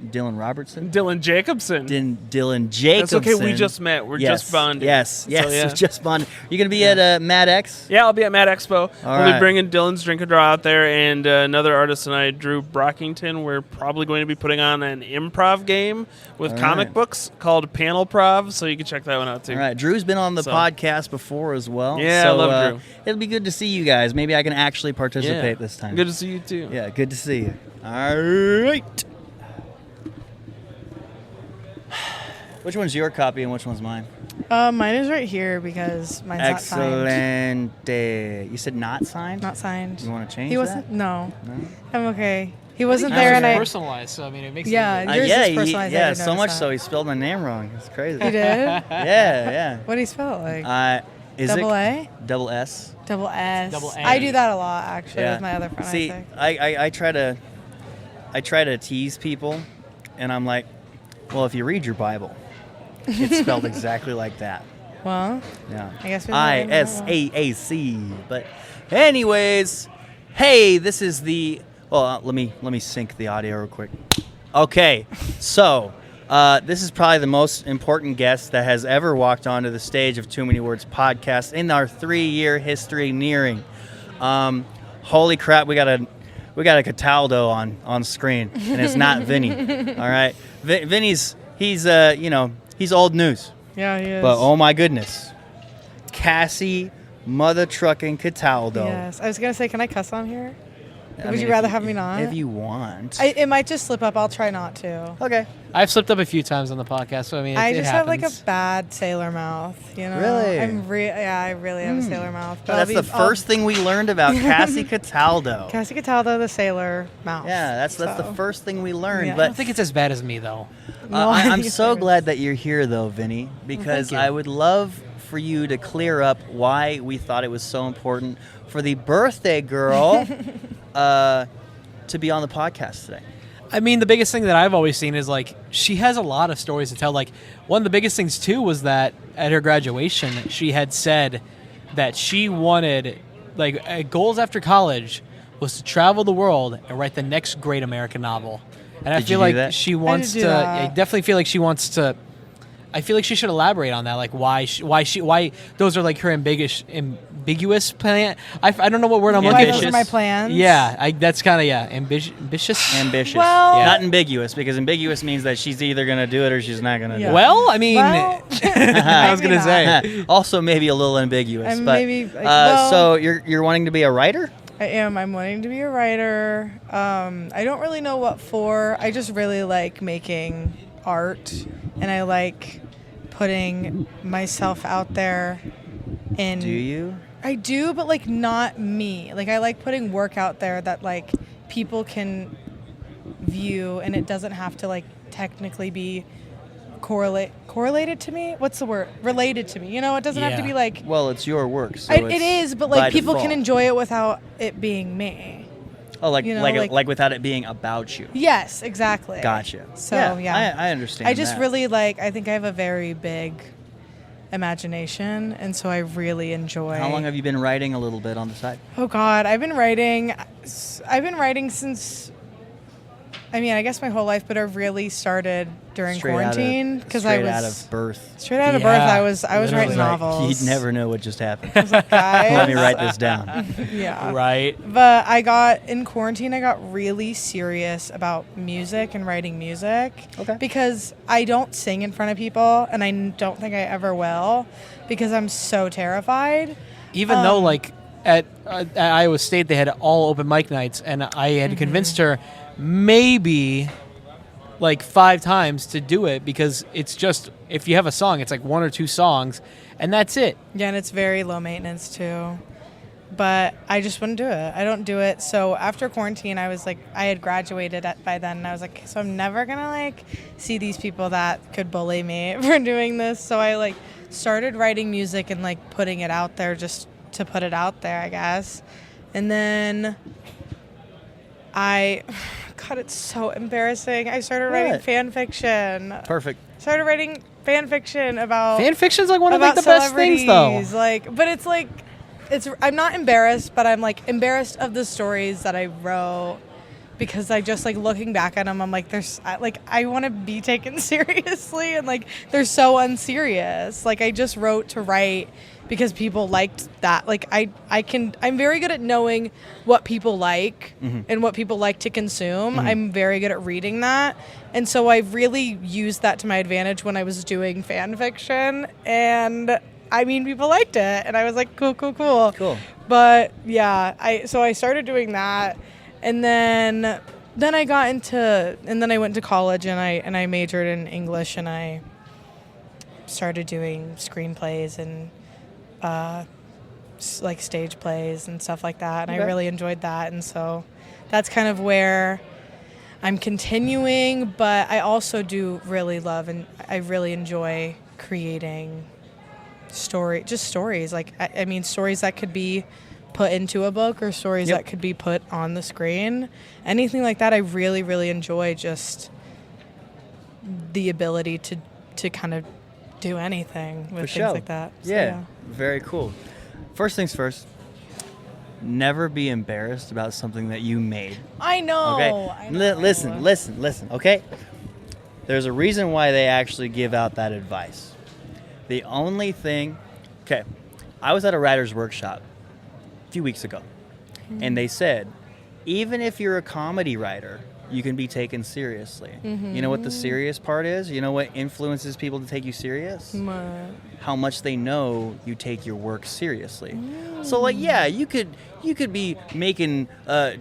Dylan Robertson? Dylan Jacobson. Dylan Jacobson. That's okay. We just met. We're just bonded. Yes. So, yeah. We're just bonded. You're going to be at Mad X? Yeah, I'll be at Mad Expo. All We'll be right. bringing Dylan's Drink and Draw out there, and another artist and I, Drew Brockington. We're probably going to be putting on an improv game with All comic right. books called Panel Prov, so you can check that one out too. All right. Drew's been on the podcast before as well. Yeah, so, I love Drew. It'll be good to see you guys. Maybe I can actually participate this time. Good to see you too. Yeah, good to see you. All right. Which one's your copy and which one's mine? Mine is right here because mine's not signed. Excellent. You said not signed? Not signed. You want to change He wasn't. that? No. No? I'm okay. He wasn't there, and I personalized. So I mean, it makes yours is personalized. I did so notice much that. so he spelled my name wrong. It's crazy. He did? Yeah. What do you spell it like? Double A? Double S. Double S. Double A. I do that a lot actually with my other friend. See, Isaac. I try to tease people, and I'm like, well, if you read your Bible, it's spelled exactly like that. Well, yeah. I guess we ISAAC. But anyways, hey, this is the. Well, let me sync the audio real quick. Okay, so this is probably the most important guest that has ever walked onto the stage of Too Many Words podcast in our 3-year history nearing. Holy crap, we got a Cataldo on screen, and it's not Vinnie. All right, Vinnie's he's old news. Yeah, he is. But oh my goodness, Cassie, mother trucking Cataldo. Yes, I was gonna say, can I cuss on here? I Would mean, you rather have me not? If you want. It might just slip up. I'll try not to. Okay. I've slipped up a few times on the podcast, so I mean, I it just have like a happens. bad sailor mouth, you know. Really? I really have a sailor mouth. But That's the first thing we learned about Cassie Cataldo. Cassie Cataldo, the sailor mouth. Yeah, that's the first thing we learned. Yeah. But I don't think it's as bad as me though. No, I'm I so think glad that you're here, though, Vinnie, because you. I would love for you to clear up why we thought it was so important for the birthday girl to be on the podcast today. I mean, the biggest thing that I've always seen is like she has a lot of stories to tell. Like one of the biggest things too was that at her graduation, she had said that she wanted goals after college was to travel the world and write the next great American novel. And I Did feel you do like that? she wants to. I definitely feel like she wants to. I feel like she should elaborate on that, like why those are like her ambiguous plan. I don't know what word I'm looking for. Those are my plans. Yeah, that's kind of ambitious. Ambitious. Well- Not ambiguous, because ambiguous means that she's either going to do it or she's not going to do it. Well, I mean, Well, I was gonna say. Also maybe a little ambiguous. And but, maybe, well- so you're wanting to be a writer? I am. I'm wanting to be a writer. I don't really know what for. I just really like making art, and I like putting myself out there. In Do you? I do, but like not me. Like I like putting work out there that like people can view, and it doesn't have to like technically be correlated to me. What's the word? Related to me. You know, it doesn't have to be like. Well, it's your work. So it is, but by like people can default. enjoy it without it being me. Oh, like you know, like without it being about you. Yes, exactly. Gotcha. So yeah, I understand. I just that. really like. I think I have a very big imagination, and so I really enjoy. How long have you been writing a little bit on the side? Oh God, I've been writing since. I mean, I guess my whole life, but I really started during quarantine because I was straight out of birth. Straight out of birth, I was writing novels. You'd never know what just happened. Guys. Let me write this down. Yeah. Right. But I got in quarantine. I got really serious about music and writing music. Okay. Because I don't sing in front of people, and I don't think I ever will, because I'm so terrified. Even though, like, at Iowa State, they had all open mic nights, and I had convinced her maybe like 5 times to do it, because it's just, if you have a song, it's like 1 or 2 songs, and that's it. Yeah, and it's very low maintenance, too. But I just wouldn't do it. I don't do it. So after quarantine, I was like, I had graduated by then, and I was like, so I'm never going to, like, see these people that could bully me for doing this. So I, like, started writing music and, like, putting it out there just to put it out there, I guess. And then God, it's so embarrassing. I started writing fan fiction. Perfect. Started writing fan fiction about... Fan fiction's like one of like the best things, though. Like, but it's like... I'm not embarrassed, but I'm like embarrassed of the stories that I wrote, because I just like looking back at them, I'm like, I want to be taken seriously, and like they're so unserious. Like I just wrote to write because people liked that. Like I'm very good at knowing what people like and what people like to consume. I'm very good at reading that, and so I really used that to my advantage when I was doing fan fiction, and I mean, people liked it, and I was like, cool. But yeah, I started doing that, and then I got into, and then I went to college, and I majored in English, and I started doing screenplays and like stage plays and stuff like that, and I really enjoyed that, and so that's kind of where I'm continuing. But I also do really love, and I really enjoy creating stories. Like, I mean, stories that could be put into a book, or stories that could be put on the screen. Anything like that, I really, really enjoy just the ability to kind of do anything with things like that. So, yeah, very cool. First things first, never be embarrassed about something that you made. I know. Okay? I know. Listen, okay? There's a reason why they actually give out that advice. The only thing, okay, I was at a writer's workshop a few weeks ago, and they said, even if you're a comedy writer, you can be taken seriously. You know what the serious part is? You know what influences people to take you serious? How much they know you take your work seriously. So, like, yeah, you could be making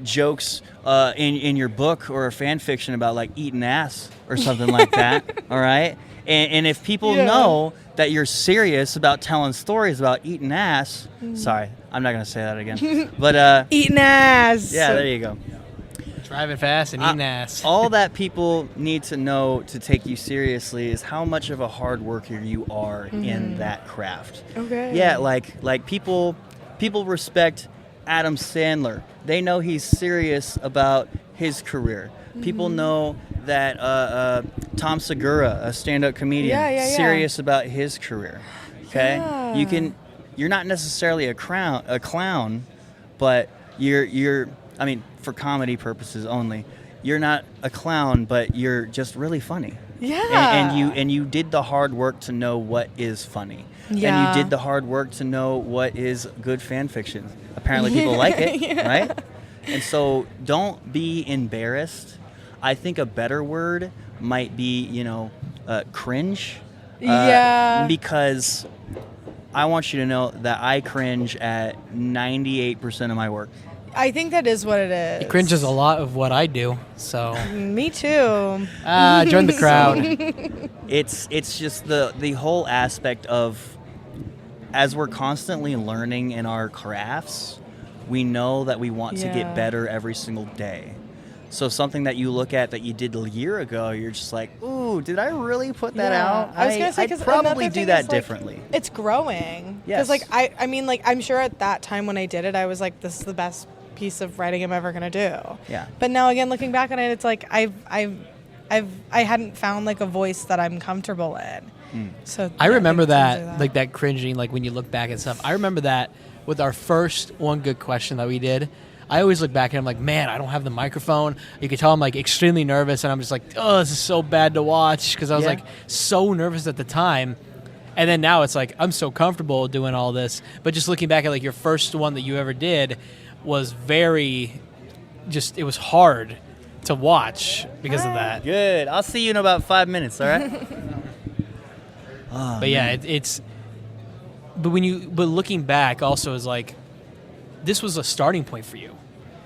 jokes in your book or a fan fiction about, like, eating ass or something like that, all right? And if people know that you're serious about telling stories about eating ass, sorry, I'm not going to say that again, but eating ass. Yeah, there you go. Driving fast and eating ass. All that people need to know to take you seriously is how much of a hard worker you are in that craft. Okay. Yeah, like people respect Adam Sandler. They know he's serious about his career. People know that Tom Segura, a stand-up comedian, serious about his career. Okay, you're not necessarily a clown, but you're. I mean, for comedy purposes only, you're not a clown, but you're just really funny. Yeah. And you did the hard work to know what is funny. Yeah. And you did the hard work to know what is good fan fiction. Apparently, people like it, right? And so, don't be embarrassed. I think a better word might be, cringe. Because I want you to know that I cringe at 98% of my work. I think that is what it is. It cringes a lot of what I do, so. Me too. Join the crowd. It's just the whole aspect of, as we're constantly learning in our crafts, we know that we want to get better every single day. So something that you look at that you did a year ago, you're just like, ooh, did I really put that out? I was gonna say, I'd 'cause probably another do thing that is, like, differently. It's growing. Yes. Because like I mean, like I'm sure at that time when I did it, I was like, this is the best piece of writing I'm ever gonna do. Yeah. But now again, looking back on it, it's like I hadn't found like a voice that I'm comfortable in. So I remember think things that, are like that cringing, like when you look back at stuff. I remember that with our first One Good Question that we did. I always look back and I'm like, man, I don't have the microphone. You can tell I'm like extremely nervous, and I'm just like, oh, this is so bad to watch because I was like so nervous at the time. And then now it's like I'm so comfortable doing all this. But just looking back at like your first one that you ever did was very, just it was hard to watch because of that. Good. I'll see you in about 5 minutes. All right. But yeah, but looking back also is like, this was a starting point for you.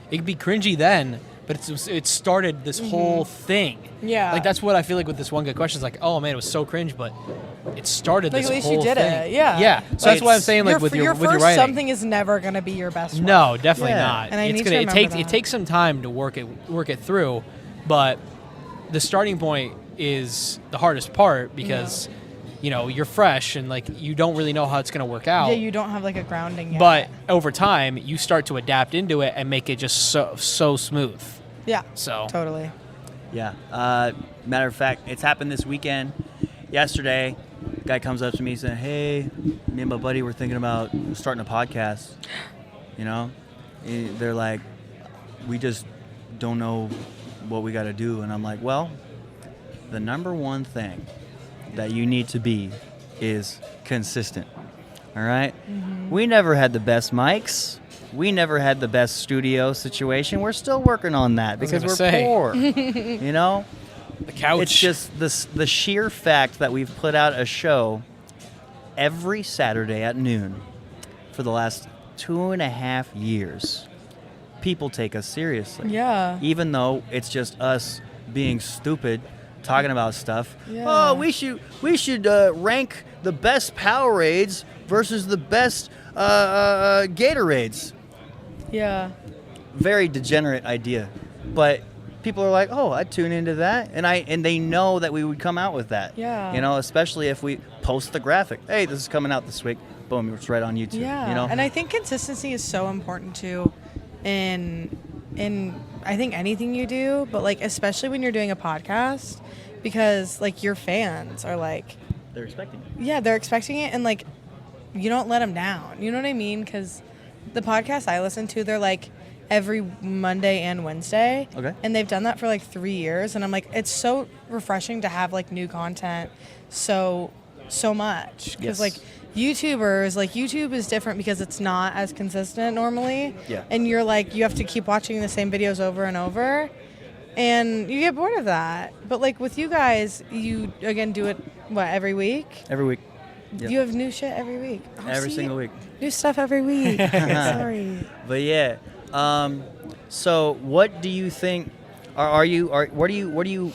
It could be cringy then, but it started this whole thing. Yeah. Like that's what I feel like with this One Good Question. It's like, oh man, it was so cringe, but it started Like this at least whole you did thing. it. Yeah. Yeah. So that's why I'm saying like with your first writing. something is never gonna be your best one. No, definitely not. And I need to it remember takes that. it takes some time to work it through, but the starting point is the hardest part because you know you're fresh and like you don't really know how it's going to work out. Yeah, you don't have like a grounding yet. But over time, you start to adapt into it and make it just so smooth. Yeah. So totally. Yeah. Matter of fact, it's happened this weekend. Yesterday, a guy comes up to me saying, hey, me and my buddy were thinking about starting a podcast. You know? They're like, we just don't know what we got to do. And I'm like, well, the number one thing that you need to be is consistent. All right? Mm-hmm. We never had the best mics. We never had the best studio situation. We're still working on that because we're poor. You know? The couch. It's just the sheer fact that we've put out a show every Saturday at noon for the last 2.5 years. People take us seriously. Yeah. Even though it's just us being stupid, talking about stuff. Yeah. Oh, we should rank the best Powerades versus the best Gatorades. Yeah. Very degenerate idea, but people are like, oh, I'd tune into that, and they know that we would come out with that. Yeah. You know, especially if we post the graphic. Hey, this is coming out this week. Boom, it's right on YouTube. Yeah. You know. And I think consistency is so important too, in I think anything you do, but like especially when you're doing a podcast, because like your fans are like, they're expecting it. Yeah, they're expecting it, and like you don't let them down. You know what I mean? Because the podcasts I listen to, they're like every Monday and Wednesday. Okay. And they've done that for like 3 years, and I'm like, it's so refreshing to have like new content so much. Because Yes. like YouTubers, like YouTube is different because it's not as consistent normally. Yeah. And you're like, you have to keep watching the same videos over and over, and you get bored of that. But like with you guys, you again do it every week? Every week. Yep. You have new shit every week. Oh, Every see? single week. New stuff every week. Sorry. But yeah. So what do you think? What do you?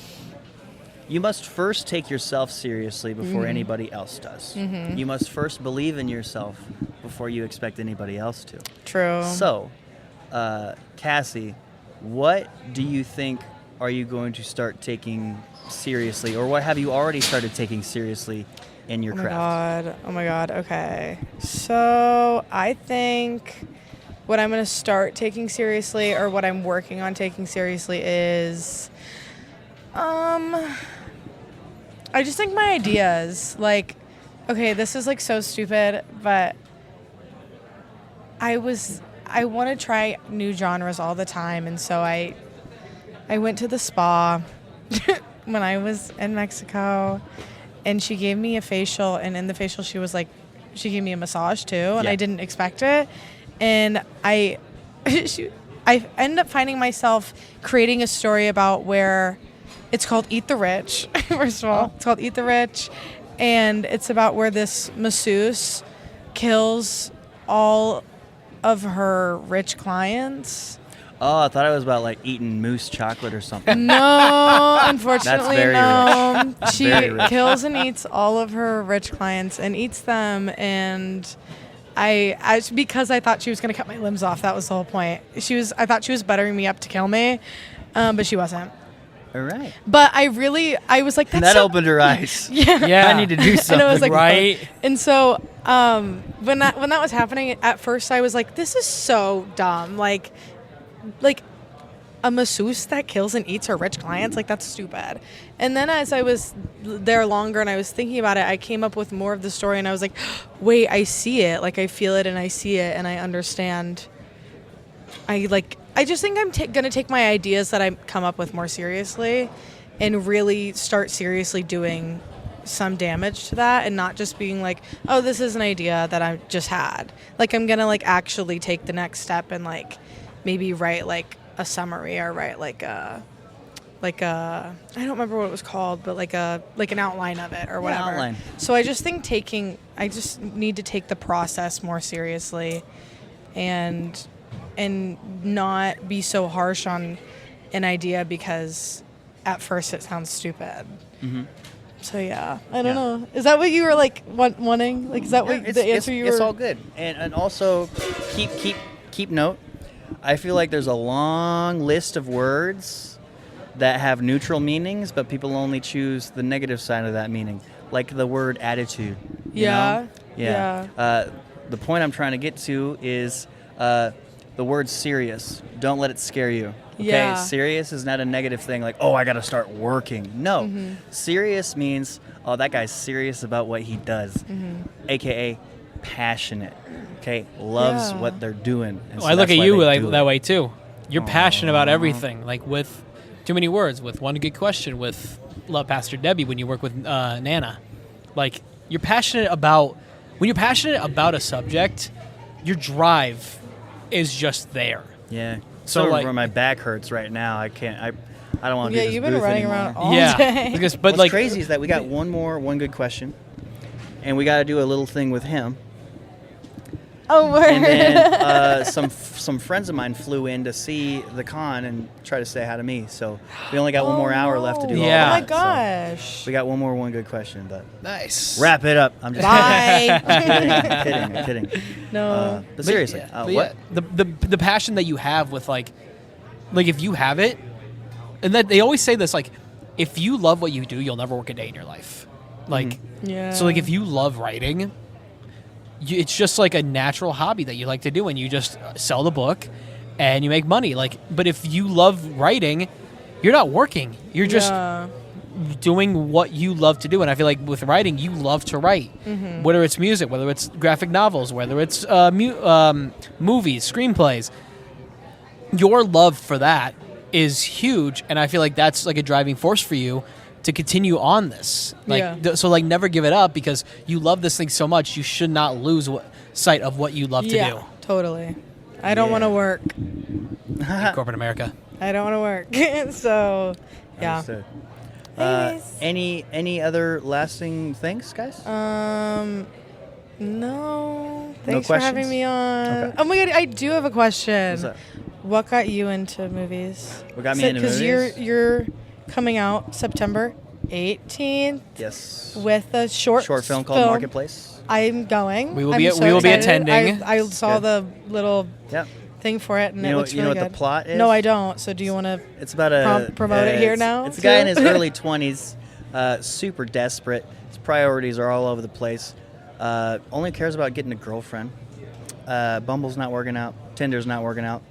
You must first take yourself seriously before Mhm. anybody else does. Mhm. You must first believe in yourself before you expect anybody else to. True. So, Cassie, what do you think are you going to start taking seriously, or what have you already started taking seriously in your craft? Oh my god. Okay. So I think what I'm going to start taking seriously, or what I'm working on taking seriously, is I just think my ideas, like, okay, this is like so stupid, but I want to try new genres all the time, and so I went to the spa when I was in Mexico, and she gave me a facial, and in the facial she gave me a massage too, and I didn't expect it, and I ended up finding myself creating a story about where it's called Eat the Rich. First of all, it's called Eat the Rich, and it's about where this masseuse kills all of her rich clients. Oh, I thought it was about like eating moose chocolate or something. No, unfortunately, That's very no. rich. She Very rich. kills and eats all of her rich clients and eats them, and because I thought she was gonna cut my limbs off. That was the whole point. I thought she was buttering me up to kill me, but she wasn't. All right. But I was like, And that's that so- opened her eyes. Yeah. I need to do something. And I was like, right? And so when that was happening, at first I was like, this is so dumb. Like a masseuse that kills and eats her rich clients, like that's stupid. And then as I was there longer and I was thinking about it, I came up with more of the story and I was like, wait, I see it. Like I feel it and I see it and I understand. I just think I'm going to take my ideas that I come up with more seriously and really start seriously doing some damage to that and not just being like, oh, this is an idea that I just had. Like I'm going to like actually take the next step and like maybe write like a summary or write like a I don't remember what it was called, but like an outline of it or whatever. Outline. So I just think I just need to take the process more seriously and not be so harsh on an idea because at first it sounds stupid. Mm-hmm. So yeah, I don't know. Is that what you were like wanting? Like is that what the answer you were? It's all good. And also keep note. I feel like there's a long list of words that have neutral meanings, but people only choose the negative side of that meaning, like the word attitude. you Yeah. know? Yeah. The point I'm trying to get to is the word serious. Don't let it scare you. Okay? Yeah. Serious is not a negative thing like, oh, I got to start working. No. Mhm. Serious means, oh, that guy's serious about what he does, Mhm. AKA passionate. Okay? Loves Yeah. what they're doing. And Well, so I look that's at why you they like do that it. way too. You're passionate about everything, like with too many words, with one good question, with Love Pastor Debbie when you work with Nana. Like you're passionate about when you're passionate about a subject, your drive is just there. Yeah. So, So like- where my back hurts right now. I can't. I don't want to Yeah, do this you've been booth running anymore. around all Yeah. day. Because- but What's like crazy is that we got one good question, and we got to do a little thing with him. Oh, word. And then some friends of mine flew in to see the con and try to say hi to me. So we only got one more hour left to do all Yeah. that. Oh my gosh. So we got one good question, but nice. wrap it up. I'm just Bye. I'm kidding. No. But seriously, But what? yeah, the passion that you have with like if you have it, and that they always say this, like if you love what you do, you'll never work a day in your life. Like Yeah. so like if you love writing, it's just like a natural hobby that you like to do, and you just sell the book and you make money. Like, but if you love writing, you're not working. You're just Yeah. doing what you love to do. And I feel like with writing, you love to write, Mhm. whether it's music, whether it's graphic novels, whether it's movies, screenplays. Your love for that is huge, and I feel like that's like a driving force for you to continue on this. Like, Yeah. so like never give it up because you love this thing so much. You should not lose sight of what you love to Yeah, do. totally. I don't want to work. In corporate America. I don't want to work. So, yeah. Understood. Anyways. Any other lasting things, guys? No. Thanks for questions? having me on. Okay. Oh my god, I do have a question. What's up? What got you into movies? What got me into Because movies? you're coming out September 18th Yes. with a short film called Marketplace. I'm going. We will I'm be- so we will be excited. attending. I saw Good. the little Yep. thing for it, and You it know- looks you know really what the good. plot is? No, I don't. So do you want to? It's about a promote it here it's- now. It's a guy in too? his early 20s, super desperate. His priorities are all over the place. Only cares about getting a girlfriend. Bumble's not working out. Tinder's not working out.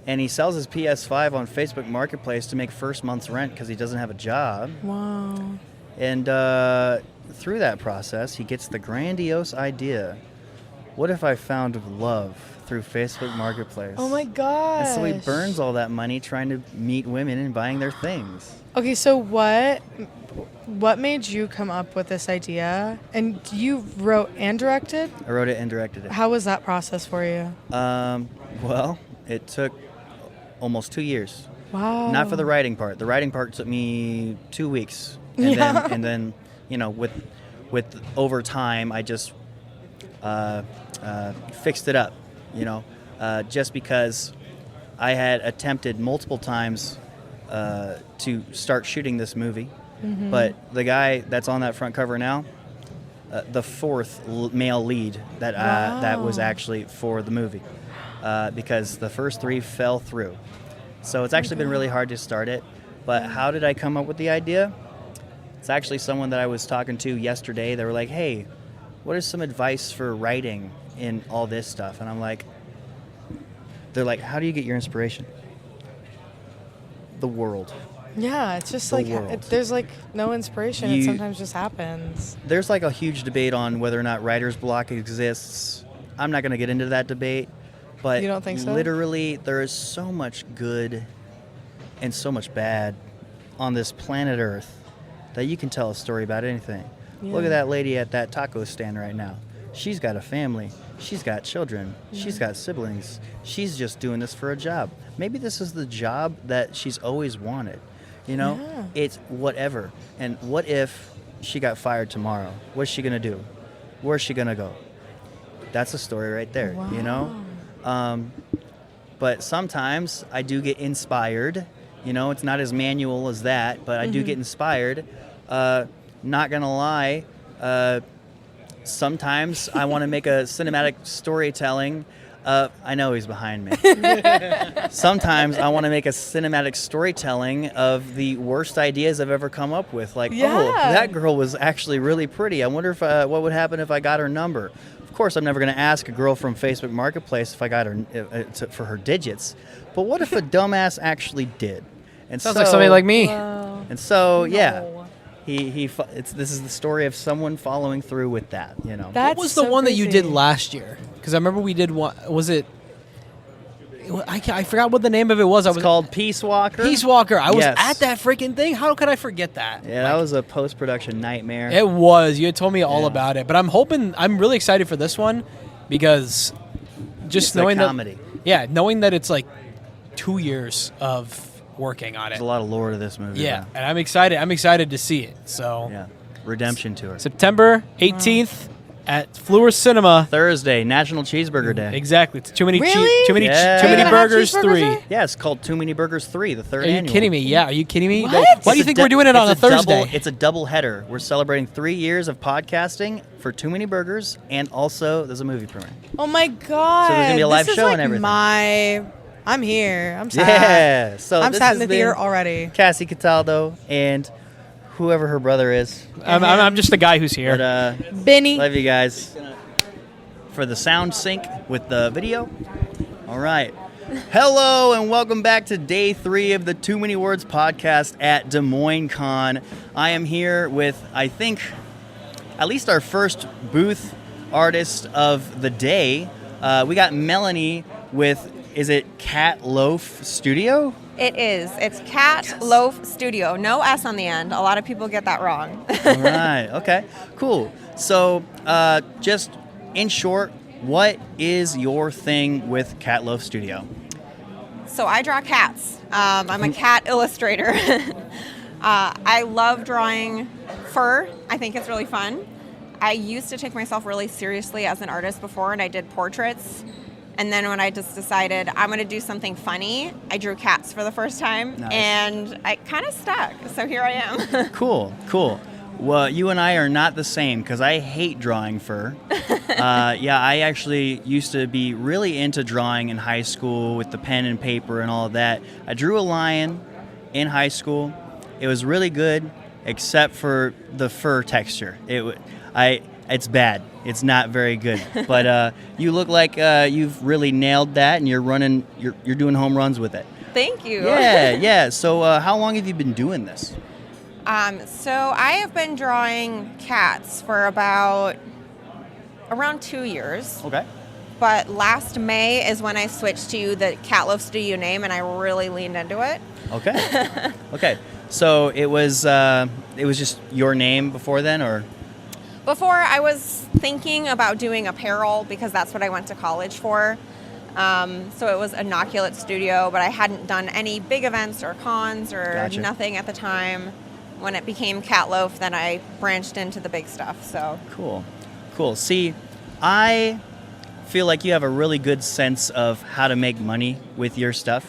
And he sells his PS5 on Facebook Marketplace to make first month's rent because he doesn't have a job. Wow. And through that process, he gets the grandiose idea: what if I found love through Facebook Marketplace? Oh my gosh. And so he burns all that money trying to meet women and buying their things. Okay, so what made you come up with this idea? And you wrote and directed? I wrote it and directed it. How was that process for you? Well, it took almost 2 years. Wow. Not for the writing part. The writing part took me 2 weeks, and Yeah. then you know, with over time, I just fixed it up. You know, just because I had attempted multiple times to start shooting this movie, Mhm. but the guy that's on that front cover now, the fourth male lead that was Wow. actually for the movie, because the first three fell through. So it's actually been really hard to start it. But how did I come up with the idea? It's actually someone that I was talking to yesterday. They were like, hey, what is some advice for writing in all this stuff? And I'm like, they're like, how do you get your inspiration? The world. Yeah, it's just The like world. there's like no inspiration. It You- sometimes just happens. There's like a huge debate on whether or not writer's block exists. I'm not going to get into that debate, but You don't think so? literally there is so much good and so much bad on this planet Earth that you can tell a story about anything. Look Yeah. at that lady at that taco stand right now. She's got a family. She's got children. She's got siblings. She's just doing this for a job. Maybe this is the job that she's always wanted. You know, Yeah. it's whatever. And what if she got fired tomorrow? What's she going to do? Where's she going to go? That's a story right there, you know? But sometimes I do get inspired. You know, it's not as manual as that, but I do get inspired. Not going to lie, sometimes I want to make a cinematic storytelling. I know he's behind me. Sometimes I want to make a cinematic storytelling of the worst ideas I've ever come up with. Like, oh, Yeah. that girl was actually really pretty. I wonder if what would happen if I got her number. Of course, I'm never going to ask a girl from Facebook Marketplace if I got her for her digits. But what if a dumbass actually did? And Sounds like somebody like me. And so, yeah. This is the story of someone following through with that, you know. What was the one that you did last year? Because I remember we did one. Was it? I forgot what the name of it was. It's called Peace Walker. Peace Walker. I was Yes. at that freaking thing. How could I forget that? Yeah, that was a post-production nightmare. It was. You had told me all about it, but I'm really excited for this one because just It's a knowing comedy. knowing that it's like 2 years of working on it. There's a lot of lore to this movie. Yeah, and I'm excited. I'm excited to see it. So yeah, redemption tour. September 18th at Fleur Cinema. Thursday, National Cheeseburger Day. Exactly. It's too many Really? too many Yeah. too Are you many gonna have burgers cheeseburgers 3. there? Yeah, it's called Too Many Burgers 3, the third Are you annual. kidding me? Yeah, are you kidding me? What? Why do you think we're doing it on a Thursday? It's a double header. We're celebrating 3 years of podcasting for Too Many Burgers, and also there's a movie premiere. Oh my god! So there's gonna be a live This is show like and everything. I'm here. I'm sad. Yeah. So I'm this sat has in the been theater already. Cassie Cataldo and whoever her brother is. I'm just the guy who's here. But Vinnie. love you guys. For the sound sync with the video. All right. Hello and welcome back to day 3 of the Too Many Words podcast at Des Moines Con. I am here with, I think, at least our first booth artist of the day. We got Melanie with, is it Cat Loaf Studio? It is. It's Cat Loaf Studio. No S on the end. A lot of people get that wrong. All right. Okay. Cool. So, just in short, what is your thing with Cat Loaf Studio? So I draw cats. I'm a cat illustrator. I love drawing fur. I think it's really fun. I used to take myself really seriously as an artist before, and I did portraits. And then when I just decided I'm going to do something funny, I drew cats for the first time, Nice. and I kind of stuck. So here I am. Cool. Well, you and I are not the same because I hate drawing fur. Yeah, I actually used to be really into drawing in high school with the pen and paper and all of that. I drew a lion in high school. It was really good, except for the fur texture. It's bad. It's not very good. But you look like you've really nailed that, and you're doing home runs with it. Thank you. Yeah. So how long have you been doing this? So I have been drawing cats for around 2 years. Okay. But last May is when I switched to the Cat Loaf Studio name, and I really leaned into it. Okay. Okay. So it was just your name before then, or? Before, I was thinking about doing apparel because that's what I went to college for. So it was Inoculate Studio, but I hadn't done any big events or cons or Gotcha. nothing at the time. When it became Cat Loaf, then I branched into the big stuff. So Cool. See, I feel like you have a really good sense of how to make money with your stuff.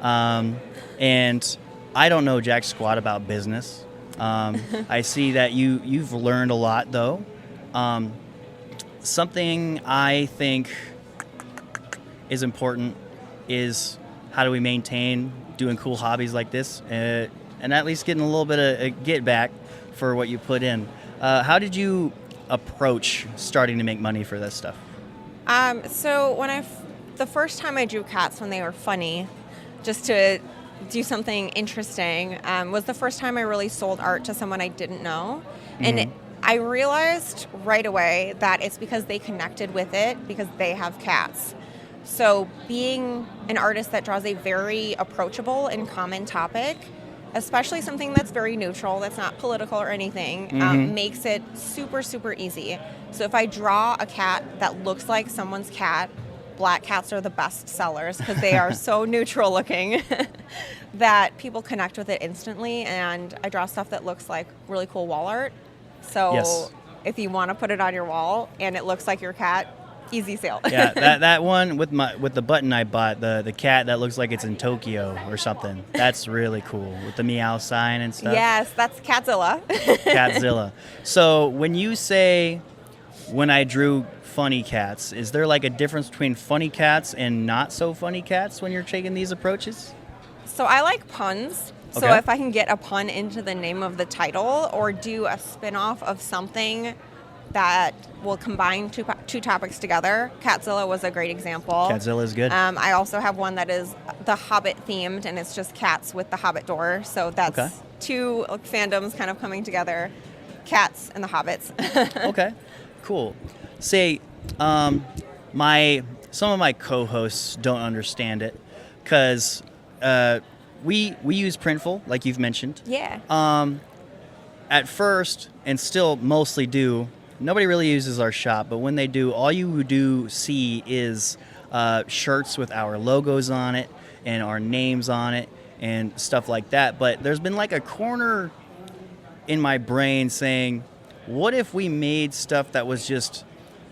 And I don't know jack squat about business. I see that you've learned a lot, though. Something I think is important is how do we maintain doing cool hobbies like this, and at least getting a little bit of a get back for what you put in. How did you approach starting to make money for this stuff? So when the first time I drew cats when they were funny, just to do something interesting, was the first time I really sold art to someone I didn't know. And I realized right away that it's because they connected with it because they have cats. So being an artist that draws a very approachable and common topic, especially something that's very neutral, that's not political or anything, makes it super, super easy. So if I draw a cat that looks like someone's cat, black cats are the best sellers because they are so neutral looking that people connect with it instantly. And I draw stuff that looks like really cool wall art. So if you want to put it on your wall and it looks like your cat, easy sale. Yeah, that one with the button I bought, the cat that looks like it's in Tokyo or something. That's really cool with the meow sign and stuff. Yes, that's Catzilla. Catzilla. So when you say when I drew funny cats, is there like a difference between funny cats and not so funny cats when you're taking these approaches? So I like puns. So Okay. if I can get a pun into the name of the title or do a spin-off of something that will combine two topics together, Catzilla was a great example. Catzilla is good. I also have one that is the Hobbit themed, and it's just cats with the Hobbit door. So that's Okay. two fandoms kind of coming together, cats and the Hobbits. Okay, cool. Say, some of my co-hosts don't understand it because we use Printful, like you've mentioned. Yeah. At first, and still mostly do, nobody really uses our shop, but when they do, all you do see is shirts with our logos on it and our names on it and stuff like that. But there's been like a corner in my brain saying, what if we made stuff that was just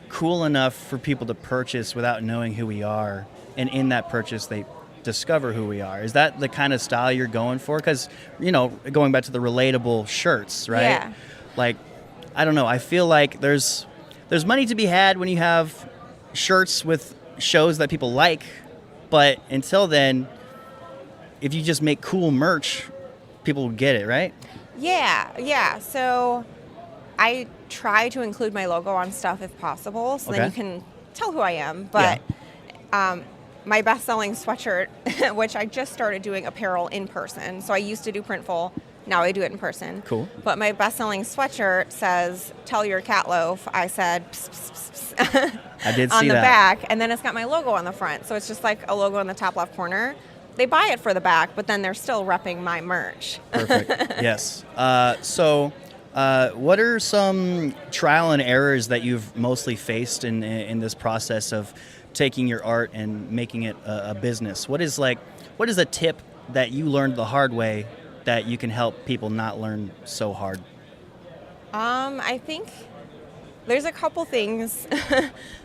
cool enough for people to purchase without knowing who we are, and in that purchase they discover who we are? Is that the kind of style you're going for? Because, going back to the relatable shirts, right? Yeah. Like, I don't know. I feel like there's money to be had when you have shirts with shows that people like, but until then, if you just make cool merch, people will get it, right? Yeah. So I try to include my logo on stuff if possible, so then Okay. you can tell who I am. But my best-selling sweatshirt, which I just started doing apparel in person. So I used to do Printful. Now I do it in person. Cool. But my best-selling sweatshirt says, "Tell your cat loaf." I said, pss, pss, pss, pss, I did on see the that. back, and then it's got my logo on the front. So it's just like a logo in the top left corner. They buy it for the back, but then they're still repping my merch. Perfect. Yes. So what are some trial and errors that you've mostly faced in this process of taking your art and making it a business? What is a tip that you learned the hard way that you can help people not learn so hard? I think there's a couple things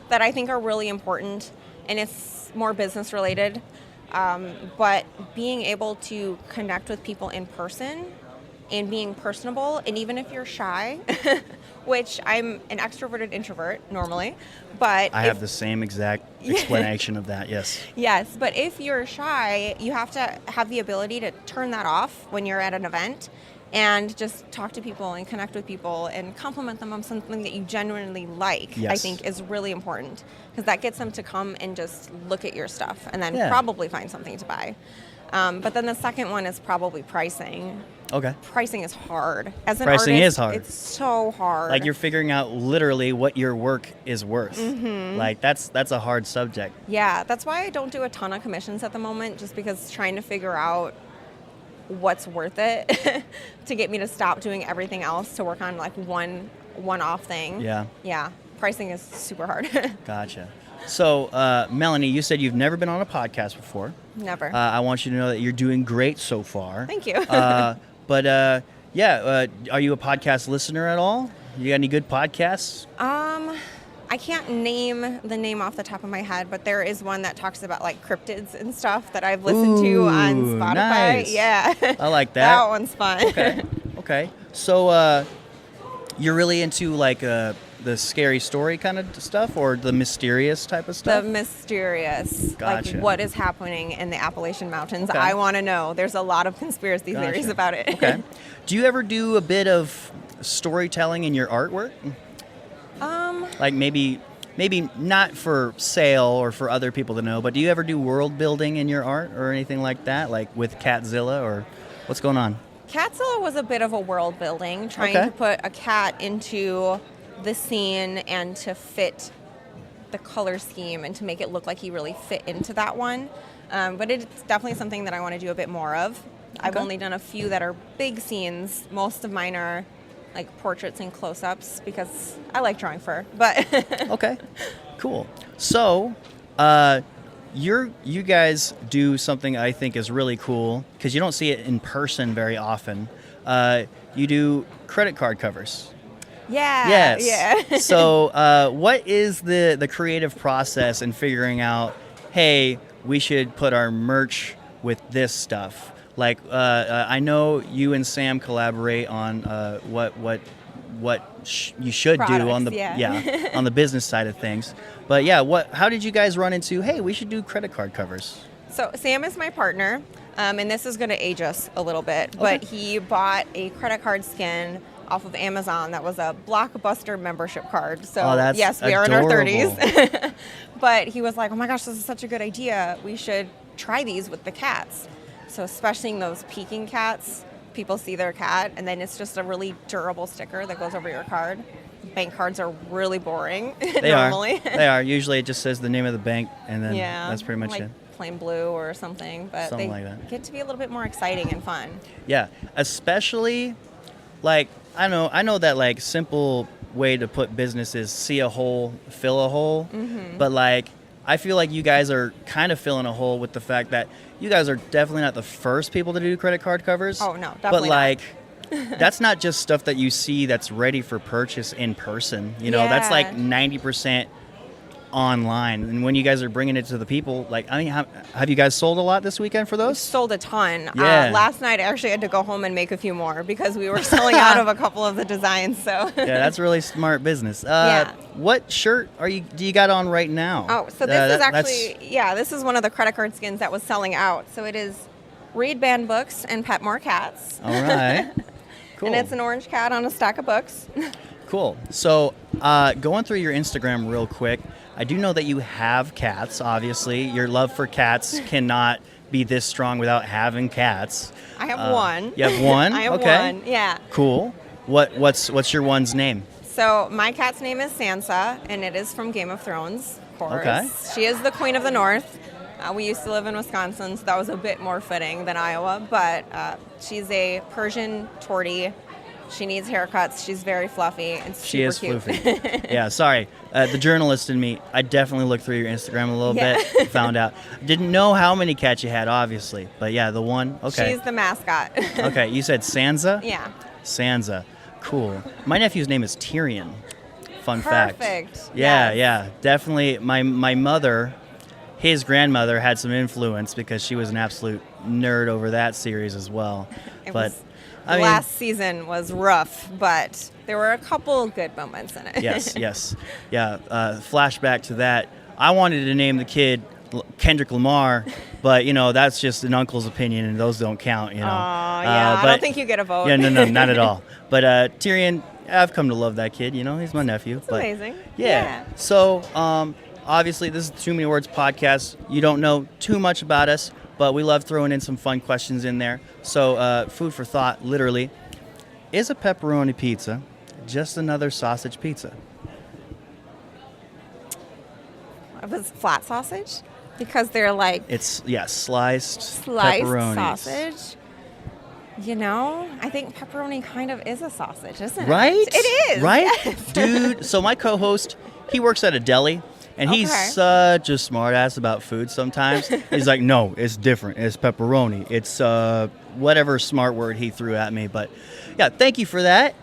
that I think are really important, and it's more business related. But being able to connect with people in person and being personable, and even if you're shy, which I'm an extroverted introvert normally, but I have the same exact explanation of that, yes. Yes, but if you're shy, you have to have the ability to turn that off when you're at an event and just talk to people and connect with people and compliment them on something that you genuinely like. I Yes. think is really important because that gets them to come and just look at your stuff and then Yeah. probably find something to buy. But then the second one is probably pricing. Okay. Pricing is hard. As an Pricing artist, is hard. It's so hard. Like you're figuring out literally what your work is worth. Mhm. Like that's a hard subject. Yeah, that's why I don't do a ton of commissions at the moment, just because trying to figure out what's worth it to get me to stop doing everything else to work on like one-off thing. Yeah. Yeah, pricing is super hard. Gotcha. So, Melanie, you said you've never been on a podcast before. Never. I want you to know that you're doing great so far. Thank you. But are you a podcast listener at all? You got any good podcasts? I can't name the name off the top of my head, but there is one that talks about like cryptids and stuff that I've listened to on Ooh, Spotify. nice. Yeah. I like that. That one's fun. Okay. So, you're really into like the scary story kind of stuff, or the mysterious type of stuff? The mysterious, Gotcha. like what is happening in the Appalachian Mountains. Okay. I want to know. There's a lot of conspiracy theories Gotcha. about it. Okay. Do you ever do a bit of storytelling in your artwork? Like maybe not for sale or for other people to know, but do you ever do world building in your art or anything like that, like with Catzilla, or what's going on? Catzilla was a bit of a world building, trying Okay. to put a cat into the scene and to fit the color scheme and to make it look like he really fit into that one. But it's definitely something that I want to do a bit more of. I've Okay. only done a few that are big scenes. Most of mine are like portraits and close-ups because I like drawing fur. But Okay, cool. So, you guys do something I think is really cool because you don't see it in person very often. You do credit card covers. yeah, Yes. yeah. So, what is the creative process in figuring out, hey, we should put our merch with this stuff? Like, I know you and Sam collaborate on what you should do on the Products, on the business side of things. But yeah, how did you guys run into? Hey, we should do credit card covers. So Sam is my partner, and this is going to age us a little bit, but he bought a credit card skin off of Amazon that was a Blockbuster membership card. So Oh, that's yes, we are in our adorable. 30s. But he was like, oh my gosh, this is such a good idea. We should try these with the cats. So especially those peking cats, people see their cat, and then it's just a really durable sticker that goes over your card. Bank cards are really boring They normally. are. They are. Usually, it just says the name of the bank, and then Yeah, that's pretty much like it. plain blue or something, but Something they like that. get to be a little bit more exciting and fun. Yeah, especially like I know that like simple way to put business is see a hole, fill a hole, Mhm. but like I feel like you guys are kind of filling a hole with the fact that you guys are definitely not the first people to do credit card covers. Oh, no, But definitely not. like that's not just stuff that you see that's ready for purchase in person. You know, that's Yeah. like 90% online. And when you guys are bringing it to the people, like, I mean, have you guys sold a lot this weekend for those? Sold a ton. Yeah. Last night I actually had to go home and make a few more because we were selling out of a couple of the designs. So Yeah, that's really smart business. Yeah. What shirt do you got on right now? Oh, so this is that's- actually, this is one of the credit card skins that was selling out. So it is Read Banned Books and Pet More Cats. All right. Cool. And it's an orange cat on a stack of books. Cool. So, going through your Instagram real quick, I do know that you have cats, obviously. Your love for cats cannot be this strong without having cats. I have one. You have one? I have Okay. one, yeah. Cool. What's your one's name? So my cat's name is Sansa, and it is from Game of Thrones, of course. Okay. She is the Queen of the North. We used to live in Wisconsin, so that was a bit more fitting than Iowa, but she's a Persian tortie. She needs haircuts. She's very fluffy and super She is cute. floofy. Yeah, sorry. The journalist in me, I definitely looked through your Instagram a little Yeah. bit, found out. Didn't know how many cats you had, obviously. But yeah, the one, okay. She's the mascot. Okay, you said Sansa? Yeah. Sansa. Cool. My nephew's name is Tyrion. Fun fact. Perfect. Yeah, Yes. yeah. Definitely my mother, his grandmother had some influence because she was an absolute nerd over that series as well. It But was- I mean, last season was rough, but there were a couple good moments in it. yes, yes. Yeah, flashback to that. I wanted to name the kid Kendrick Lamar, but you know that's just an uncle's opinion, and those don't count. You know. Yeah, I but- don't think you get a vote. Yeah, no, not at all. But Tyrion, I've come to love that kid. You know, he's my nephew. It's but, amazing. Yeah. So obviously, this is the Too Many Words podcast. You don't know too much about us, but we love throwing in some fun questions in there. So food for thought, literally. Is a pepperoni pizza just another sausage pizza? It was flat sausage because they're like It's sliced sliced pepperonis. sausage. You know, I think pepperoni kind of is a sausage, isn't Right? it? It is. Right? yes. Dude, so my co-host, he works at a deli, and he's Okay. such a smartass about food sometimes. He's like, no, it's different. It's pepperoni. It's whatever smart word he threw at me. But yeah, thank you for that.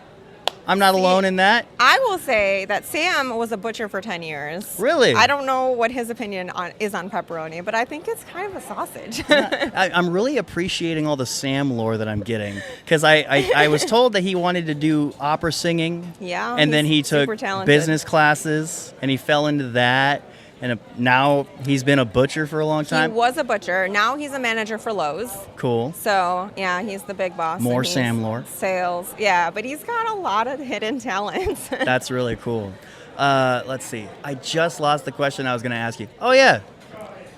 I'm not alone in that. I will say that Sam was a butcher for 10 years. Really? I don't know what his opinion is on pepperoni, but I think it's kind of a sausage. I'm really appreciating all the Sam lore that I'm getting because I was told that he wanted to do opera singing. Yeah, and then he he's took super talented. business classes and he fell into that. And now he's been a butcher for a long time. He was a butcher. Now he's a manager for Lowe's. Cool. So, yeah, he's the big boss. More and he's Sam lore. Sales. Yeah, but he's got a lot of hidden talents. That's really cool. Let's see. I just lost the question I was going to ask you. Oh, yeah.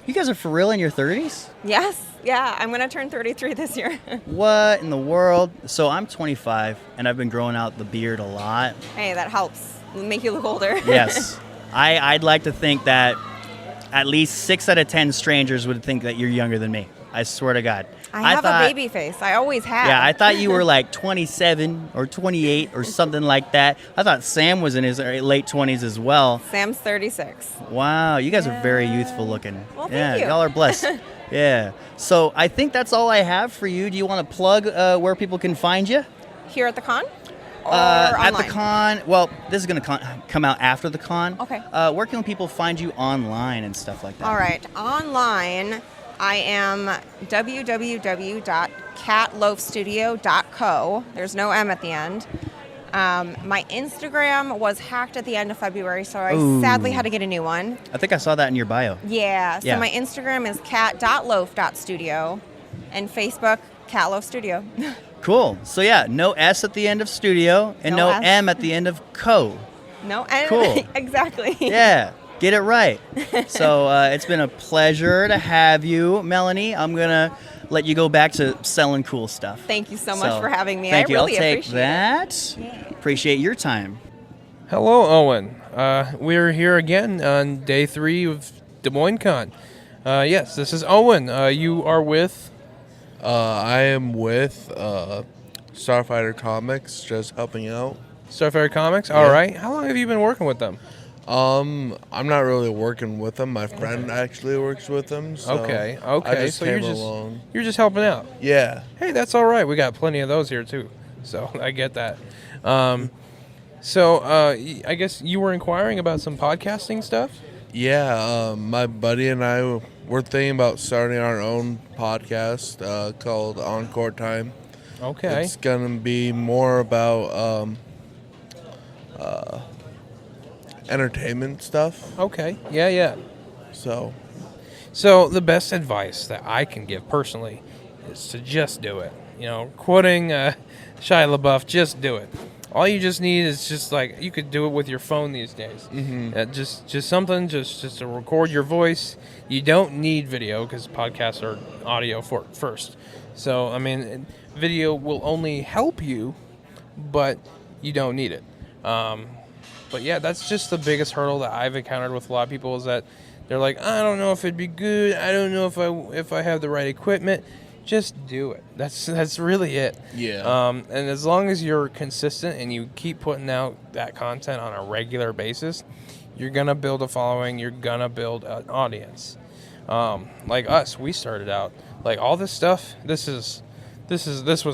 You guys are for real in your 30s? Yes. Yeah, I'm going to turn 33 this year. What in the world? So I'm 25, and I've been growing out the beard a lot. Hey, that helps. It'll make you look older. Yes. I'd like to think that at least 6 out of 10 strangers would think that you're younger than me. I swear to God. I have a baby face. I always have. Yeah, I thought you were like 27 or 28 or something like that. I thought Sam was in his late 20s as well. Sam's 36. Wow, you guys are very youthful looking. Well, thank yeah, you. y'all are blessed. Yeah. So I think that's all I have for you. Do you want to plug where people can find you? Here at the con? Or At the online? con, well, this is going to come out after the con. Okay. Where can people find you online and stuff like that? All right. Online, I am www.catloafstudio.co. There's no M at the end. My Instagram was hacked at the end of February, so I Ooh. sadly had to get a new one. I think I saw that in your bio. Yeah. So Yeah. my Instagram is cat.loaf.studio and Facebook, Cat Loaf Studio. Cool. So yeah, no S at the end of studio and No no S. M at the end of co. No, and Cool. exactly. Yeah, get it right. So it's been a pleasure to have you, Melanie. I'm gonna let you go back to selling cool stuff. Thank you so much for having me. Thank I you. really I'll take appreciate that. Appreciate your time. Hello, Owen. We're here again on day 3 of Des Moines Con. Yes, this is Owen. You are with... I am with Starfighter Comics, just helping out. Starfighter Comics? All right. How long have you been working with them? I'm not really working with them. My friend actually works with them. So Okay. I just So came along. you're just helping out. Yeah. Hey, that's all right. We got plenty of those here too. So I get that. I guess you were inquiring about some podcasting stuff? Yeah, my buddy and I were thinking about starting our own podcast called Encore Time. Okay. It's going to be more about entertainment stuff. Okay. Yeah. So the best advice that I can give personally is to just do it. You know, quoting Shia LaBeouf, just do it. All you just need is just like, you could do it with your phone these days. Mm-hmm. Just something, just to record your voice. You don't need video because podcasts are audio first. So, I mean, video will only help you, but you don't need it. But yeah, that's just the biggest hurdle that I've encountered with a lot of people is that they're like, I don't know if it'd be good. I don't know if I have the right equipment. Just do it. That's really it. Yeah. And as long as you're consistent and you keep putting out that content on a regular basis, you're gonna build a following. You're gonna build an audience. Like us, we started out like all this stuff. This was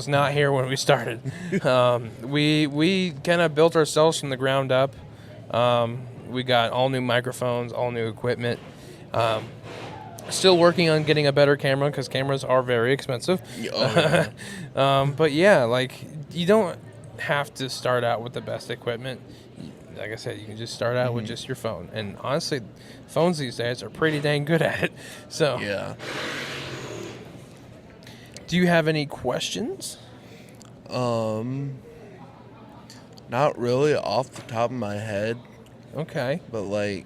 not here when we started. We kind of built ourselves from the ground up. We got all new microphones, all new equipment. Still working on getting a better camera because cameras are very expensive. Oh, yeah. But yeah, like you don't have to start out with the best equipment. Like I said, you can just start out with just your phone. And honestly, phones these days are pretty dang good at it. So yeah. Do you have any questions? Not really off the top of my head. Okay. But like,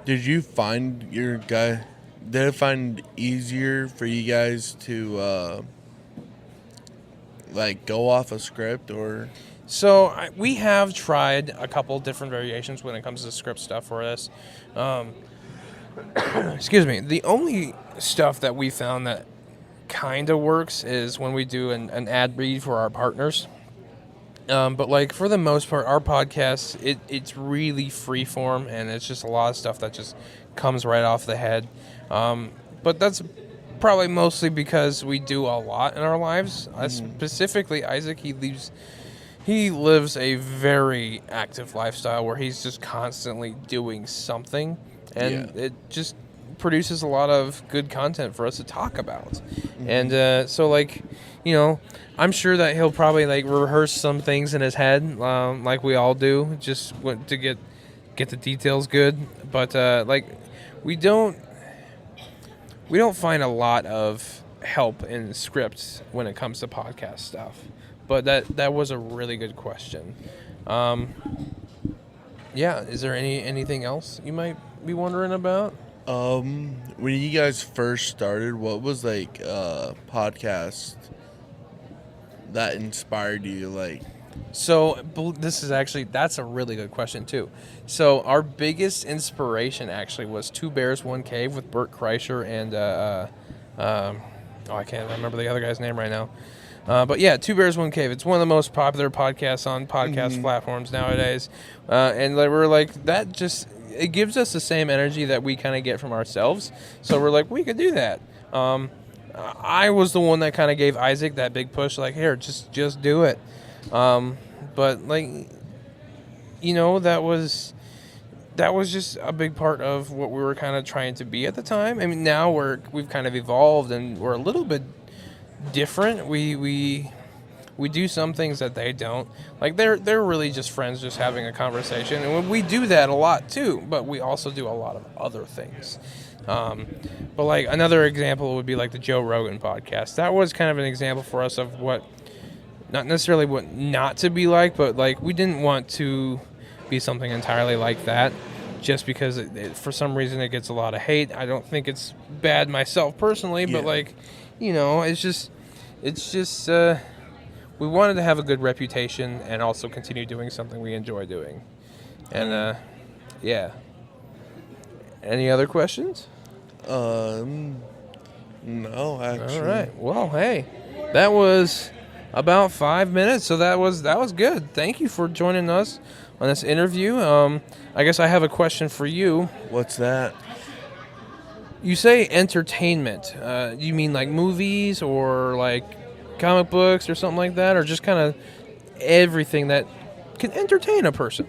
did you find your guy? Did it find easier for you guys to like go off a script or? So we have tried a couple different variations when it comes to script stuff for this. Excuse me. The only stuff that we found that kind of works is when we do an ad read for our partners. But like for the most part, our podcast, it's really free form and it's just a lot of stuff that just comes right off the head. But that's probably mostly because we do a lot in our lives. Specifically, Isaac, he lives a very active lifestyle where he's just constantly doing something, and it just produces a lot of good content for us to talk about. And so, like, you know, I'm sure that he'll probably like rehearse some things in his head, like we all do, just to get the details good. But like, we don't find a lot of help in scripts when it comes to podcast stuff. But that was a really good question. Yeah, is there anything else you might be wondering about? When you guys first started, what was like podcast that inspired you? Like, so this is actually, that's a really good question too. So our biggest inspiration actually was Two Bears, One Cave with Bert Kreischer and I can't remember the other guy's name right now. But yeah, Two Bears, One Cave. It's one of the most popular podcasts on podcast platforms nowadays. And we're like, that just, it gives us the same energy that we kind of get from ourselves. So we're like, we could do that. I was the one that kind of gave Isaac that big push, like, here, just do it. But like, you know, that was just a big part of what we were kind of trying to be at the time. I mean, now we've kind of evolved and we're a little bit different. We do some things that they don't. Like, they're really just friends, just having a conversation, and we do that a lot too. But we also do a lot of other things. But like another example would be like the Joe Rogan podcast. That was kind of an example for us of what, not necessarily what not to be like, but like we didn't want to be something entirely like that. Just because for some reason it gets a lot of hate. I don't think it's bad myself personally, but like, you know, it's just we wanted to have a good reputation and also continue doing something we enjoy doing. And yeah. Any other questions? No, actually. All right. Well, hey, that was about 5 minutes, so that was good. Thank you for joining us on this interview. I guess I have a question for you. What's that? You say entertainment. You mean like movies or like comic books or something like that, or just kind of everything that can entertain a person?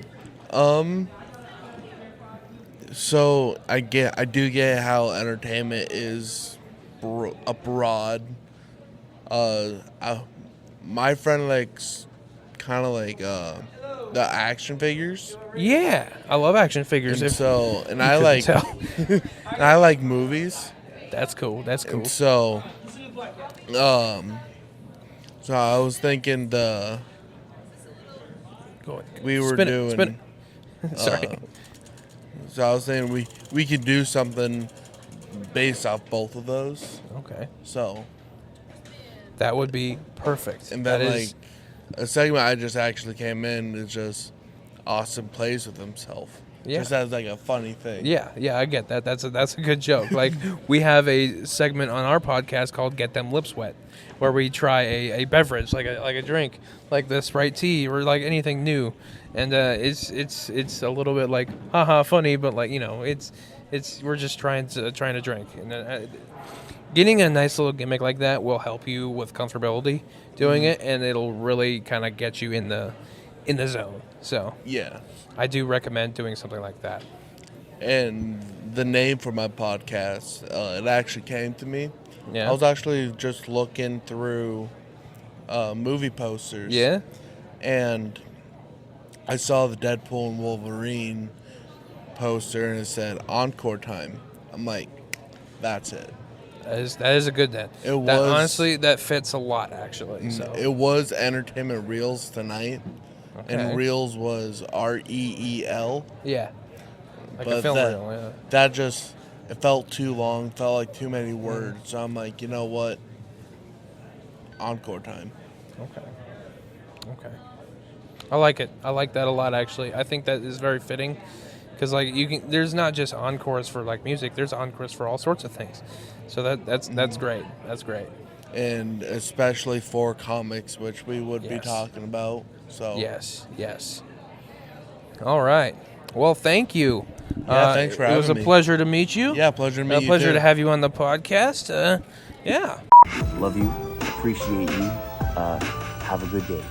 So I do get how entertainment is abroad. My friend likes kind of like the action figures. Yeah, I love action figures. And I like and I like movies. That's cool. And so I was thinking Sorry. So I was saying we could do something based off both of those. Okay. So that would be perfect. And then like a segment I just actually came in is just Austin plays with himself. Yeah. Just as like a funny thing. Yeah, I get that. That's a good joke. Like we have a segment on our podcast called Get Them Lips Wet, where we try a beverage, like a drink, like the Sprite tea or like anything new. And it's a little bit like haha funny, but like, you know, it's we're just trying to drink, and getting a nice little gimmick like that will help you with comfortability doing it, and it'll really kind of get you in the zone. So yeah, I do recommend doing something like that. And the name for my podcast, it actually came to me. Yeah, I was actually just looking through movie posters. Yeah, and I saw the Deadpool and Wolverine poster, and it said Encore Time. I'm like, that's it. That is a good net. Honestly, that fits a lot, actually. So it was Entertainment Reels tonight, and Reels was REEL. Yeah, like but a film reel. Yeah, that just it felt too long. Felt like too many words. So I'm like, you know what? Encore Time. Okay. I like it. I like that a lot, actually. I think that is very fitting, because like there's not just encores for like music. There's encores for all sorts of things. So that's great. That's great. And especially for comics, which we would be talking about. So yes. All right. Well, thank you. Thanks for having me. It was a pleasure to meet you. Yeah, pleasure to meet you. A pleasure too. to have you on the podcast. Yeah. Love you. Appreciate you. Have a good day.